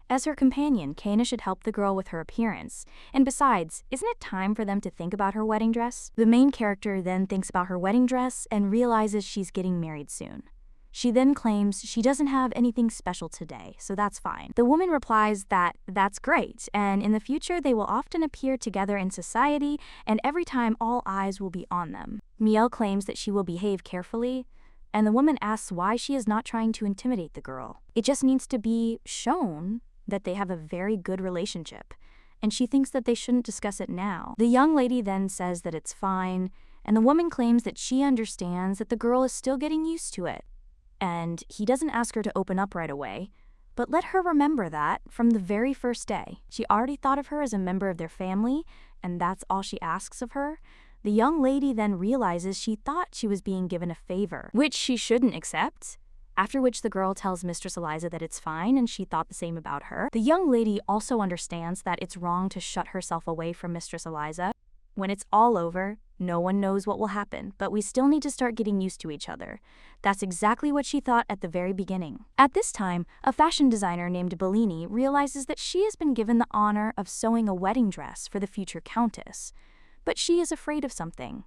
As her companion, Kana should help the girl with her appearance, and besides, isn't it time for them to think about her wedding dress? The main character then thinks about her wedding dress and realizes she's getting married soon. She then claims she doesn't have anything special today, so that's fine. The woman replies that that's great, and in the future they will often appear together in society, and every time all eyes will be on them. Miel claims that she will behave carefully, and the woman asks why she is not trying to intimidate the girl. It just needs to be shown that they have a very good relationship, and she thinks that they shouldn't discuss it now. The young lady then says that it's fine, and the woman claims that she understands that the girl is still getting used to it. And he doesn't ask her to open up right away, but let her remember that from the very first day. She already thought of her as a member of their family, and that's all she asks of her. The young lady then realizes she thought she was being given a favor, which she shouldn't accept. After which the girl tells Mistress Eliza that it's fine and she thought the same about her. The young lady also understands that it's wrong to shut herself away from Mistress Eliza. When it's all over, no one knows what will happen, but we still need to start getting used to each other. That's exactly what she thought at the very beginning. At this time, a fashion designer named Bellini realizes that she has been given the honor of sewing a wedding dress for the future countess. But she is afraid of something.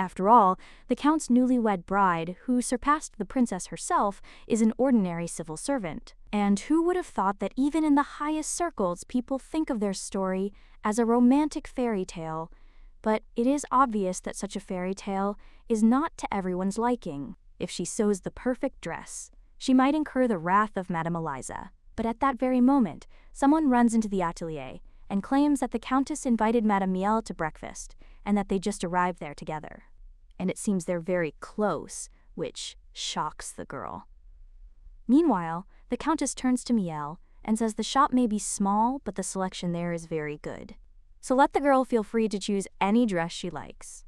After all, the count's newlywed bride, who surpassed the princess herself, is an ordinary civil servant. And who would have thought that even in the highest circles people think of their story as a romantic fairy tale? But it is obvious that such a fairy tale is not to everyone's liking. If she sews the perfect dress, she might incur the wrath of Madame Eliza. But at that very moment, someone runs into the atelier and claims that the countess invited Madame Miel to breakfast, and that they just arrived there together. And it seems they're very close, which shocks the girl. Meanwhile, the countess turns to Miel and says the shop may be small, but the selection there is very good. So let the girl feel free to choose any dress she likes.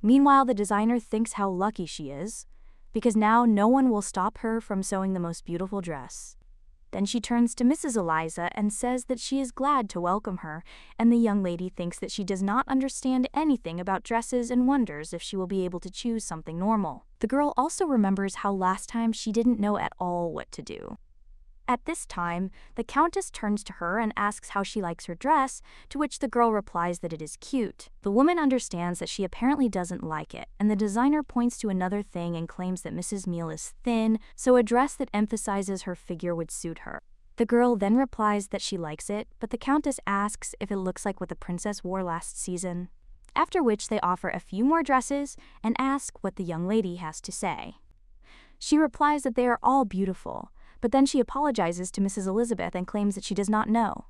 Meanwhile, the designer thinks how lucky she is, because now no one will stop her from sewing the most beautiful dress. Then she turns to Mrs. Eliza and says that she is glad to welcome her, and the young lady thinks that she does not understand anything about dresses and wonders if she will be able to choose something normal. The girl also remembers how last time she didn't know at all what to do. At this time, the countess turns to her and asks how she likes her dress, to which the girl replies that it is cute. The woman understands that she apparently doesn't like it, and the designer points to another thing and claims that Mrs. Miel is thin, so a dress that emphasizes her figure would suit her. The girl then replies that she likes it, but the countess asks if it looks like what the princess wore last season. After which they offer a few more dresses and ask what the young lady has to say. She replies that they are all beautiful, but then she apologizes to Mrs. Elizabeth and claims that she does not know.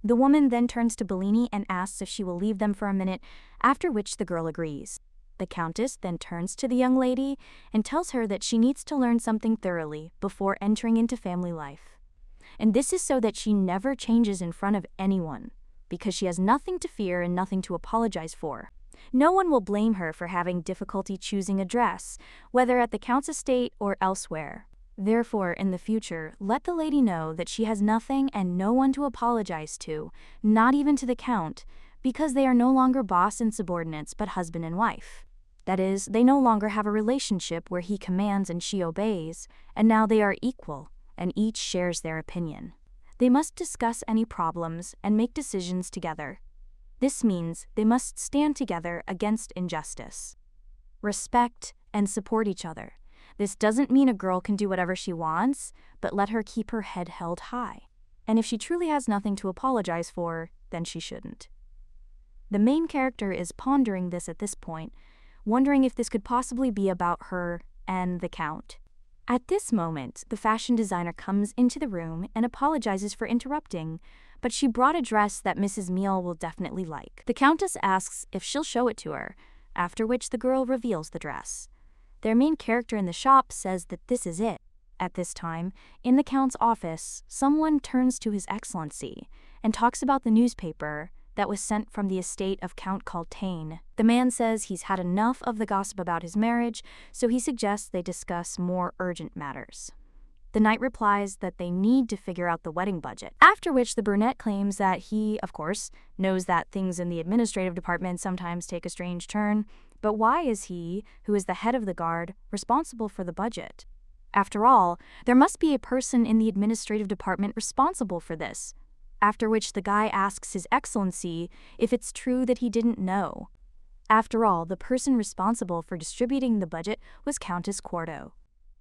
The woman then turns to Bellini and asks if she will leave them for a minute, after which the girl agrees. The countess then turns to the young lady and tells her that she needs to learn something thoroughly before entering into family life. And this is so that she never changes in front of anyone, because she has nothing to fear and nothing to apologize for. No one will blame her for having difficulty choosing a dress, whether at the count's estate or elsewhere. Therefore, in the future, let the lady know that she has nothing and no one to apologize to, not even to the count, because they are no longer boss and subordinates but husband and wife. That is, they no longer have a relationship where he commands and she obeys, and now they are equal, and each shares their opinion. They must discuss any problems and make decisions together. This means they must stand together against injustice, respect, and support each other. This doesn't mean a girl can do whatever she wants, but let her keep her head held high. And if she truly has nothing to apologize for, then she shouldn't. The main character is pondering this at this point, wondering if this could possibly be about her and the count. At this moment, the fashion designer comes into the room and apologizes for interrupting, but she brought a dress that Mrs. Miel will definitely like. The countess asks if she'll show it to her, after which the girl reveals the dress. Their main character in the shop says that this is it. At this time, in the count's office, someone turns to His Excellency and talks about the newspaper that was sent from the estate of Count Kaltane. The man says he's had enough of the gossip about his marriage, so he suggests they discuss more urgent matters. The knight replies that they need to figure out the wedding budget, after which the brunette claims that he, of course, knows that things in the administrative department sometimes take a strange turn, but why is he, who is the head of the guard, responsible for the budget? After all, there must be a person in the administrative department responsible for this, after which the guy asks His Excellency if it's true that he didn't know. After all, the person responsible for distributing the budget was Countess Quarto.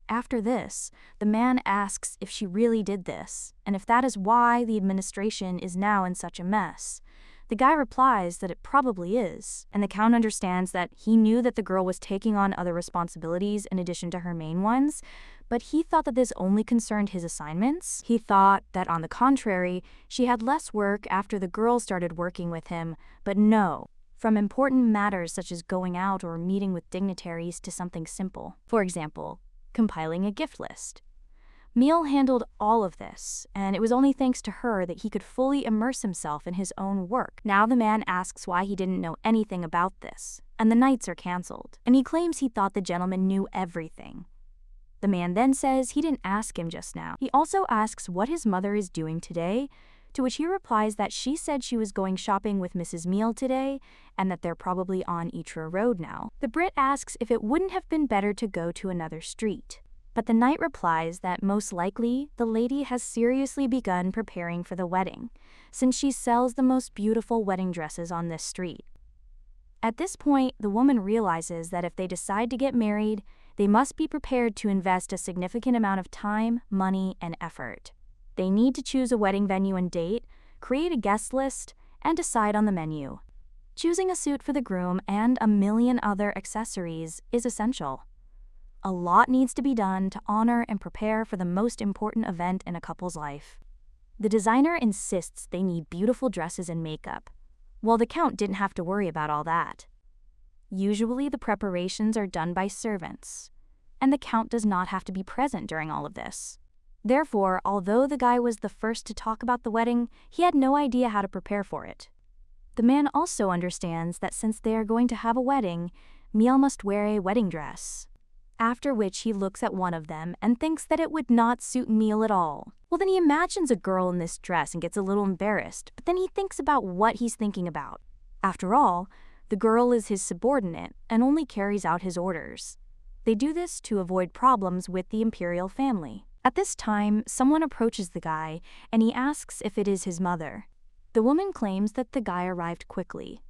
After this, the man asks if she really did this, and if that is why the administration is now in such a mess. The guy replies that it probably is, and the Count understands that he knew that the girl was taking on other responsibilities in addition to her main ones, but he thought that this only concerned his assignments. He thought that, on the contrary, she had less work after the girl started working with him, but no, from important matters such as going out or meeting with dignitaries to something simple. For example, compiling a gift list. Miel handled all of this, and it was only thanks to her that he could fully immerse himself in his own work. Now the man asks why he didn't know anything about this, and the nights are cancelled, and he claims he thought the gentleman knew everything. The man then says he didn't ask him just now. He also asks what his mother is doing today, to which he replies that she said she was going shopping with Mrs. Miel today, and that they're probably on Ytra Road now. The Brit asks if it wouldn't have been better to go to another street. But the knight replies that most likely the lady has seriously begun preparing for the wedding, since she sells the most beautiful wedding dresses on this street. At this point, the woman realizes that if they decide to get married, they must be prepared to invest a significant amount of time, money, and effort. They need to choose a wedding venue and date, create a guest list, and decide on the menu. Choosing a suit for the groom and a million other accessories is essential. A lot needs to be done to honor and prepare for the most important event in a couple's life. The designer insists they need beautiful dresses and makeup, while the Count didn't have to worry about all that. Usually the preparations are done by servants, and the Count does not have to be present during all of this. Therefore, although the guy was the first to talk about the wedding, he had no idea how to prepare for it. The man also understands that since they are going to have a wedding, Miel must wear a wedding dress. After which he looks at one of them and thinks that it would not suit Miel at all. Well, then he imagines a girl in this dress and gets a little embarrassed, but then he thinks about what he's thinking about. After all, the girl is his subordinate and only carries out his orders. They do this to avoid problems with the imperial family. At this time, someone approaches the guy and he asks if it is his mother. The woman claims that the guy arrived quickly,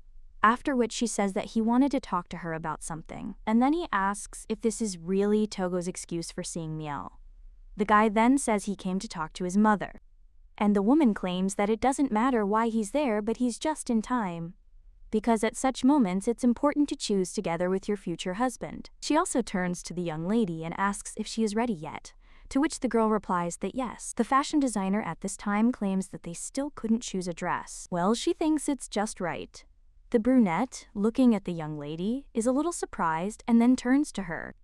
after which she says that he wanted to talk to her about something, and then he asks if this is really Togo's excuse for seeing Miel. The guy then says he came to talk to his mother, and the woman claims that it doesn't matter why he's there, but he's just in time, because at such moments it's important to choose together with your future husband. She also turns to the young lady and asks if she is ready yet, to which the girl replies that yes. The fashion designer at this time claims that they still couldn't choose a dress. Well, she thinks it's just right. The brunette, looking at the young lady, is a little surprised and then turns to her.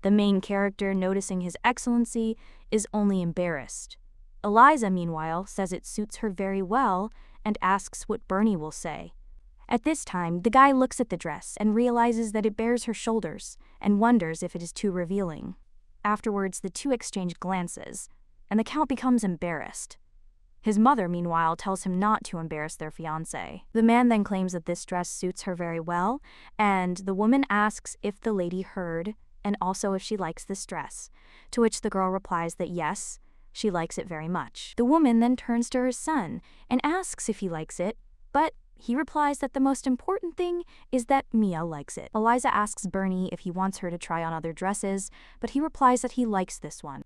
The main character, noticing His Excellency, is only embarrassed. Eliza, meanwhile, says it suits her very well and asks what Bernie will say. At this time, the guy looks at the dress and realizes that it bears her shoulders and wonders if it is too revealing. Afterwards, the two exchange glances, and the Count becomes embarrassed. His mother, meanwhile, tells him not to embarrass their fiancé. The man then claims that this dress suits her very well, and the woman asks if the lady heard, and also if she likes this dress, to which the girl replies that yes, she likes it very much. The woman then turns to her son and asks if he likes it, but he replies that the most important thing is that Miel likes it. Eliza asks Bernie if he wants her to try on other dresses, but he replies that he likes this one.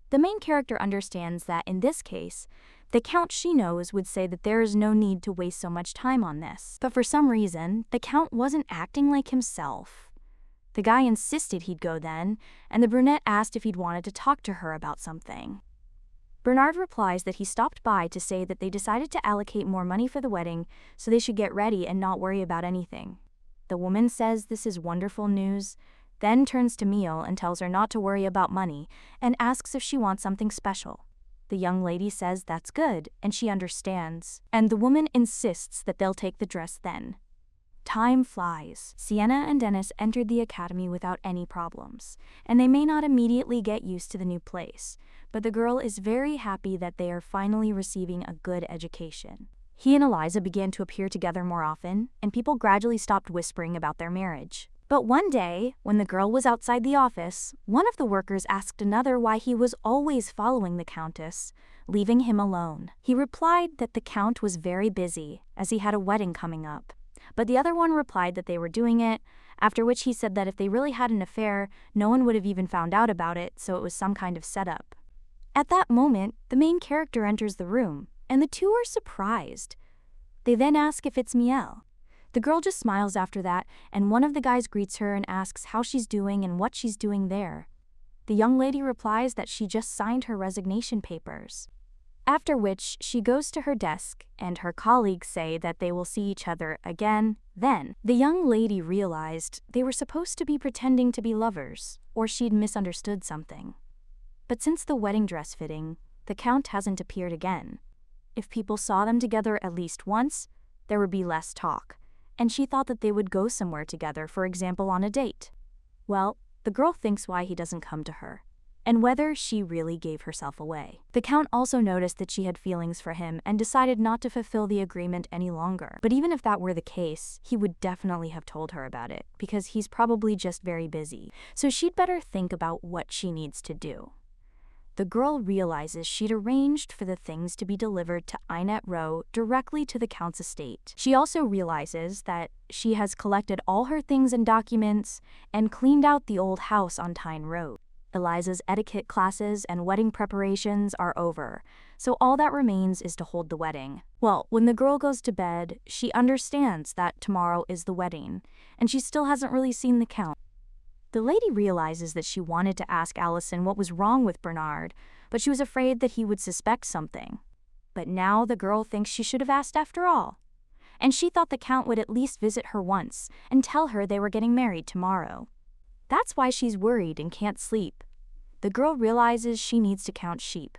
The main character understands that in this case, the Count she knows would say that there is no need to waste so much time on this. But for some reason, the Count wasn't acting like himself. The guy insisted he'd go then, and the brunette asked if he'd wanted to talk to her about something. Bernard replies that he stopped by to say that they decided to allocate more money for the wedding so they should get ready and not worry about anything. The woman says this is wonderful news, then turns to Miel and tells her not to worry about money and asks if she wants something special. The young lady says that's good, and she understands. And the woman insists that they'll take the dress then. Time flies. Sienna and Dennis entered the academy without any problems, and they may not immediately get used to the new place, but the girl is very happy that they are finally receiving a good education. He and Eliza began to appear together more often, and people gradually stopped whispering about their marriage. But one day, when the girl was outside the office, one of the workers asked another why he was always following the Countess, leaving him alone. He replied that the Count was very busy, as he had a wedding coming up. But the other one replied that they were doing it, after which he said that if they really had an affair, no one would have even found out about it, so it was some kind of setup. At that moment, the main character enters the room, and the two are surprised. They then ask if it's Miel. The girl just smiles after that, and one of the guys greets her and asks how she's doing and what she's doing there. The young lady replies that she just signed her resignation papers. After which, she goes to her desk, and her colleagues say that they will see each other again then. The young lady realized they were supposed to be pretending to be lovers, or she'd misunderstood something. But since the wedding dress fitting, the Count hasn't appeared again. If people saw them together at least once, there would be less talk, and she thought that they would go somewhere together, for example on a date. Well, the girl thinks why he doesn't come to her, and whether she really gave herself away. The Count also noticed that she had feelings for him and decided not to fulfill the agreement any longer. But even if that were the case, he would definitely have told her about it, because he's probably just very busy. So she'd better think about what she needs to do. The girl realizes she'd arranged for the things to be delivered to Inet Row directly to the Count's estate. She also realizes that she has collected all her things and documents and cleaned out the old house on Tyne Road. Eliza's etiquette classes and wedding preparations are over, so all that remains is to hold the wedding. Well, when the girl goes to bed, she understands that tomorrow is the wedding, and she still hasn't really seen the Count. The lady realizes that she wanted to ask Allison what was wrong with Bernard, but she was afraid that he would suspect something. But now the girl thinks she should have asked after all. And she thought the Count would at least visit her once and tell her they were getting married tomorrow. That's why she's worried and can't sleep. The girl realizes she needs to count sheep,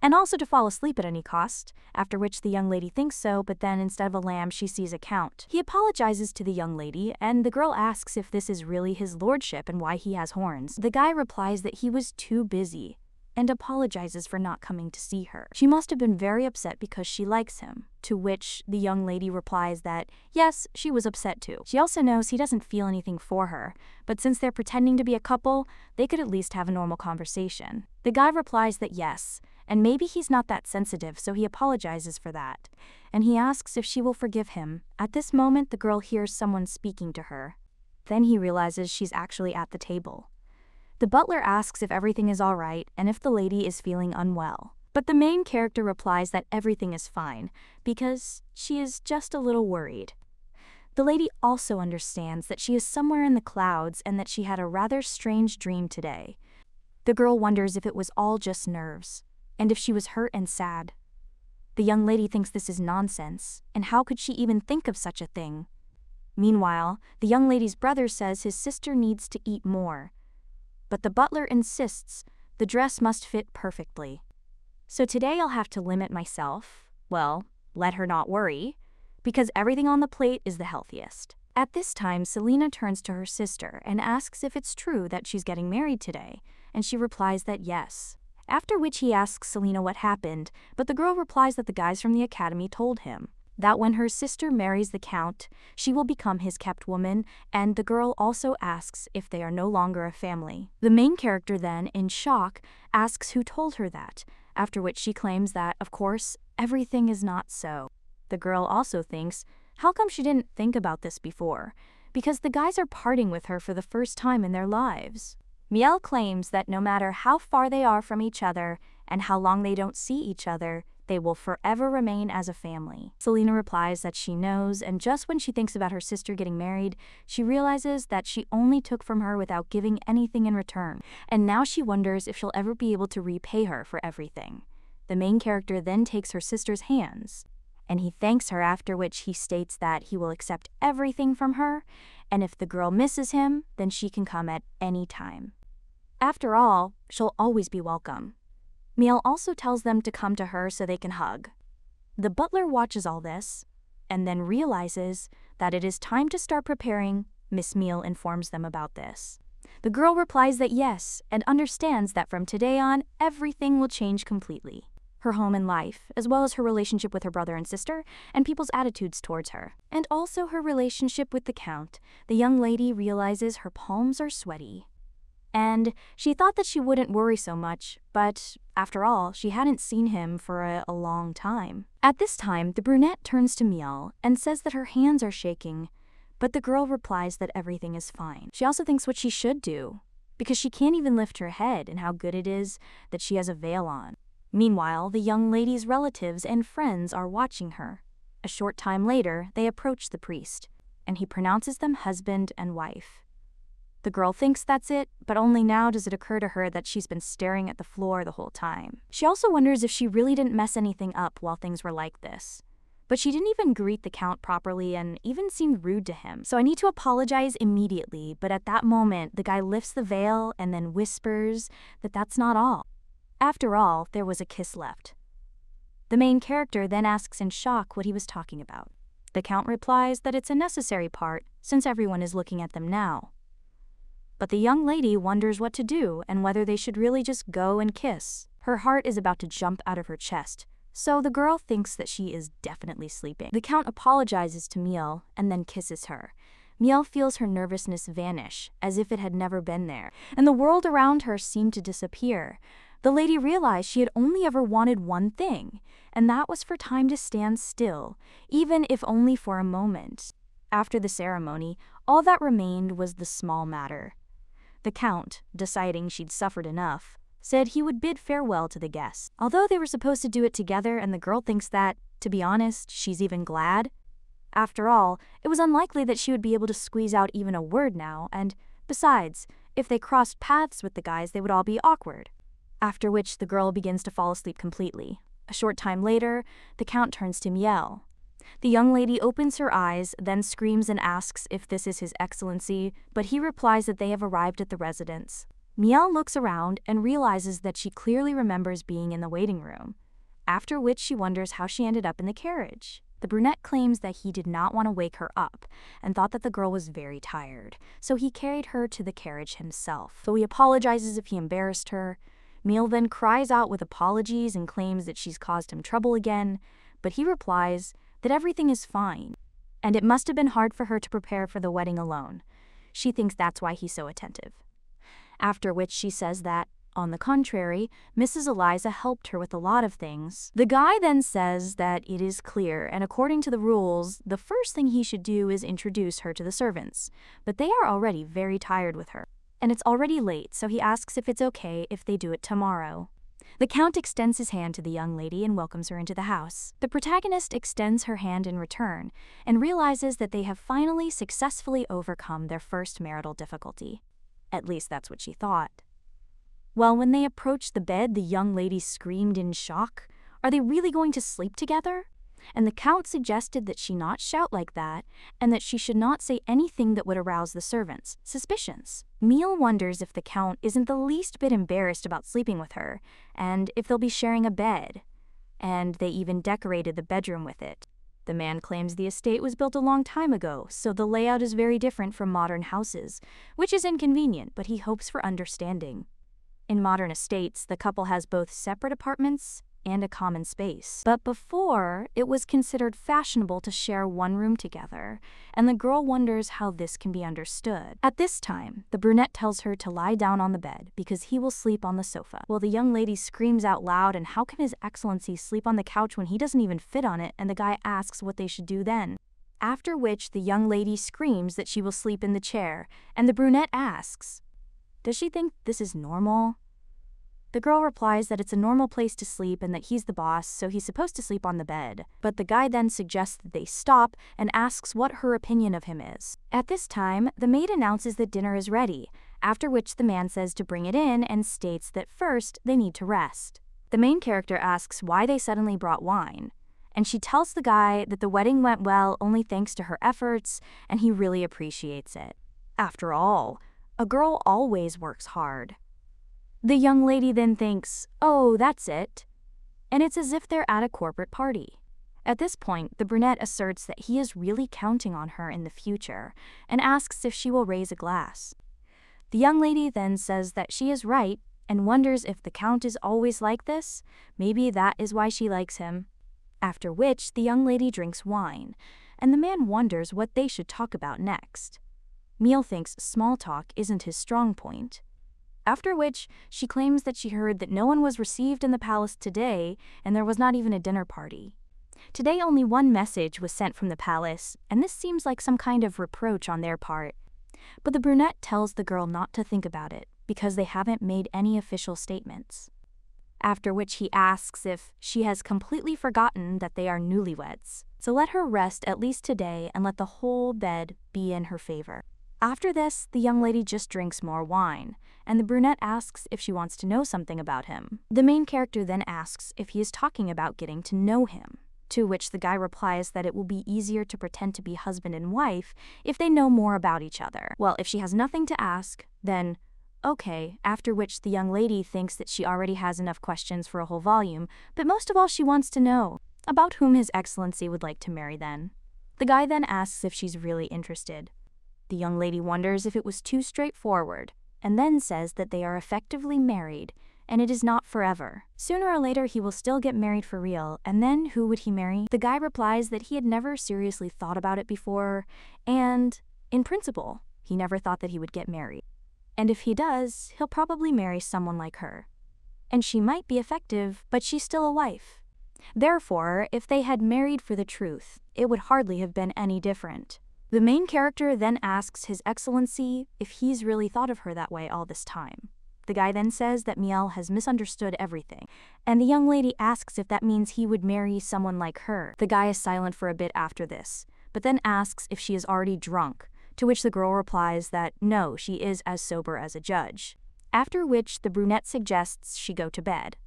and also to fall asleep at any cost, after which the young lady thinks so, but then instead of a lamb she sees a count. He apologizes to the young lady, and the girl asks if this is really his lordship and why he has horns. The guy replies that he was too busy, and apologizes for not coming to see her. She must have been very upset because she likes him, to which the young lady replies that, yes, she was upset too. She also knows he doesn't feel anything for her, but since they're pretending to be a couple, they could at least have a normal conversation. The guy replies that yes, and maybe he's not that sensitive, so he apologizes for that. And he asks if she will forgive him. At this moment, the girl hears someone speaking to her. Then he realizes she's actually at the table. The butler asks if everything is all right and if the lady is feeling unwell. But the main character replies that everything is fine, because she is just a little worried. The lady also understands that she is somewhere in the clouds and that she had a rather strange dream today. The girl wonders if it was all just nerves, and if she was hurt and sad. The young lady thinks this is nonsense, and how could she even think of such a thing? Meanwhile, the young lady's brother says his sister needs to eat more. But the butler insists the dress must fit perfectly. So today I'll have to limit myself, well, let her not worry, because everything on the plate is the healthiest. At this time, Selena turns to her sister and asks if it's true that she's getting married today, and she replies that yes. After which he asks Selena what happened, but the girl replies that the guys from the academy told him that when her sister marries the Count, she will become his kept woman, and the girl also asks if they are no longer a family. The main character then, in shock, asks who told her that, after which she claims that, of course, everything is not so. The girl also thinks, how come she didn't think about this before? Because the guys are parting with her for the first time in their lives. Miel claims that no matter how far they are from each other and how long they don't see each other, they will forever remain as a family. Selena replies that she knows, and just when she thinks about her sister getting married, she realizes that she only took from her without giving anything in return, and now she wonders if she'll ever be able to repay her for everything. The main character then takes her sister's hands, and he thanks her, after which he states that he will accept everything from her, and if the girl misses him, then she can come at any time. After all, she'll always be welcome. Miel also tells them to come to her so they can hug. The butler watches all this, and then realizes that it is time to start preparing. Miss Miel informs them about this. The girl replies that yes, and understands that from today on, everything will change completely. Her home and life, as well as her relationship with her brother and sister, and people's attitudes towards her. And also her relationship with the Count. The young lady realizes her palms are sweaty. And she thought that she wouldn't worry so much, but after all, she hadn't seen him for a long time. At this time, the brunette turns to Miel and says that her hands are shaking, but the girl replies that everything is fine. She also thinks what she should do, because she can't even lift her head, and how good it is that she has a veil on. Meanwhile, the young lady's relatives and friends are watching her. A short time later, they approach the priest, and he pronounces them husband and wife. The girl thinks that's it, but only now does it occur to her that she's been staring at the floor the whole time. She also wonders if she really didn't mess anything up while things were like this. But she didn't even greet the Count properly and even seemed rude to him. So I need to apologize immediately, but at that moment, the guy lifts the veil and then whispers that that's not all. After all, there was a kiss left. The main character then asks in shock what he was talking about. The Count replies that it's a necessary part, since everyone is looking at them now. But the young lady wonders what to do and whether they should really just go and kiss. Her heart is about to jump out of her chest, so the girl thinks that she is definitely sleeping. The Count apologizes to Miel and then kisses her. Miel feels her nervousness vanish, as if it had never been there, and the world around her seemed to disappear. The lady realized she had only ever wanted one thing, and that was for time to stand still, even if only for a moment. After the ceremony, all that remained was the small matter. The Count, deciding she'd suffered enough, said he would bid farewell to the guests. Although they were supposed to do it together and the girl thinks that, to be honest, she's even glad. After all, it was unlikely that she would be able to squeeze out even a word now, and besides, if they crossed paths with the guys, they would all be awkward. After which the girl begins to fall asleep completely. A short time later, the Count turns to Miel. The young lady opens her eyes, then screams and asks if this is His Excellency, but he replies that they have arrived at the residence. Miel looks around and realizes that she clearly remembers being in the waiting room, after which she wonders how she ended up in the carriage. The brunette claims that he did not want to wake her up and thought that the girl was very tired, so he carried her to the carriage himself. Though he apologizes if he embarrassed her, Miel then cries out with apologies and claims that she's caused him trouble again, but he replies that everything is fine, and it must have been hard for her to prepare for the wedding alone. She thinks that's why he's so attentive. After which she says that, on the contrary, Mrs. Eliza helped her with a lot of things. The guy then says that it is clear, and according to the rules, the first thing he should do is introduce her to the servants, but they are already very tired with her. And it's already late, so he asks if it's okay if they do it tomorrow. The Count extends his hand to the young lady and welcomes her into the house. The protagonist extends her hand in return and realizes that they have finally successfully overcome their first marital difficulty. At least that's what she thought. Well, when they approached the bed, the young lady screamed in shock. Are they really going to sleep together? And the Count suggested that she not shout like that, and that she should not say anything that would arouse the servants' suspicions. Miel wonders if the Count isn't the least bit embarrassed about sleeping with her, and if they'll be sharing a bed. And they even decorated the bedroom with it. The man claims the estate was built a long time ago, so the layout is very different from modern houses, which is inconvenient, but he hopes for understanding. In modern estates, the couple has both separate apartments and a common space. But before, it was considered fashionable to share one room together, and the girl wonders how this can be understood. At this time, the brunette tells her to lie down on the bed because he will sleep on the sofa. Well, the young lady screams out loud, and how can His Excellency sleep on the couch when he doesn't even fit on it, and the guy asks what they should do then. After which, the young lady screams that she will sleep in the chair, and the brunette asks, does she think this is normal? The girl replies that it's a normal place to sleep and that he's the boss, so he's supposed to sleep on the bed. But the guy then suggests that they stop and asks what her opinion of him is. At this time, the maid announces that dinner is ready, after which the man says to bring it in and states that first they need to rest. The main character asks why they suddenly brought wine, and she tells the guy that the wedding went well only thanks to her efforts and he really appreciates it. After all, a girl always works hard. The young lady then thinks, oh, that's it. And it's as if they're at a corporate party. At this point, the brunette asserts that he is really counting on her in the future and asks if she will raise a glass. The young lady then says that she is right and wonders if the Count is always like this. Maybe that is why she likes him. After which, the young lady drinks wine, and the man wonders what they should talk about next. Miel thinks small talk isn't his strong point. After which, she claims that she heard that no one was received in the palace today and there was not even a dinner party. Today only one message was sent from the palace, and this seems like some kind of reproach on their part. But the brunette tells the girl not to think about it, because they haven't made any official statements. After which he asks if she has completely forgotten that they are newlyweds. So let her rest at least today and let the whole bed be in her favor. After this, the young lady just drinks more wine, and the brunette asks if she wants to know something about him. The main character then asks if he is talking about getting to know him. To which the guy replies that it will be easier to pretend to be husband and wife if they know more about each other. Well, if she has nothing to ask, then okay, after which the young lady thinks that she already has enough questions for a whole volume, but most of all she wants to know about whom His Excellency would like to marry then. The guy then asks if she's really interested. The young lady wonders if it was too straightforward, and then says that they are effectively married, and it is not forever. Sooner or later he will still get married for real, and then who would he marry? The guy replies that he had never seriously thought about it before, and, in principle, he never thought that he would get married. And if he does, he'll probably marry someone like her. And she might be effective, but she's still a wife. Therefore, if they had married for the truth, it would hardly have been any different. The main character then asks His Excellency if he's really thought of her that way all this time. The guy then says that Miel has misunderstood everything, and the young lady asks if that means he would marry someone like her. The guy is silent for a bit after this, but then asks if she is already drunk, to which the girl replies that no, she is as sober as a judge. After which the brunette suggests she go to bed.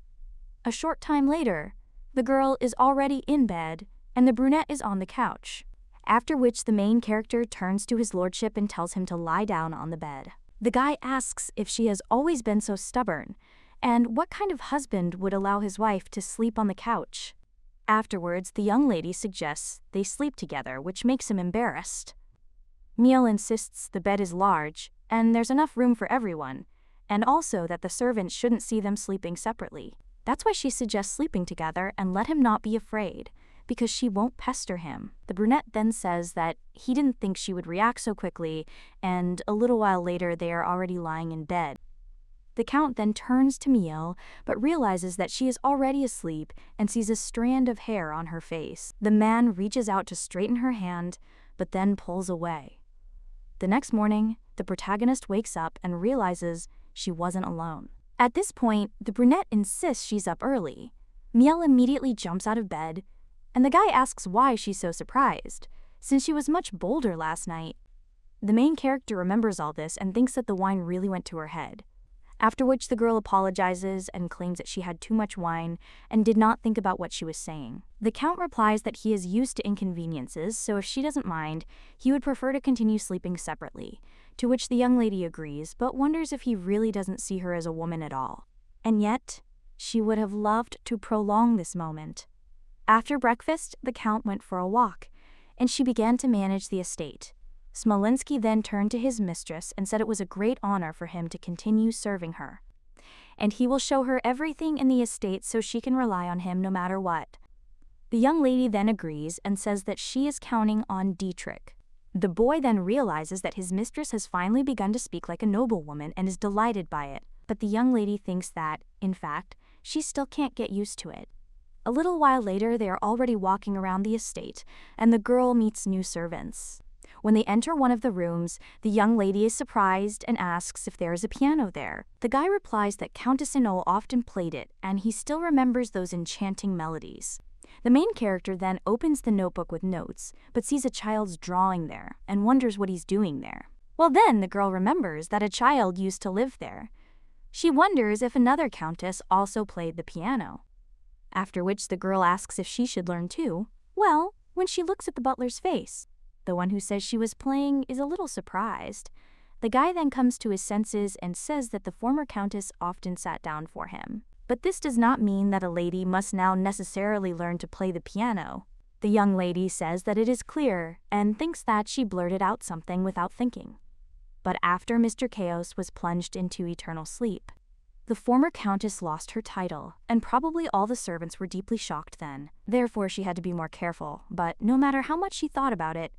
A short time later, the girl is already in bed, and the brunette is on the couch. After which the main character turns to his lordship and tells him to lie down on the bed. The guy asks if she has always been so stubborn, and what kind of husband would allow his wife to sleep on the couch. Afterwards, the young lady suggests they sleep together, which makes him embarrassed. Miel insists the bed is large, and there's enough room for everyone, and also that the servants shouldn't see them sleeping separately. That's why she suggests sleeping together and let him not be afraid, because she won't pester him. The brunette then says that he didn't think she would react so quickly, and a little while later they are already lying in bed. The Count then turns to Miel, but realizes that she is already asleep and sees a strand of hair on her face. The man reaches out to straighten her hand, but then pulls away. The next morning, the protagonist wakes up and realizes she wasn't alone. At this point, the brunette insists she's up early. Miel immediately jumps out of bed, and the guy asks why she's so surprised, since she was much bolder last night. The main character remembers all this and thinks that the wine really went to her head. After which the girl apologizes and claims that she had too much wine and did not think about what she was saying. The Count replies that he is used to inconveniences, so if she doesn't mind, he would prefer to continue sleeping separately, to which the young lady agrees, but wonders if he really doesn't see her as a woman at all. And yet, she would have loved to prolong this moment. After breakfast, the Count went for a walk, and she began to manage the estate. Smolenski then turned to his mistress and said it was a great honor for him to continue serving her, and he will show her everything in the estate so she can rely on him no matter what. The young lady then agrees and says that she is counting on Dietrich. The boy then realizes that his mistress has finally begun to speak like a noblewoman and is delighted by it, but the young lady thinks that, in fact, she still can't get used to it. A little while later, they are already walking around the estate, and the girl meets new servants. When they enter one of the rooms, the young lady is surprised and asks if there is a piano there. The guy replies that Countess Inol often played it, and he still remembers those enchanting melodies. The main character then opens the notebook with notes, but sees a child's drawing there, and wonders what he's doing there. Well, then the girl remembers that a child used to live there. She wonders if another countess also played the piano. After which the girl asks if she should learn too. Well, when she looks at the butler's face, the one who says she was playing is a little surprised, The guy then comes to his senses and says that the former countess often sat down for him. But this does not mean that a lady must now necessarily learn to play the piano. The young lady says that it is clear and thinks that she blurted out something without thinking. But after Mr. Chaos was plunged into eternal sleep, the former countess lost her title, and probably all the servants were deeply shocked then. Therefore, she had to be more careful, but no matter how much she thought about it,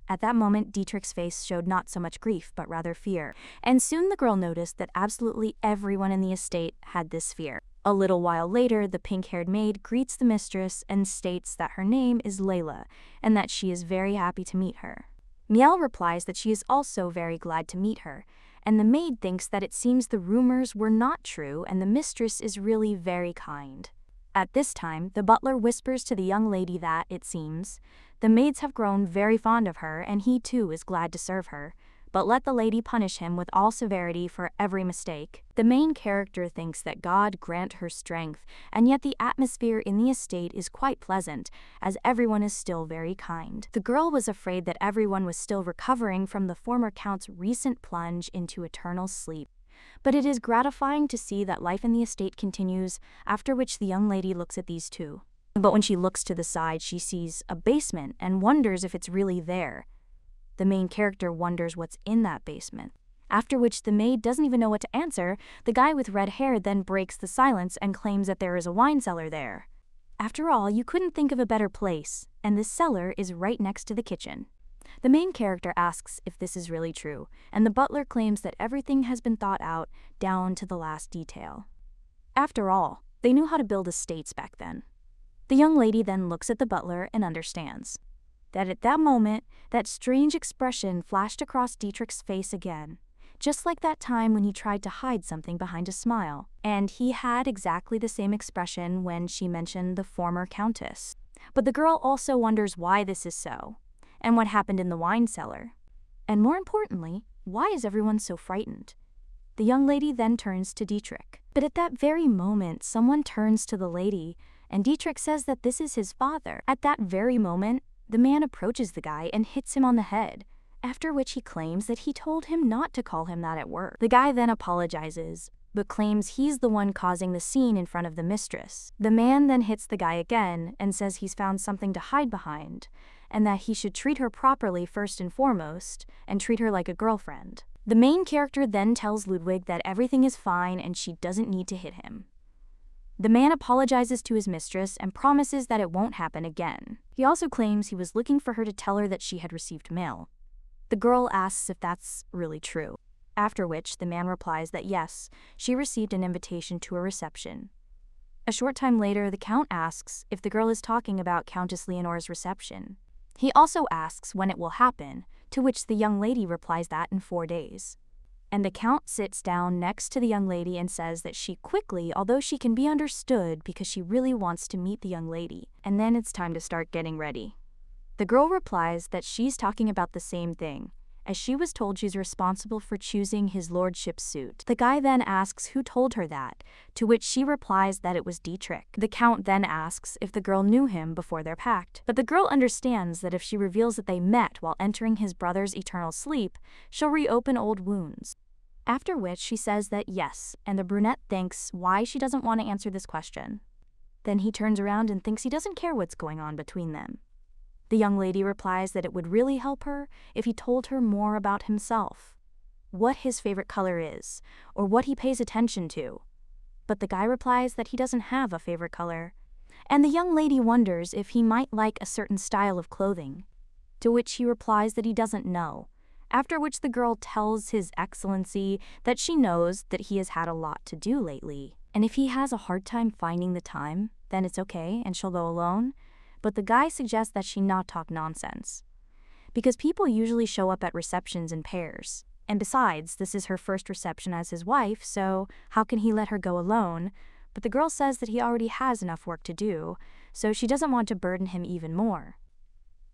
at that moment Dietrich's face showed not so much grief, but rather fear. And soon the girl noticed that absolutely everyone in the estate had this fear. A little while later, the pink-haired maid greets the mistress and states that her name is Layla, and that she is very happy to meet her. Miel replies that she is also very glad to meet her, and the maid thinks that it seems the rumors were not true and the mistress is really very kind. At this time, the butler whispers to the young lady that, it seems, the maids have grown very fond of her and he too is glad to serve her, but let the lady punish him with all severity for every mistake. The main character thinks that God grant her strength, and yet the atmosphere in the estate is quite pleasant, as everyone is still very kind. The girl was afraid that everyone was still recovering from the former count's recent plunge into eternal sleep. But it is gratifying to see that life in the estate continues, after which the young lady looks at these two. But when she looks to the side, she sees a basement and wonders if it's really there. The main character wonders what's in that basement. After which the maid doesn't even know what to answer. The guy with red hair then breaks the silence and claims that there is a wine cellar there. After all, you couldn't think of a better place, and this cellar is right next to the kitchen. The main character asks if this is really true, and the butler claims that everything has been thought out down to the last detail. After all, they knew how to build estates back then. The young lady then looks at the butler and understands that at that moment, that strange expression flashed across Dietrich's face again, just like that time when he tried to hide something behind a smile. And he had exactly the same expression when she mentioned the former countess. But the girl also wonders why this is so, and what happened in the wine cellar. And more importantly, why is everyone so frightened? The young lady then turns to Dietrich. But at that very moment, someone turns to the lady, and Dietrich says that this is his father. At that very moment, the man approaches the guy and hits him on the head, after which he claims that he told him not to call him that at work. The guy then apologizes, but claims he's the one causing the scene in front of the mistress. The man then hits the guy again and says he's found something to hide behind, and that he should treat her properly first and foremost, and treat her like a girlfriend. The main character then tells Ludwig that everything is fine and she doesn't need to hit him. The man apologizes to his mistress and promises that it won't happen again. He also claims he was looking for her to tell her that she had received mail. The girl asks if that's really true, after which the man replies that yes, she received an invitation to a reception. A short time later, the count asks if the girl is talking about Countess Leonore's reception. He also asks when it will happen, to which the young lady replies that in 4 days. And the count sits down next to the young lady and says that she quickly, although she can be understood because she really wants to meet the young lady, and then it's time to start getting ready. The girl replies that she's talking about the same thing, as she was told she's responsible for choosing his lordship's suit. The guy then asks who told her that, to which she replies that it was Dietrich. The count then asks if the girl knew him before their pact, but the girl understands that if she reveals that they met while entering his brother's eternal sleep, she'll reopen old wounds. After which she says that yes, and the brunette thinks why she doesn't want to answer this question. Then he turns around and thinks he doesn't care what's going on between them. The young lady replies that it would really help her if he told her more about himself, what his favorite color is, or what he pays attention to. But the guy replies that he doesn't have a favorite color, and the young lady wonders if he might like a certain style of clothing, to which he replies that he doesn't know, after which the girl tells His Excellency that she knows that he has had a lot to do lately, and if he has a hard time finding the time, then it's okay and she'll go alone. But the guy suggests that she not talk nonsense, because people usually show up at receptions in pairs, and besides, this is her first reception as his wife, so how can he let her go alone? But the girl says that he already has enough work to do, so she doesn't want to burden him even more.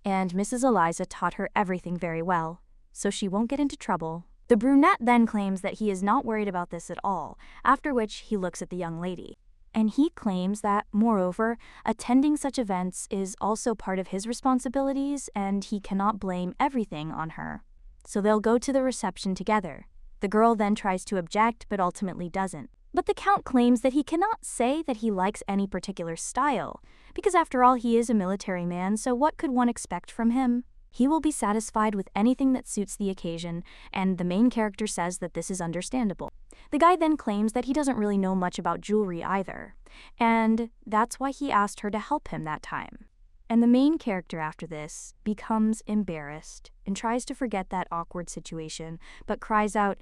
And Mrs. Eliza taught her everything very well, so she won't get into trouble. The brunette then claims that he is not worried about this at all, after which he looks at the young lady. And he claims that, moreover, attending such events is also part of his responsibilities and he cannot blame everything on her. so they'll go to the reception together. The girl then tries to object but ultimately doesn't. But the Count claims that he cannot say that he likes any particular style, because after all he is a military man, so what could one expect from him? He will be satisfied with anything that suits the occasion, and the main character says that this is understandable. The guy then claims that he doesn't really know much about jewelry either, and that's why he asked her to help him that time. And the main character after this becomes embarrassed and tries to forget that awkward situation, but cries out,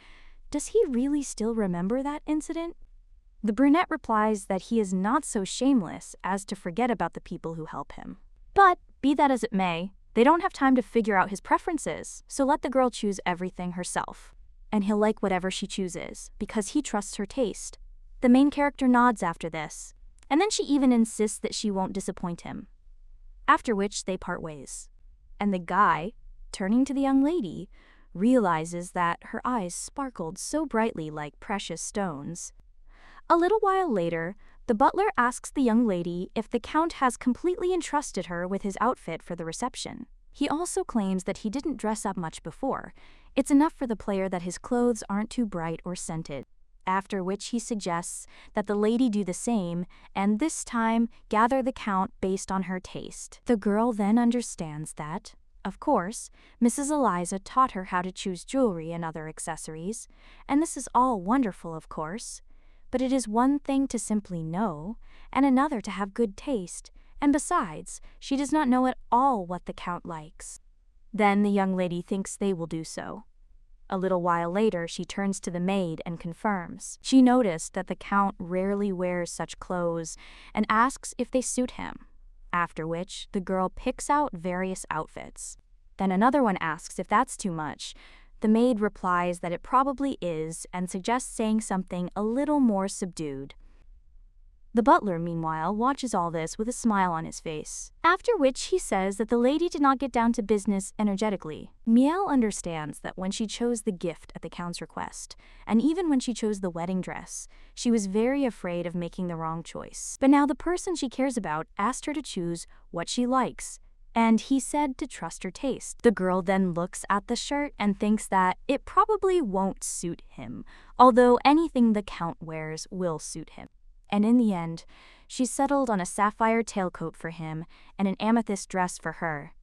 "Does he really still remember that incident?" The brunette replies that he is not so shameless as to forget about the people who help him. But, be that as it may, they don't have time to figure out his preferences, so let the girl choose everything herself. And he'll like whatever she chooses, because he trusts her taste. The main character nods after this, and then she even insists that she won't disappoint him. After which they part ways. And the guy, turning to the young lady, realizes that her eyes sparkled so brightly like precious stones. A little while later, the butler asks the young lady if the Count has completely entrusted her with his outfit for the reception. He also claims that he didn't dress up much before. It's enough for the player that his clothes aren't too bright or scented. After which he suggests that the lady do the same, and this time gather the Count based on her taste. The girl then understands that, of course, Mrs. Eliza taught her how to choose jewelry and other accessories, and this is all wonderful, of course. But it is one thing to simply know, and another to have good taste, and besides, she does not know at all what the Count likes. Then the young lady thinks they will do so. A little while later, she turns to the maid and confirms. She noticed that the Count rarely wears such clothes and asks if they suit him, after which the girl picks out various outfits. Then another one asks if that's too much. The maid replies that it probably is and suggests saying something a little more subdued. The butler, meanwhile, watches all this with a smile on his face, after which he says that the lady did not get down to business energetically. Miel understands that when she chose the gift at the Count's request, and even when she chose the wedding dress, she was very afraid of making the wrong choice. But now the person she cares about asked her to choose what she likes, and he said to trust her taste. The girl then looks at the shirt and thinks that it probably won't suit him, although anything the Count wears will suit him. And in the end, she settled on a sapphire tailcoat for him and an amethyst dress for her.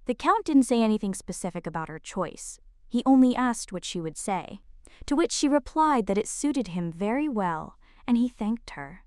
The Count didn't say anything specific about her choice. He only asked what she would say, to which she replied that it suited him very well, and he thanked her.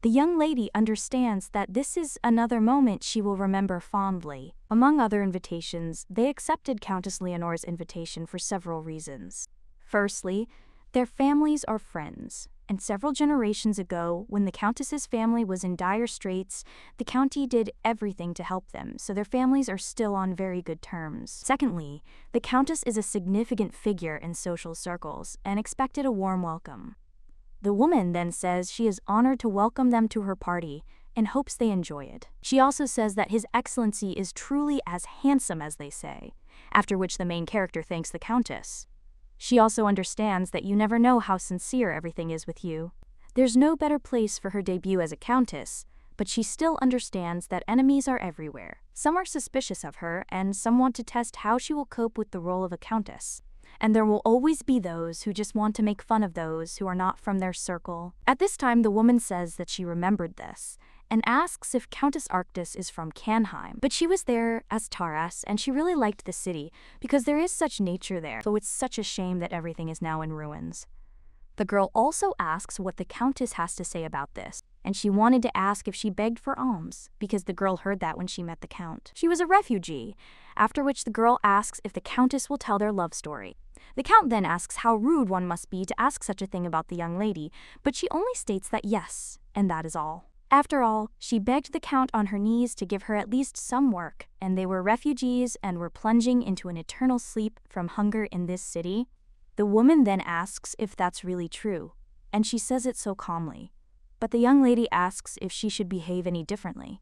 The young lady understands that this is another moment she will remember fondly. Among other invitations, they accepted Countess Leonore's invitation for several reasons. Firstly, their families are friends, and several generations ago, when the Countess's family was in dire straits, the county did everything to help them, so their families are still on very good terms. Secondly, the Countess is a significant figure in social circles and expected a warm welcome. The woman then says she is honored to welcome them to her party and hopes they enjoy it. She also says that His Excellency is truly as handsome as they say, after which the main character thanks the Countess. She also understands that you never know how sincere everything is with you. There's no better place for her debut as a countess, but she still understands that enemies are everywhere. Some are suspicious of her, and some want to test how she will cope with the role of a countess. And there will always be those who just want to make fun of those who are not from their circle. At this time, the woman says that she remembered this, and asks if Countess Arctis is from Canheim. But she was there as Taras, and she really liked the city, because there is such nature there, though it's such a shame that everything is now in ruins. The girl also asks what the Countess has to say about this, and she wanted to ask if she begged for alms, because the girl heard that when she met the Count. She was a refugee, after which the girl asks if the Countess will tell their love story. The Count then asks how rude one must be to ask such a thing about the young lady, but she only states that yes, and that is all. After all, she begged the Count on her knees to give her at least some work, and they were refugees and were plunging into an eternal sleep from hunger in this city. The woman then asks if that's really true, and she says it so calmly. But the young lady asks if she should behave any differently.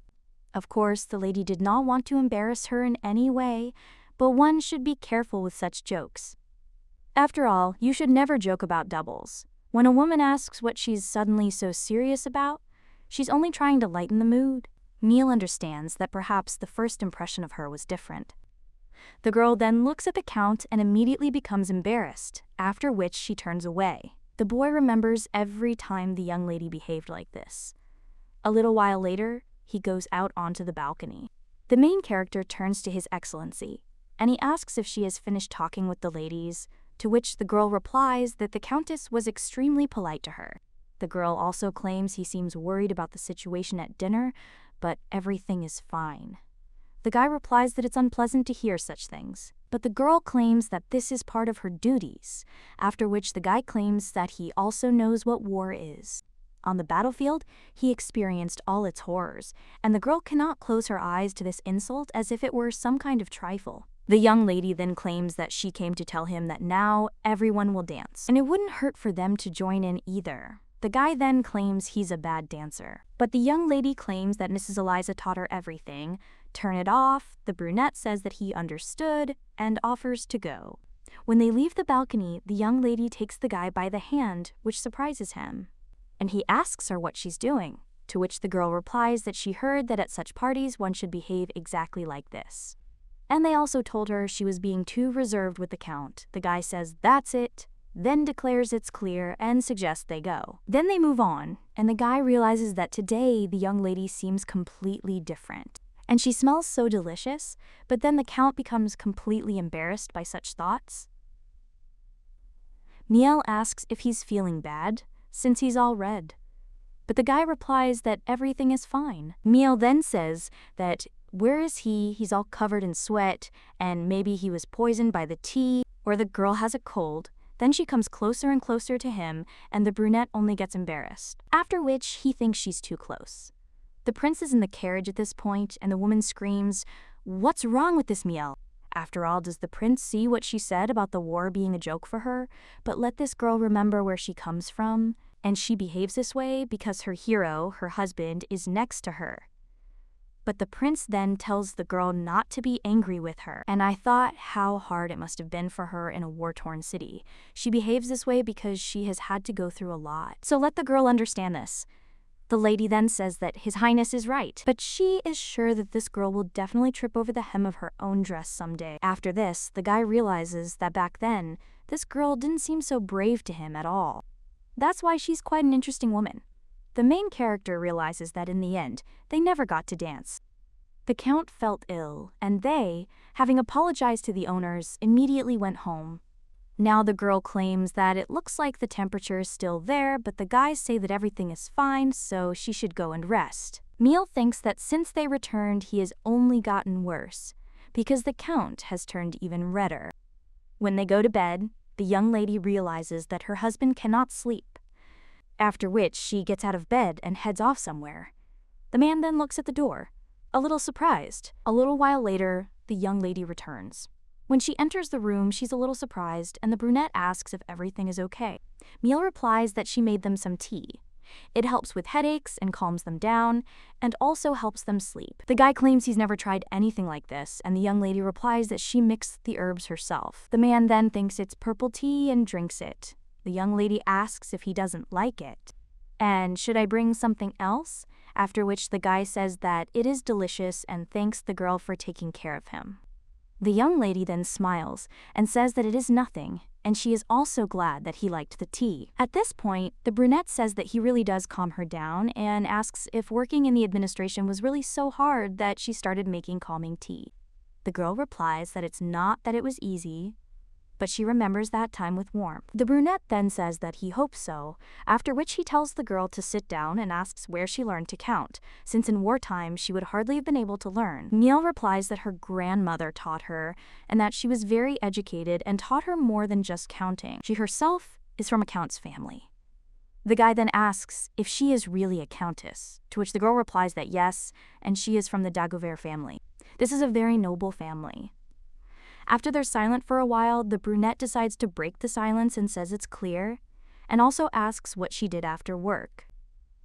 Of course, the lady did not want to embarrass her in any way, but one should be careful with such jokes. After all, you should never joke about doubles. When a woman asks what she's suddenly so serious about, she's only trying to lighten the mood. Neil understands that perhaps the first impression of her was different. The girl then looks at the Count and immediately becomes embarrassed, after which she turns away. The boy remembers every time the young lady behaved like this. A little while later, he goes out onto the balcony. The main character turns to His Excellency, and he asks if she has finished talking with the ladies, to which the girl replies that the Countess was extremely polite to her. The girl also claims he seems worried about the situation at dinner, but everything is fine. The guy replies that it's unpleasant to hear such things, but the girl claims that this is part of her duties, after which the guy claims that he also knows what war is. On the battlefield, he experienced all its horrors, and the girl cannot close her eyes to this insult as if it were some kind of trifle. The young lady then claims that she came to tell him that now everyone will dance, and it wouldn't hurt for them to join in either. The guy then claims he's a bad dancer, but the young lady claims that Mrs. Eliza taught her everything. Turn it off, the brunette says that he understood, and offers to go. When they leave the balcony, the young lady takes the guy by the hand, which surprises him. And he asks her what she's doing, to which the girl replies that she heard that at such parties one should behave exactly like this. And they also told her she was being too reserved with the Count. The guy says that's it, then declares it's clear and suggests they go. Then they move on, and the guy realizes that today the young lady seems completely different. And she smells so delicious, but then the Count becomes completely embarrassed by such thoughts. Miel asks if he's feeling bad, since he's all red. But the guy replies that everything is fine. Miel then says that where is he? He's all covered in sweat, and maybe he was poisoned by the tea, or the girl has a cold. Then she comes closer and closer to him, and the brunette only gets embarrassed, after which he thinks she's too close. The prince is in the carriage at this point, and the woman screams, "What's wrong with this Miel?" After all, does the prince see what she said about the war being a joke for her, but let this girl remember where she comes from, and she behaves this way because her hero, her husband, is next to her. But the prince then tells the girl not to be angry with her, and I thought how hard it must have been for her in a war-torn city. She behaves this way because she has had to go through a lot. So let the girl understand this. The lady then says that His Highness is right, but she is sure that this girl will definitely trip over the hem of her own dress someday. After this, the guy realizes that back then, this girl didn't seem so brave to him at all. That's why she's quite an interesting woman. The main character realizes that in the end, they never got to dance. The Count felt ill, and they, having apologized to the owners, immediately went home. Now the girl claims that it looks like the temperature is still there, but the guys say that everything is fine, so she should go and rest. Miel thinks that since they returned, he has only gotten worse, because the Count has turned even redder. When they go to bed, the young lady realizes that her husband cannot sleep, after which she gets out of bed and heads off somewhere. The man then looks at the door, a little surprised. A little while later, the young lady returns. When she enters the room, she's a little surprised, and the brunette asks if everything is okay. Miel replies that she made them some tea. It helps with headaches and calms them down, and also helps them sleep. The guy claims he's never tried anything like this, and the young lady replies that she mixed the herbs herself. The man then thinks it's purple tea and drinks it. The young lady asks if he doesn't like it. And should I bring something else? After which the guy says that it is delicious and thanks the girl for taking care of him. The young lady then smiles and says that it is nothing, and she is also glad that he liked the tea. At this point, the brunette says that he really does calm her down and asks if working in the administration was really so hard that she started making calming tea. The girl replies that it's not that it was easy, but she remembers that time with warmth. The brunette then says that he hopes so, after which he tells the girl to sit down and asks where she learned to count, since in wartime she would hardly have been able to learn. Miel replies that her grandmother taught her, and that she was very educated and taught her more than just counting. She herself is from a count's family. The guy then asks if she is really a countess, to which the girl replies that yes, and she is from the Dagover family. This is a very noble family. After they're silent for a while, the brunette decides to break the silence and says it's clear, and also asks what she did after work.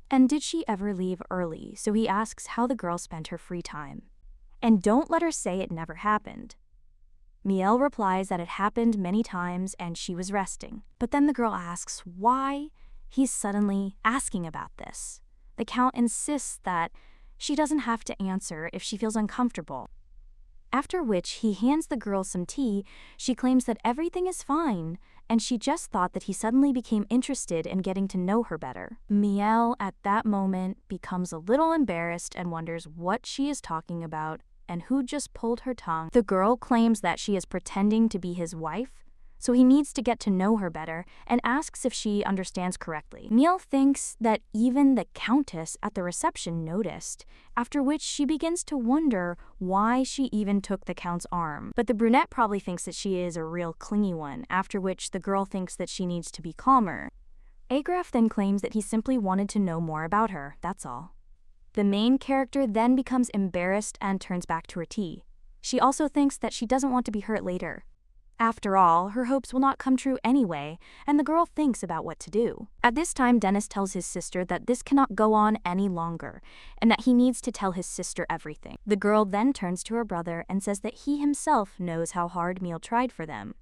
And did she ever leave early, so he asks how the girl spent her free time. And don't let her say it never happened. Miel replies that it happened many times and she was resting. But then the girl asks why he's suddenly asking about this. The Count insists that she doesn't have to answer if she feels uncomfortable. After which he hands the girl some tea. She claims that everything is fine, and she just thought that he suddenly became interested in getting to know her better. Miel at that moment becomes a little embarrassed and wonders what she is talking about and who just pulled her tongue. The girl claims that she is pretending to be his wife, so he needs to get to know her better and asks if she understands correctly. Miel thinks that even the countess at the reception noticed, after which she begins to wonder why she even took the count's arm. But the brunette probably thinks that she is a real clingy one, after which the girl thinks that she needs to be calmer. Agraf then claims that he simply wanted to know more about her, that's all. The main character then becomes embarrassed and turns back to her tea. She also thinks that she doesn't want to be hurt later. After all, her hopes will not come true anyway, and the girl thinks about what to do. At this time, Dennis tells his sister that this cannot go on any longer, and that he needs to tell his sister everything. The girl then turns to her brother and says that he himself knows how hard Miel tried for them.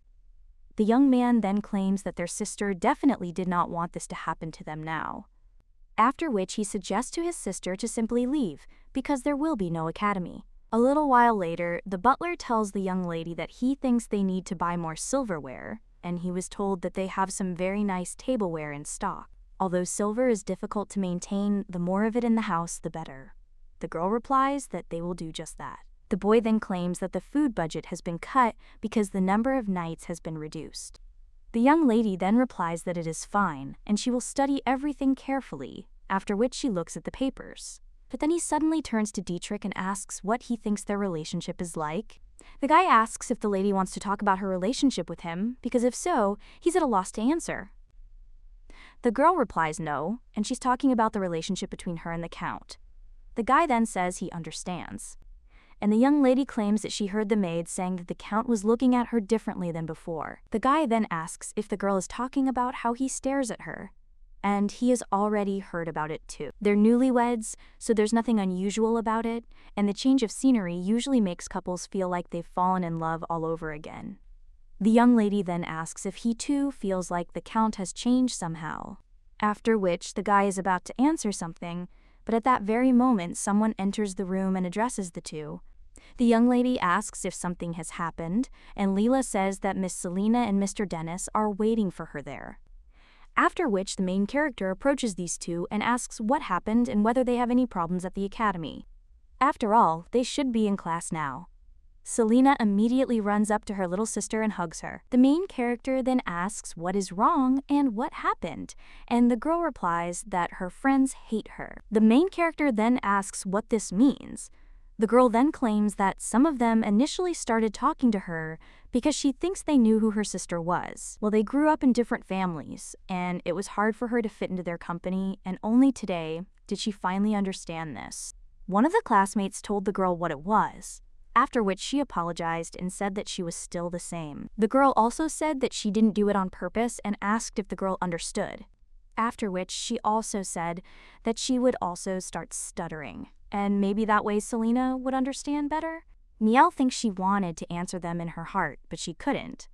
The young man then claims that their sister definitely did not want this to happen to them now. After which he suggests to his sister to simply leave, because there will be no academy. A little while later, the butler tells the young lady that he thinks they need to buy more silverware, and he was told that they have some very nice tableware in stock. Although silver is difficult to maintain, the more of it in the house, the better. The girl replies that they will do just that. The boy then claims that the food budget has been cut because the number of nights has been reduced. The young lady then replies that it is fine, and she will study everything carefully, after which she looks at the papers. But then he suddenly turns to Dietrich and asks what he thinks their relationship is like. The guy asks if the lady wants to talk about her relationship with him, because if so, he's at a loss to answer. The girl replies no, and she's talking about the relationship between her and the count. The guy then says he understands. And the young lady claims that she heard the maid saying that the count was looking at her differently than before. The guy then asks if the girl is talking about how he stares at her. And he has already heard about it too. They're newlyweds, so there's nothing unusual about it, and the change of scenery usually makes couples feel like they've fallen in love all over again. The young lady then asks if he too feels like the count has changed somehow. After which the guy is about to answer something, but at that very moment someone enters the room and addresses the two. The young lady asks if something has happened, and Leela says that Miss Selena and Mr. Dennis are waiting for her there. After which the main character approaches these two and asks what happened and whether they have any problems at the academy. After all, they should be in class now. Selena immediately runs up to her little sister and hugs her. The main character then asks what is wrong and what happened, and the girl replies that her friends hate her. The main character then asks what this means. The girl then claims that some of them initially started talking to her because she thinks they knew who her sister was. Well, they grew up in different families, and it was hard for her to fit into their company, and only today did she finally understand this. One of the classmates told the girl what it was, after which she apologized and said that she was still the same. The girl also said that she didn't do it on purpose and asked if the girl understood, after which she also said that she would also start stuttering. And maybe that way Selena would understand better? Miel thinks she wanted to answer them in her heart, but she couldn't.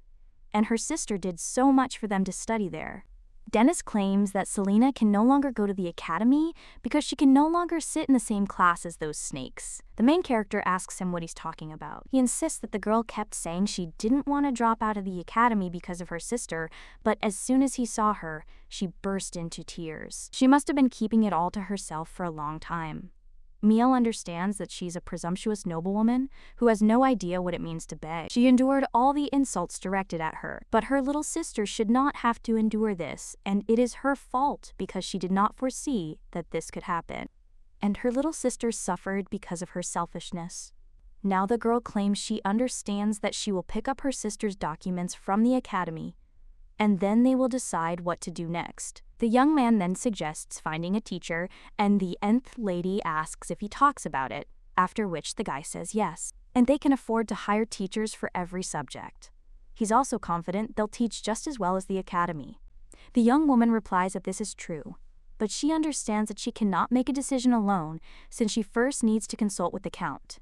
And her sister did so much for them to study there. Dennis claims that Selena can no longer go to the academy because she can no longer sit in the same class as those snakes. The main character asks him what he's talking about. He insists that the girl kept saying she didn't want to drop out of the academy because of her sister, but as soon as he saw her, she burst into tears. She must have been keeping it all to herself for a long time. Miel understands that she's a presumptuous noblewoman who has no idea what it means to beg. She endured all the insults directed at her, but her little sister should not have to endure this, and it is her fault because she did not foresee that this could happen. And her little sister suffered because of her selfishness. Now the girl claims she understands that she will pick up her sister's documents from the academy, and then they will decide what to do next. The young man then suggests finding a teacher, and the nth lady asks if he talks about it, after which the guy says yes, and they can afford to hire teachers for every subject. He's also confident they'll teach just as well as the academy. The young woman replies that this is true, but she understands that she cannot make a decision alone since she first needs to consult with the count,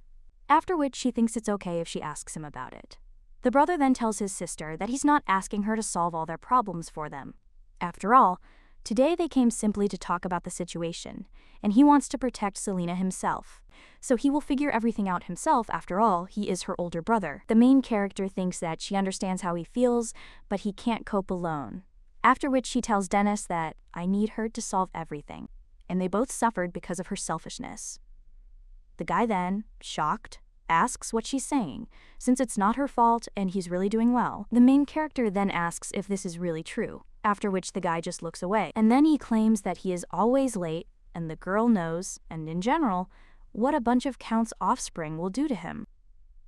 after which she thinks it's okay if she asks him about it. The brother then tells his sister that he's not asking her to solve all their problems for them. After all, Today they came simply to talk about the situation, and he wants to protect Selena himself. So he will figure everything out himself. After all, he is her older brother. The main character thinks that she understands how he feels, but he can't cope alone. After which she tells Dennis that, "I need her to solve everything," and they both suffered because of her selfishness. The guy then, shocked, asks what she's saying, since it's not her fault and he's really doing well. The main character then asks if this is really true, after which the guy just looks away. And then he claims that he is always late, and the girl knows, and in general, what a bunch of Count's offspring will do to him.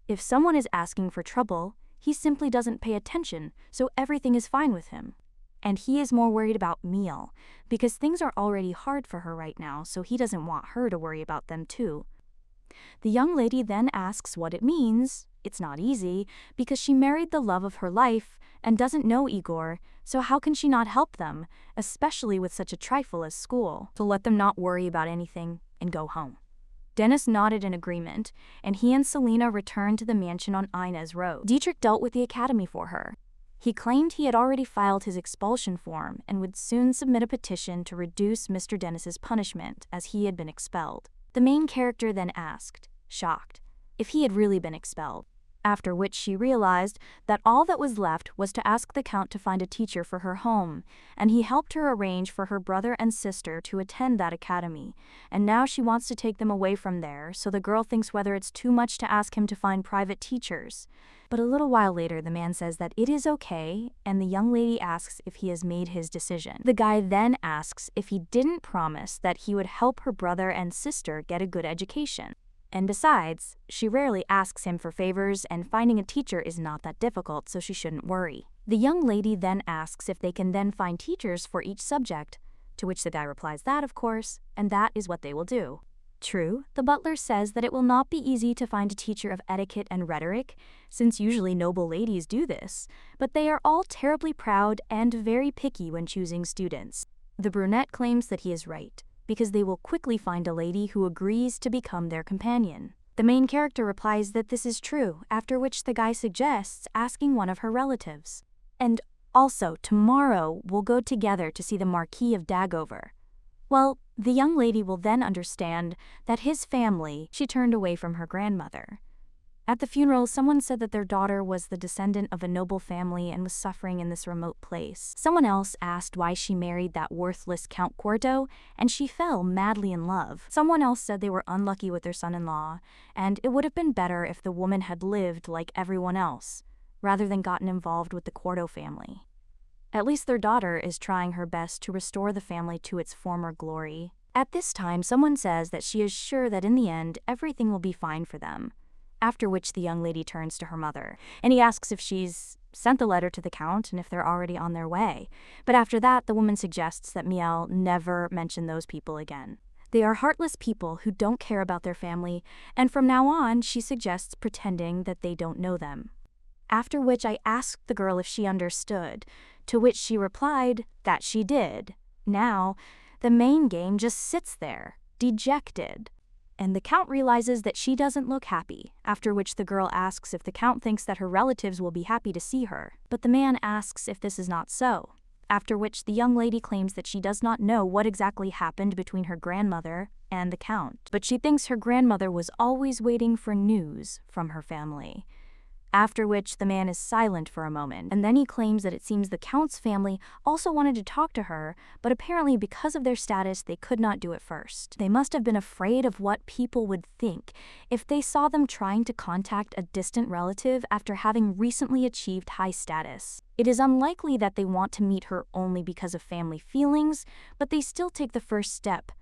If someone is asking for trouble, he simply doesn't pay attention, so everything is fine with him. And he is more worried about Miel, because things are already hard for her right now, so he doesn't want her to worry about them too. The young lady then asks what it means. It's not easy, because she married the love of her life and doesn't know Igor, so how can she not help them, especially with such a trifle as school, to let them not worry about anything and go home. Dennis nodded in agreement, and he and Selena returned to the mansion on Inez Road. Dietrich dealt with the academy for her. He claimed he had already filed his expulsion form and would soon submit a petition to reduce Mr. Dennis's punishment, as he had been expelled. The main character then asked, shocked, if he had really been expelled, after which she realized that all that was left was to ask the Count to find a teacher for her home, and he helped her arrange for her brother and sister to attend that academy, and now she wants to take them away from there, so the girl thinks whether it's too much to ask him to find private teachers. But a little while later, the man says that it is okay, and the young lady asks if he has made his decision. The guy then asks if he didn't promise that he would help her brother and sister get a good education. And besides, she rarely asks him for favors, and finding a teacher is not that difficult, so she shouldn't worry. The young lady then asks if they can then find teachers for each subject, to which the guy replies that, of course, and that is what they will do. True, the butler says that it will not be easy to find a teacher of etiquette and rhetoric, since usually noble ladies do this, but they are all terribly proud and very picky when choosing students. The brunette claims that he is right, because they will quickly find a lady who agrees to become their companion. The main character replies that this is true, after which the guy suggests asking one of her relatives. And also, tomorrow we'll go together to see the Marquis of Dagover. Well, the young lady will then understand that his family, she turned away from her grandmother. At the funeral, someone said that their daughter was the descendant of a noble family and was suffering in this remote place. Someone else asked why she married that worthless Count Quarto, and she fell madly in love. Someone else said they were unlucky with their son-in-law, and it would have been better if the woman had lived like everyone else, rather than gotten involved with the Quarto family. At least their daughter is trying her best to restore the family to its former glory. At this time, someone says that she is sure that in the end, everything will be fine for them. After which the young lady turns to her mother, and he asks if she's sent the letter to the Count and if they're already on their way. But after that, the woman suggests that Miel never mention those people again. They are heartless people who don't care about their family, and from now on, she suggests pretending that they don't know them. After which I asked the girl if she understood, to which she replied that she did. Now, the main game just sits there, dejected. And the Count realizes that she doesn't look happy, after which the girl asks if the Count thinks that her relatives will be happy to see her. But the man asks if this is not so, after which the young lady claims that she does not know what exactly happened between her grandmother and the Count, but she thinks her grandmother was always waiting for news from her family. After which the man is silent for a moment, and then he claims that it seems the Count's family also wanted to talk to her, but apparently because of their status they could not do it first. They must have been afraid of what people would think if they saw them trying to contact a distant relative after having recently achieved high status. It is unlikely that they want to meet her only because of family feelings, but they still take the first step,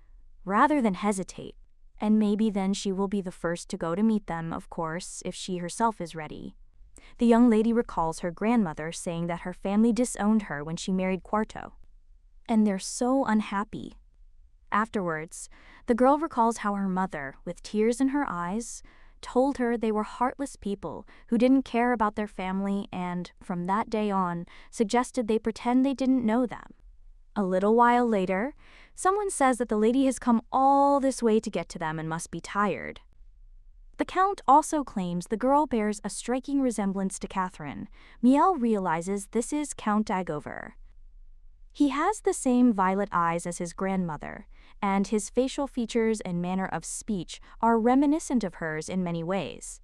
rather than hesitate. And maybe then she will be the first to go to meet them, of course, if she herself is ready. The young lady recalls her grandmother saying that her family disowned her when she married Quarto. And they're so unhappy. Afterwards, the girl recalls how her mother, with tears in her eyes, told her they were heartless people who didn't care about their family and, from that day on, suggested they pretend they didn't know them. A little while later, someone says that the lady has come all this way to get to them and must be tired. The Count also claims the girl bears a striking resemblance to Catherine. Miel realizes this is Count Dagover. He has the same violet eyes as his grandmother, and his facial features and manner of speech are reminiscent of hers in many ways.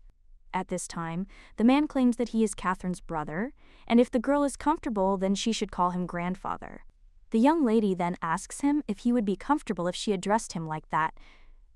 At this time, the man claims that he is Catherine's brother, and if the girl is comfortable, then she should call him grandfather. The young lady then asks him if he would be comfortable if she addressed him like that,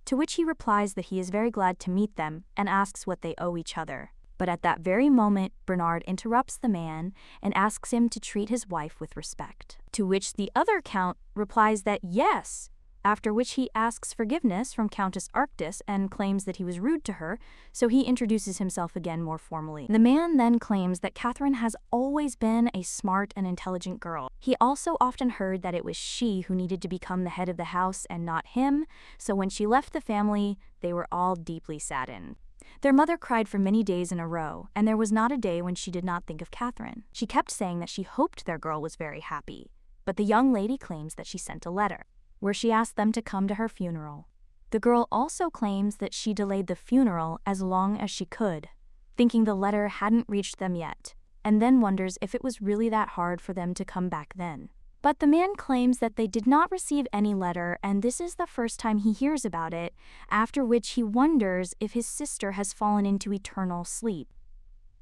to which he replies that he is very glad to meet them and asks what they owe each other. But at that very moment, Bernard interrupts the man and asks him to treat his wife with respect. To which the other count replies that yes, after which he asks forgiveness from Countess Arctis and claims that he was rude to her, so he introduces himself again more formally. The man then claims that Catherine has always been a smart and intelligent girl. He also often heard that it was she who needed to become the head of the house and not him, so when she left the family, they were all deeply saddened. Their mother cried for many days in a row, and there was not a day when she did not think of Catherine. She kept saying that she hoped their girl was very happy, but the young lady claims that she sent a letter, where she asked them to come to her funeral. The girl also claims that she delayed the funeral as long as she could, thinking the letter hadn't reached them yet, and then wonders if it was really that hard for them to come back then. But the man claims that they did not receive any letter, and this is the first time he hears about it, after which he wonders if his sister has fallen into eternal sleep.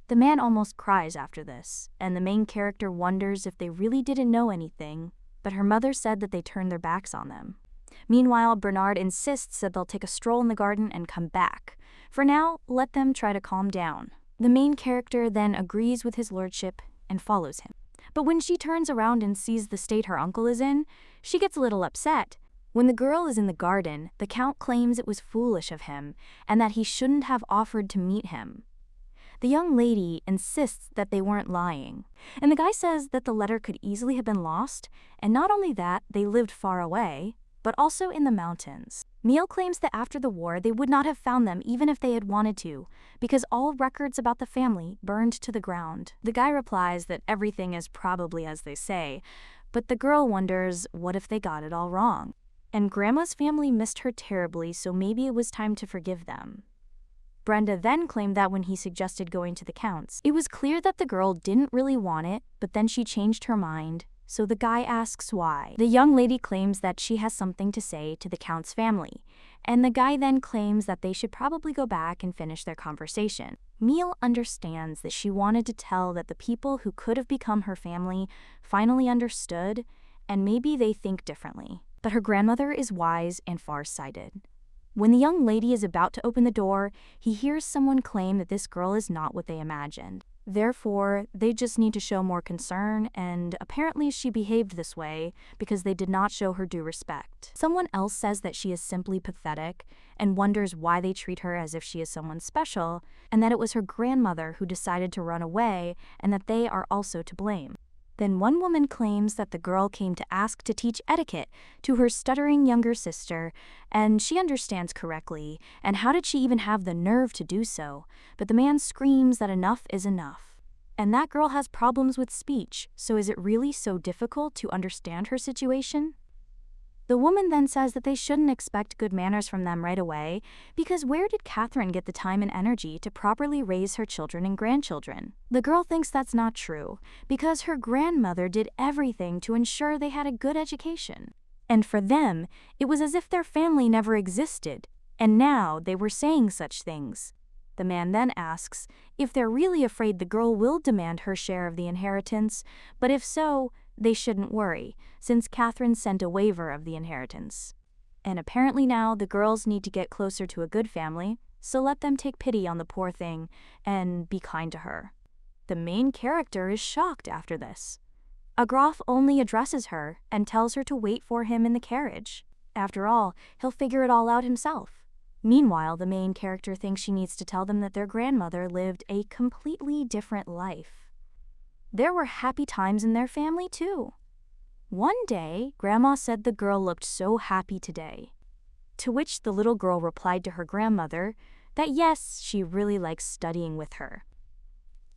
The man almost cries after this, and the main character wonders if they really didn't know anything, but her mother said that they turned their backs on them. Meanwhile, Bernard insists that they'll take a stroll in the garden and come back. For now, let them try to calm down. The main character then agrees with his lordship and follows him. But when she turns around and sees the state her uncle is in, she gets a little upset. When the girl is in the garden, the count claims it was foolish of him and that he shouldn't have offered to meet him. The young lady insists that they weren't lying, and the guy says that the letter could easily have been lost, and not only that, they lived far away, but also in the mountains. Neil claims that after the war they would not have found them even if they had wanted to, because all records about the family burned to the ground. The guy replies that everything is probably as they say, but the girl wonders what if they got it all wrong. And Grandma's family missed her terribly, so maybe it was time to forgive them. Brenda then claimed that when he suggested going to the Count's, it was clear that the girl didn't really want it, but then she changed her mind, so the guy asks why. The young lady claims that she has something to say to the Count's family, and the guy then claims that they should probably go back and finish their conversation. Miel understands that she wanted to tell that the people who could have become her family finally understood, and maybe they think differently. But her grandmother is wise and far-sighted. When the young lady is about to open the door, he hears someone claim that this girl is not what they imagined. Therefore, they just need to show more concern, and apparently she behaved this way because they did not show her due respect. Someone else says that she is simply pathetic and wonders why they treat her as if she is someone special, and that it was her grandmother who decided to run away and that they are also to blame. Then one woman claims that the girl came to ask to teach etiquette to her stuttering younger sister, and she understands correctly, and how did she even have the nerve to do so? But the man screams that enough is enough. And that girl has problems with speech, so is it really so difficult to understand her situation? The woman then says that they shouldn't expect good manners from them right away, because where did Catherine get the time and energy to properly raise her children and grandchildren? The girl thinks that's not true, because her grandmother did everything to ensure they had a good education. And for them, it was as if their family never existed, and now they were saying such things. The man then asks if they're really afraid the girl will demand her share of the inheritance, but if so, they shouldn't worry, since Catherine sent a waiver of the inheritance. And apparently now the girls need to get closer to a good family, so let them take pity on the poor thing and be kind to her. The main character is shocked after this. Agroff only addresses her and tells her to wait for him in the carriage. After all, he'll figure it all out himself. Meanwhile, the main character thinks she needs to tell them that their grandmother lived a completely different life. There were happy times in their family, too. One day, Grandma said the girl looked so happy today, to which the little girl replied to her grandmother that yes, she really likes studying with her.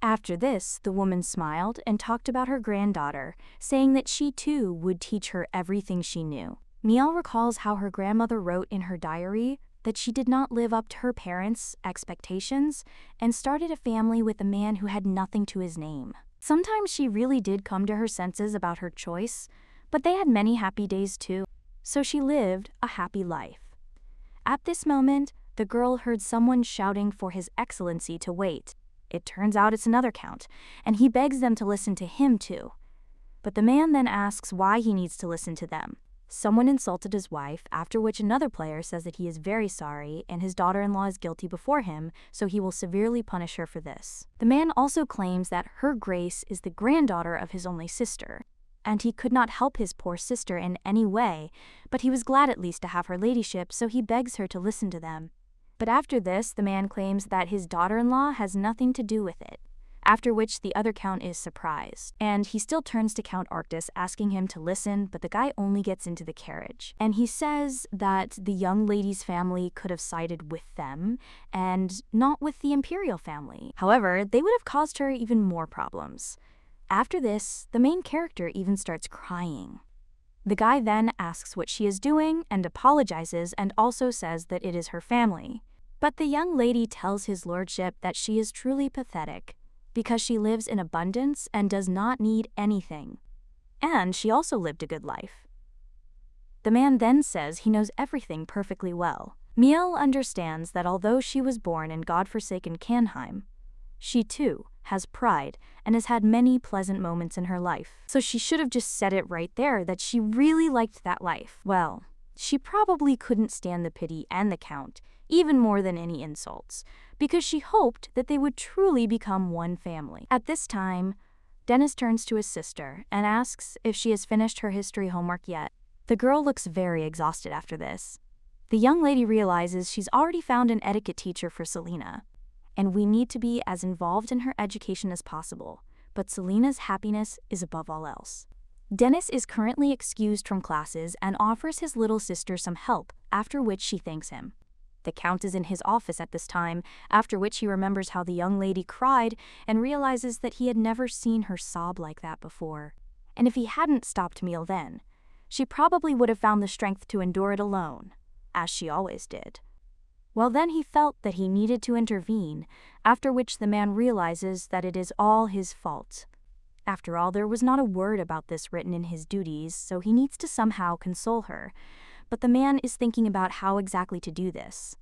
After this, the woman smiled and talked about her granddaughter, saying that she too would teach her everything she knew. Miel recalls how her grandmother wrote in her diary that she did not live up to her parents' expectations and started a family with a man who had nothing to his name. Sometimes she really did come to her senses about her choice, But they had many happy days too, so she lived a happy life. At this moment, the girl heard someone shouting for His Excellency to wait. It turns out it's another count, and he begs them to listen to him too. But the man then asks why he needs to listen to them. Someone insulted his wife, after which another player says that he is very sorry and his daughter-in-law is guilty before him, so he will severely punish her for this. The man also claims that Her Grace is the granddaughter of his only sister, and he could not help his poor sister in any way, but he was glad at least to have her ladyship, so he begs her to listen to them. But after this, the man claims that his daughter-in-law has nothing to do with it, after which the other count is surprised, and he still turns to Count Arctus asking him to listen, but the guy only gets into the carriage. And he says that the young lady's family could have sided with them, and not with the imperial family. However, they would have caused her even more problems. After this, the main character even starts crying. The guy then asks what she is doing and apologizes and also says that it is her family. But the young lady tells his lordship that she is truly pathetic, because she lives in abundance and does not need anything. And she also lived a good life. The man then says he knows everything perfectly well. Miel understands that although she was born in God-forsaken Canheim, she too has pride and has had many pleasant moments in her life. So she should have just said it right there that she really liked that life. Well, she probably couldn't stand the pity and the count, even more than any insults, because she hoped that they would truly become one family. At this time, Dennis turns to his sister and asks if she has finished her history homework yet. The girl looks very exhausted after this. The young lady realizes she's already found an etiquette teacher for Selena, and we need to be as involved in her education as possible, but Selena's happiness is above all else. Dennis is currently excused from classes and offers his little sister some help, after which she thanks him. The count is in his office at this time, after which he remembers how the young lady cried and realizes that he had never seen her sob like that before. And if he hadn't stopped Miel then, she probably would have found the strength to endure it alone, as she always did. Well, then he felt that he needed to intervene, after which the man realizes that it is all his fault. After all, there was not a word about this written in his duties, so he needs to somehow console her. But the man is thinking about how exactly to do this.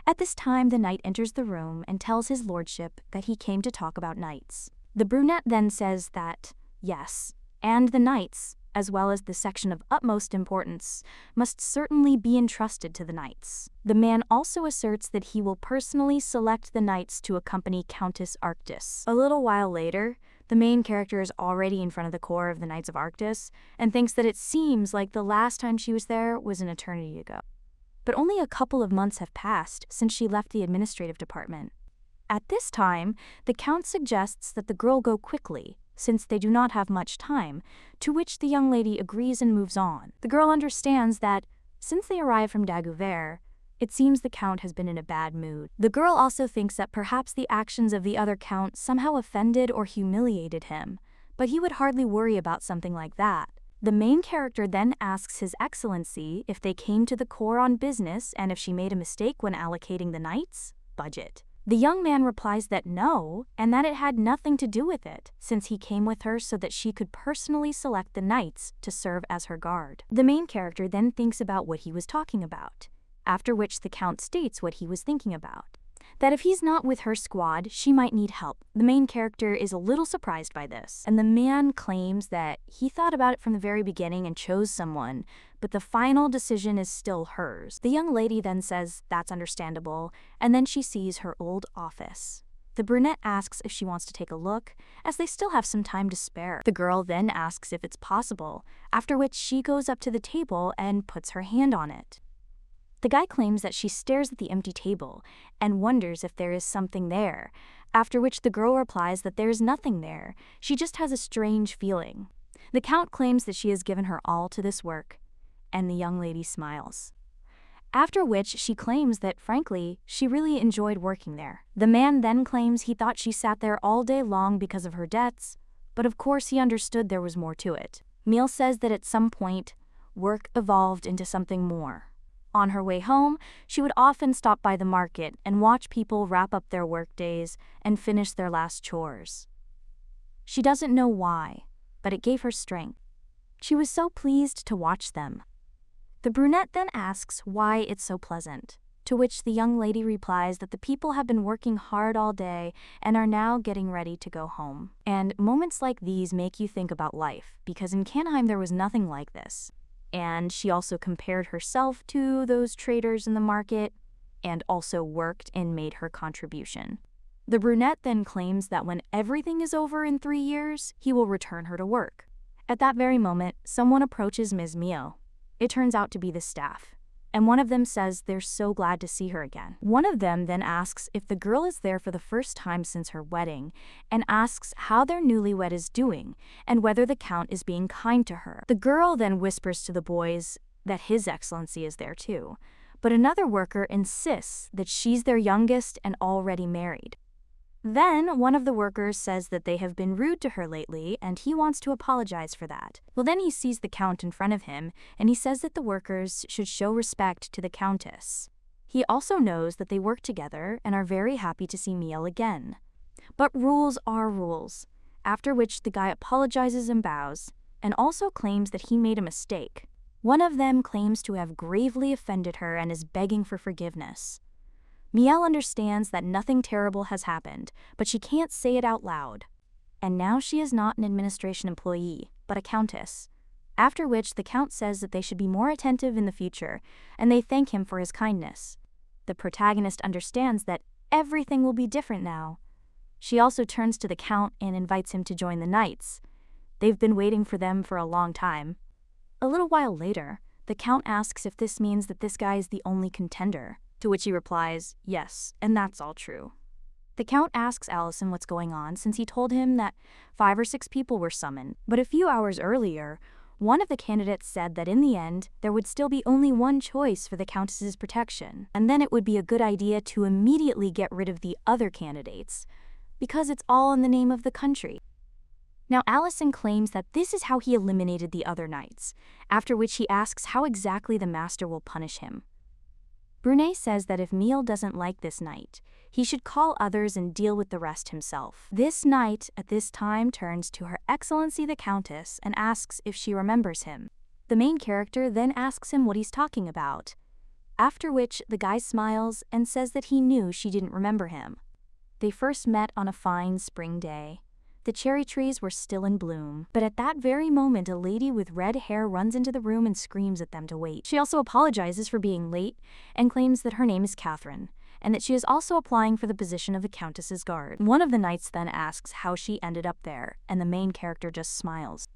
At this time, the knight enters the room and tells his lordship that he came to talk about knights. The brunette then says that, yes, and the knights, as well as the section of utmost importance, must certainly be entrusted to the knights. The man also asserts that he will personally select the knights to accompany Countess Arctus. A little while later, the main character is already in front of the core of the Knights of Arctus and thinks that it seems like the last time she was there was an eternity ago. But only a couple of months have passed since she left the administrative department. At this time, the count suggests that the girl go quickly, since they do not have much time, to which the young lady agrees and moves on. The girl understands that, since they arrive from Dagobert, it seems the count has been in a bad mood. The girl also thinks that perhaps the actions of the other count somehow offended or humiliated him, but he would hardly worry about something like that. The main character then asks His Excellency if they came to the core on business and if she made a mistake when allocating the knights' budget. The young man replies that no, and that it had nothing to do with it, since he came with her so that she could personally select the knights to serve as her guard. The main character then thinks about what he was talking about, after which the count states what he was thinking about, that if he's not with her squad, she might need help. The main character is a little surprised by this, and the man claims that he thought about it from the very beginning and chose someone, but the final decision is still hers. The young lady then says that's understandable, and then she sees her old office. The brunette asks if she wants to take a look, as they still have some time to spare. The girl then asks if it's possible, after which she goes up to the table and puts her hand on it. The guy claims that she stares at the empty table and wonders if there is something there, after which the girl replies that there is nothing there, she just has a strange feeling. The count claims that she has given her all to this work, and the young lady smiles. After which she claims that, frankly, she really enjoyed working there. The man then claims he thought she sat there all day long because of her debts, but of course he understood there was more to it. Miel says that at some point, work evolved into something more. On her way home, she would often stop by the market and watch people wrap up their work days and finish their last chores. She doesn't know why, but it gave her strength. She was so pleased to watch them. The brunette then asks why it's so pleasant, to which the young lady replies that the people have been working hard all day and are now getting ready to go home. And moments like these make you think about life, because in Canheim there was nothing like this. And she also compared herself to those traders in the market and also worked and made her contribution. The brunette then claims that when everything is over in 3 years, he will return her to work. At that very moment, someone approaches Ms. Mio. It turns out to be the staff, and one of them says they're so glad to see her again. One of them then asks if the girl is there for the first time since her wedding, and asks how their newlywed is doing, and whether the Count is being kind to her. The girl then whispers to the boys that His Excellency is there too, but another worker insists that she's their youngest and already married. Then, one of the workers says that they have been rude to her lately, and he wants to apologize for that. Well, then he sees the Count in front of him, and he says that the workers should show respect to the Countess. He also knows that they work together and are very happy to see Miel again. But rules are rules, after which the guy apologizes and bows, and also claims that he made a mistake. One of them claims to have gravely offended her and is begging for forgiveness. Miel understands that nothing terrible has happened, but she can't say it out loud. And now she is not an administration employee, but a countess. After which the Count says that they should be more attentive in the future, and they thank him for his kindness. The protagonist understands that everything will be different now. She also turns to the Count and invites him to join the knights. They've been waiting for them for a long time. A little while later, the Count asks if this means that this guy is the only contender. To which he replies, yes, and that's all true. The Count asks Allison what's going on since he told him that 5 or 6 people were summoned, but a few hours earlier, one of the candidates said that in the end, there would still be only one choice for the Countess's protection, and then it would be a good idea to immediately get rid of the other candidates, because it's all in the name of the country. Now Allison claims that this is how he eliminated the other knights, after which he asks how exactly the master will punish him. Brunei says that if Miel doesn't like this knight, he should call others and deal with the rest himself. This knight, at this time, turns to Her Excellency the Countess and asks if she remembers him. The main character then asks him what he's talking about, after which the guy smiles and says that he knew she didn't remember him. They first met on a fine spring day. The cherry trees were still in bloom, but at that very moment a lady with red hair runs into the room and screams at them to wait. She also apologizes for being late and claims that her name is Catherine, and that she is also applying for the position of the Countess's guard. One of the knights then asks how she ended up there, and the main character just smiles.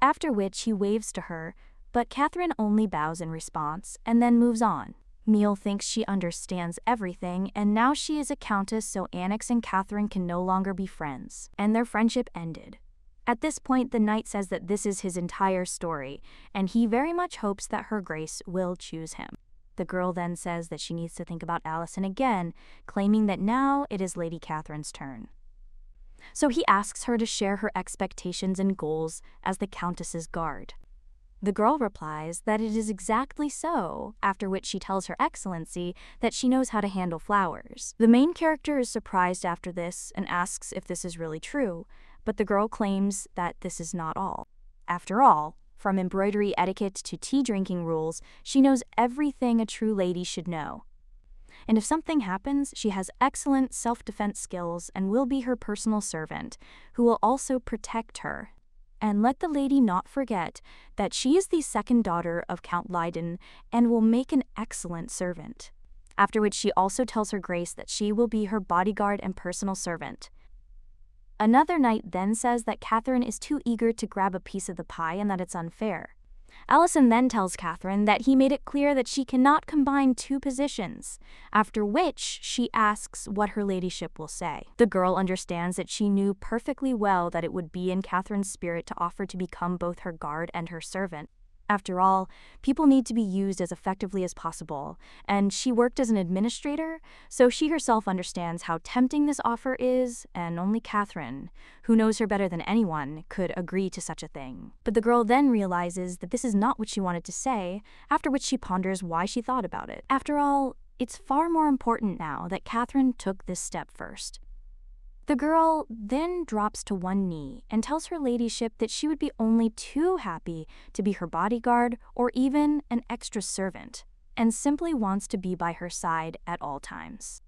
After which he waves to her, but Catherine only bows in response and then moves on. Miel thinks she understands everything, and now she is a countess, so Annex and Catherine can no longer be friends, and their friendship ended. At this point, the knight says that this is his entire story, and he very much hopes that Her Grace will choose him. The girl then says that she needs to think about Allison again, claiming that now it is Lady Catherine's turn. So he asks her to share her expectations and goals as the Countess's guard. The girl replies that it is exactly so, after which she tells Her Excellency that she knows how to handle flowers. The main character is surprised after this and asks if this is really true, but the girl claims that this is not all. After all, from embroidery etiquette to tea-drinking rules, she knows everything a true lady should know. And if something happens, she has excellent self-defense skills and will be her personal servant, who will also protect her. And let the lady not forget that she is the second daughter of Count Leiden and will make an excellent servant. After which she also tells Her Grace that she will be her bodyguard and personal servant. Another knight then says that Catherine is too eager to grab a piece of the pie and that it's unfair. Allison then tells Catherine that he made it clear that she cannot combine 2 positions, after which she asks what her ladyship will say. The girl understands that she knew perfectly well that it would be in Catherine's spirit to offer to become both her guard and her servant. After all, people need to be used as effectively as possible, and she worked as an administrator, so she herself understands how tempting this offer is, and only Catherine, who knows her better than anyone, could agree to such a thing. But the girl then realizes that this is not what she wanted to say, after which she ponders why she thought about it. After all, it's far more important now that Catherine took this step first. The girl then drops to one knee and tells her ladyship that she would be only too happy to be her bodyguard or even an extra servant, and simply wants to be by her side at all times.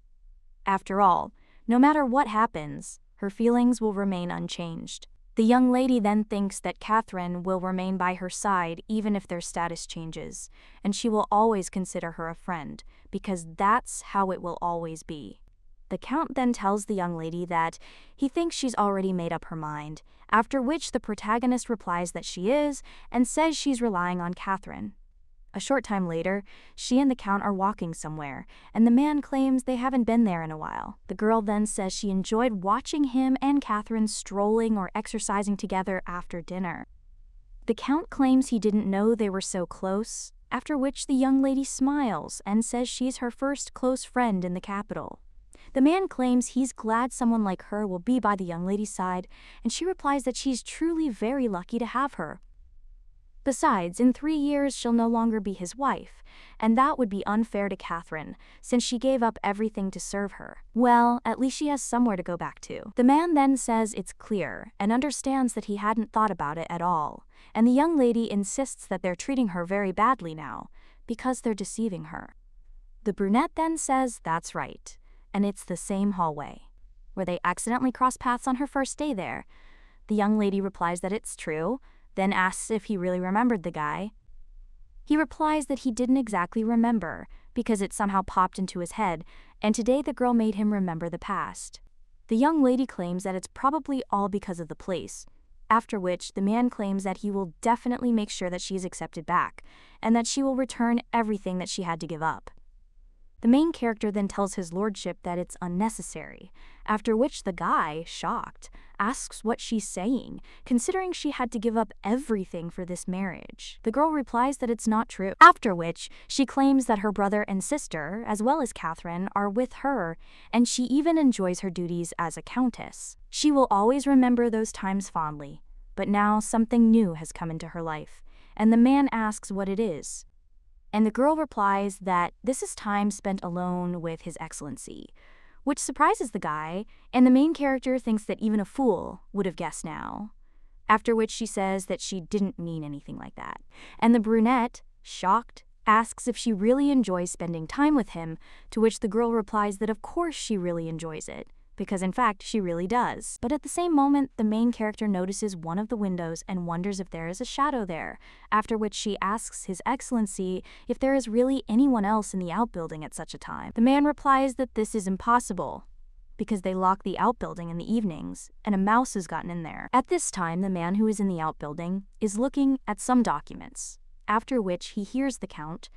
After all, no matter what happens, her feelings will remain unchanged. The young lady then thinks that Catherine will remain by her side even if their status changes, and she will always consider her a friend, because that's how it will always be. The Count then tells the young lady that he thinks she's already made up her mind, after which the protagonist replies that she is and says she's relying on Catherine. A short time later, she and the Count are walking somewhere, and the man claims they haven't been there in a while. The girl then says she enjoyed watching him and Catherine strolling or exercising together after dinner. The Count claims he didn't know they were so close, after which the young lady smiles and says she's her first close friend in the capital. The man claims he's glad someone like her will be by the young lady's side, and she replies that she's truly very lucky to have her. Besides, in 3 years she'll no longer be his wife, and that would be unfair to Catherine, since she gave up everything to serve her. Well, at least she has somewhere to go back to. The man then says it's clear, and understands that he hadn't thought about it at all, and the young lady insists that they're treating her very badly now, because they're deceiving her. The brunette then says that's right, and it's the same hallway, where they accidentally cross paths on her first day there. The young lady replies that it's true, then asks if he really remembered the guy. He replies that he didn't exactly remember, because it somehow popped into his head, and today the girl made him remember the past. The young lady claims that it's probably all because of the place, after which the man claims that he will definitely make sure that she's accepted back, and that she will return everything that she had to give up. The main character then tells his lordship that it's unnecessary, after which the guy, shocked, asks what she's saying, considering she had to give up everything for this marriage. The girl replies that it's not true, after which she claims that her brother and sister, as well as Catherine, are with her, and she even enjoys her duties as a countess. She will always remember those times fondly, but now something new has come into her life, and the man asks what it is. And the girl replies that this is time spent alone with His Excellency, which surprises the guy, and the main character thinks that even a fool would have guessed now. After which she says that she didn't mean anything like that. And the brunette, shocked, asks if she really enjoys spending time with him, to which the girl replies that of course she really enjoys it, because in fact she really does. But at the same moment, the main character notices one of the windows and wonders if there is a shadow there, after which she asks His Excellency if there is really anyone else in the outbuilding at such a time. The man replies that this is impossible, because they lock the outbuilding in the evenings, and a mouse has gotten in there. At this time, the man who is in the outbuilding is looking at some documents, after which he hears the Count,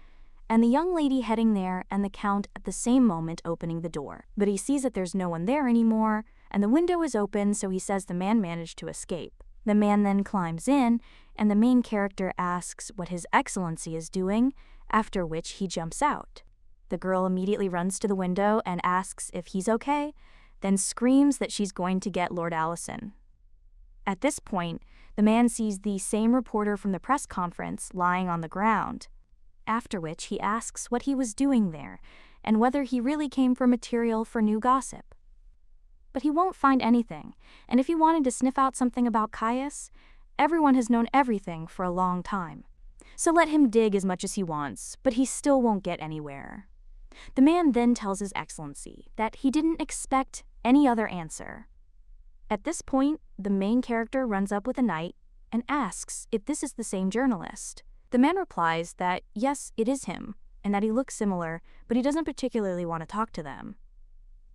and the young lady heading there and the Count at the same moment opening the door. But he sees that there's no one there anymore, and the window is open, so he says the man managed to escape. The man then climbs in, and the main character asks what His Excellency is doing, after which he jumps out. The girl immediately runs to the window and asks if he's okay, then screams that she's going to get Lord Allison. At this point, the man sees the same reporter from the press conference lying on the ground, after which he asks what he was doing there and whether he really came for material for new gossip. But he won't find anything, and if he wanted to sniff out something about Caius, everyone has known everything for a long time. So let him dig as much as he wants, but he still won't get anywhere. The man then tells His Excellency that he didn't expect any other answer. At this point, the main character runs up with a knight and asks if this is the same journalist. The man replies that yes, it is him, and that he looks similar, but he doesn't particularly want to talk to them.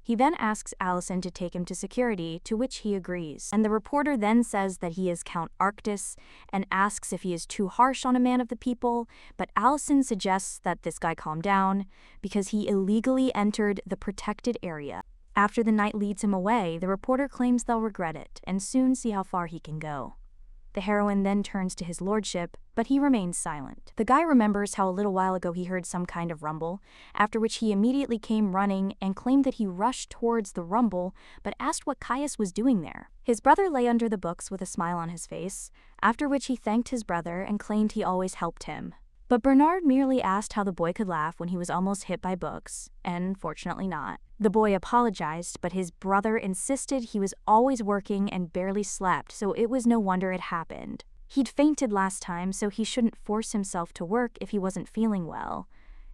He then asks Allison to take him to security, to which he agrees, and the reporter then says that he is Count Arctus and asks if he is too harsh on a man of the people, but Allison suggests that this guy calm down because he illegally entered the protected area. After the knight leads him away, the reporter claims they'll regret it and soon see how far he can go. The heroine then turns to his lordship, but he remains silent. The guy remembers how a little while ago he heard some kind of rumble, after which he immediately came running and claimed that he rushed towards the rumble, but asked what Caius was doing there. His brother lay under the books with a smile on his face, after which he thanked his brother and claimed he always helped him. But Bernard merely asked how the boy could laugh when he was almost hit by books, and fortunately not. The boy apologized, but his brother insisted he was always working and barely slept, so it was no wonder it happened. He'd fainted last time, so he shouldn't force himself to work if he wasn't feeling well.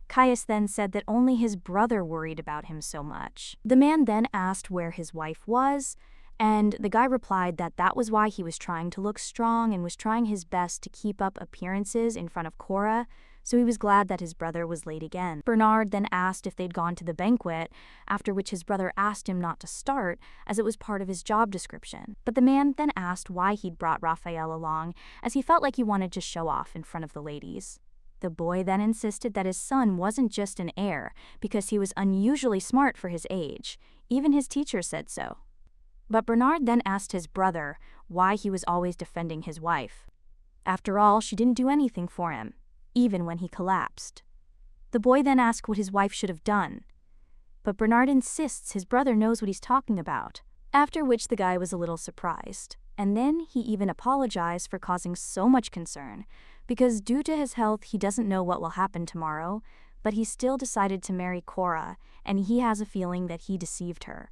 Caius then said that only his brother worried about him so much. The man then asked where his wife was, and the guy replied that that was why he was trying to look strong and was trying his best to keep up appearances in front of Cora, so he was glad that his brother was late again. Bernard then asked if they'd gone to the banquet, after which his brother asked him not to start, as it was part of his job description. But the man then asked why he'd brought Raphael along, as he felt like he wanted to show off in front of the ladies. The boy then insisted that his son wasn't just an heir, because he was unusually smart for his age. Even his teacher said so. But Bernard then asked his brother why he was always defending his wife. After all, she didn't do anything for him, even when he collapsed. The boy then asked what his wife should have done. But Bernard insists his brother knows what he's talking about, after which the guy was a little surprised. And then he even apologized for causing so much concern, because due to his health he doesn't know what will happen tomorrow, but he still decided to marry Cora, and he has a feeling that he deceived her.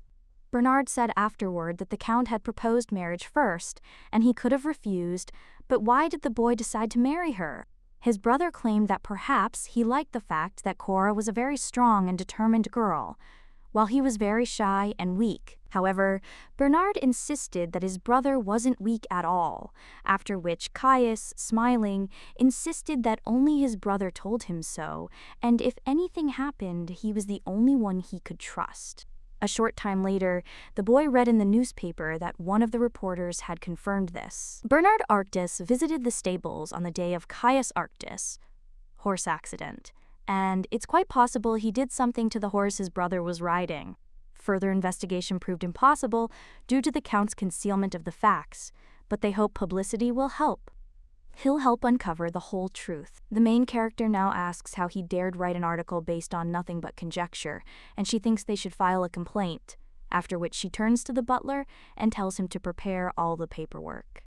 Bernard said afterward that the Count had proposed marriage first, and he could have refused, but why did the boy decide to marry her? His brother claimed that perhaps he liked the fact that Cora was a very strong and determined girl, while he was very shy and weak. However, Bernard insisted that his brother wasn't weak at all, after which Caius, smiling, insisted that only his brother told him so, and if anything happened, he was the only one he could trust. A short time later, the boy read in the newspaper that one of the reporters had confirmed this. Bernard Arctis visited the stables on the day of Caius Arctis' horse accident, and it's quite possible he did something to the horse his brother was riding. Further investigation proved impossible due to the Count's concealment of the facts, but they hope publicity will help. He'll help uncover the whole truth. The main character now asks how he dared write an article based on nothing but conjecture, and she thinks they should file a complaint, after which she turns to the butler and tells him to prepare all the paperwork.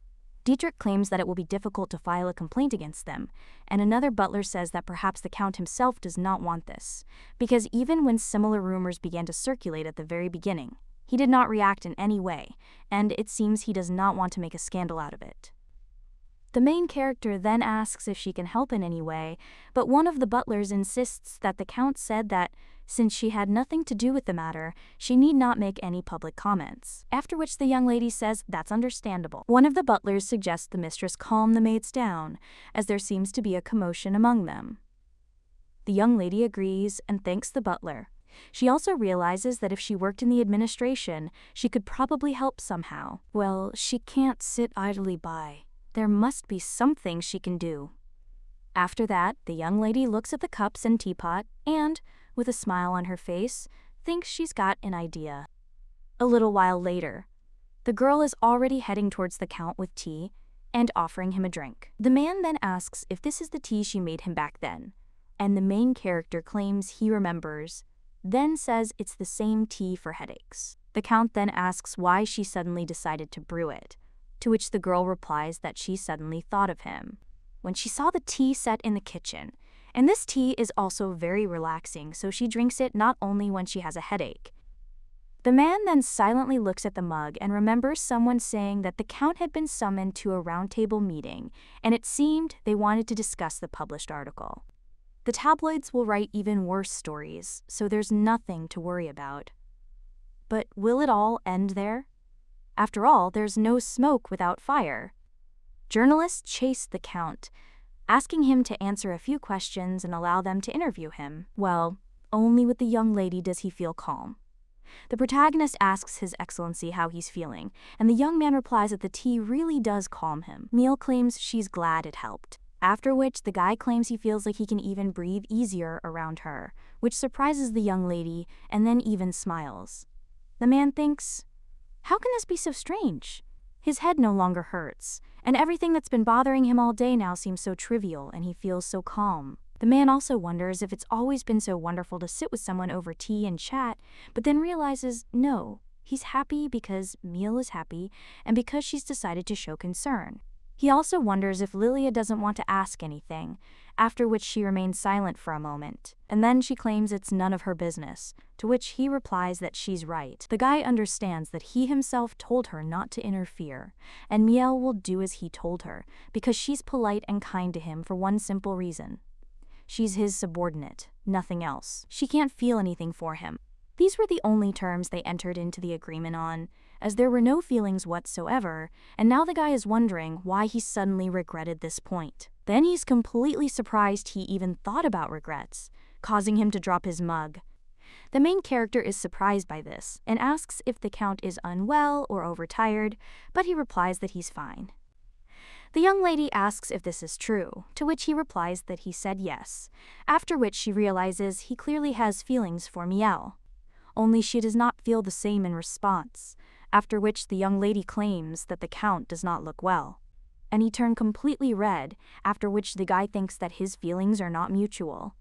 Dietrich claims that it will be difficult to file a complaint against them, and another butler says that perhaps the Count himself does not want this, because even when similar rumors began to circulate at the very beginning, he did not react in any way, and it seems he does not want to make a scandal out of it. The main character then asks if she can help in any way, but one of the butlers insists that the Count said that, since she had nothing to do with the matter, she need not make any public comments. After which the young lady says that's understandable. One of the butlers suggests the mistress calm the maids down, as there seems to be a commotion among them. The young lady agrees and thanks the butler. She also realizes that if she worked in the administration, she could probably help somehow. Well, she can't sit idly by. There must be something she can do. After that, the young lady looks at the cups and teapot and, with a smile on her face, thinks she's got an idea. A little while later, the girl is already heading towards the Count with tea and offering him a drink. The man then asks if this is the tea she made him back then, and the main character claims he remembers, then says it's the same tea for headaches. The Count then asks why she suddenly decided to brew it, to which the girl replies that she suddenly thought of him when she saw the tea set in the kitchen, and this tea is also very relaxing, so she drinks it not only when she has a headache. The man then silently looks at the mug and remembers someone saying that the Count had been summoned to a roundtable meeting, and it seemed they wanted to discuss the published article. The tabloids will write even worse stories, so there's nothing to worry about. But will it all end there? After all, there's no smoke without fire. Journalists chase the Count, asking him to answer a few questions and allow them to interview him. Well, only with the young lady does he feel calm. The protagonist asks His Excellency how he's feeling, and the young man replies that the tea really does calm him. Miel claims she's glad it helped, after which the guy claims he feels like he can even breathe easier around her, which surprises the young lady and then even smiles. The man thinks, how can this be so strange? His head no longer hurts, and everything that's been bothering him all day now seems so trivial, and he feels so calm. The man also wonders if it's always been so wonderful to sit with someone over tea and chat, but then realizes no, he's happy because Miel is happy, and because she's decided to show concern. He also wonders if Lilia doesn't want to ask anything, after which she remains silent for a moment, and then she claims it's none of her business, to which he replies that she's right. The guy understands that he himself told her not to interfere, and Miel will do as he told her, because she's polite and kind to him for one simple reason. She's his subordinate, nothing else. She can't feel anything for him. These were the only terms they entered into the agreement on, as there were no feelings whatsoever, and now the guy is wondering why he suddenly regretted this point. Then he's completely surprised he even thought about regrets, causing him to drop his mug. The main character is surprised by this, and asks if the Count is unwell or overtired, but he replies that he's fine. The young lady asks if this is true, to which he replies that he said yes, after which she realizes he clearly has feelings for Miel. Only she does not feel the same in response, after which the young lady claims that the Count does not look well, and he turned completely red, after which the guy thinks that his feelings are not mutual.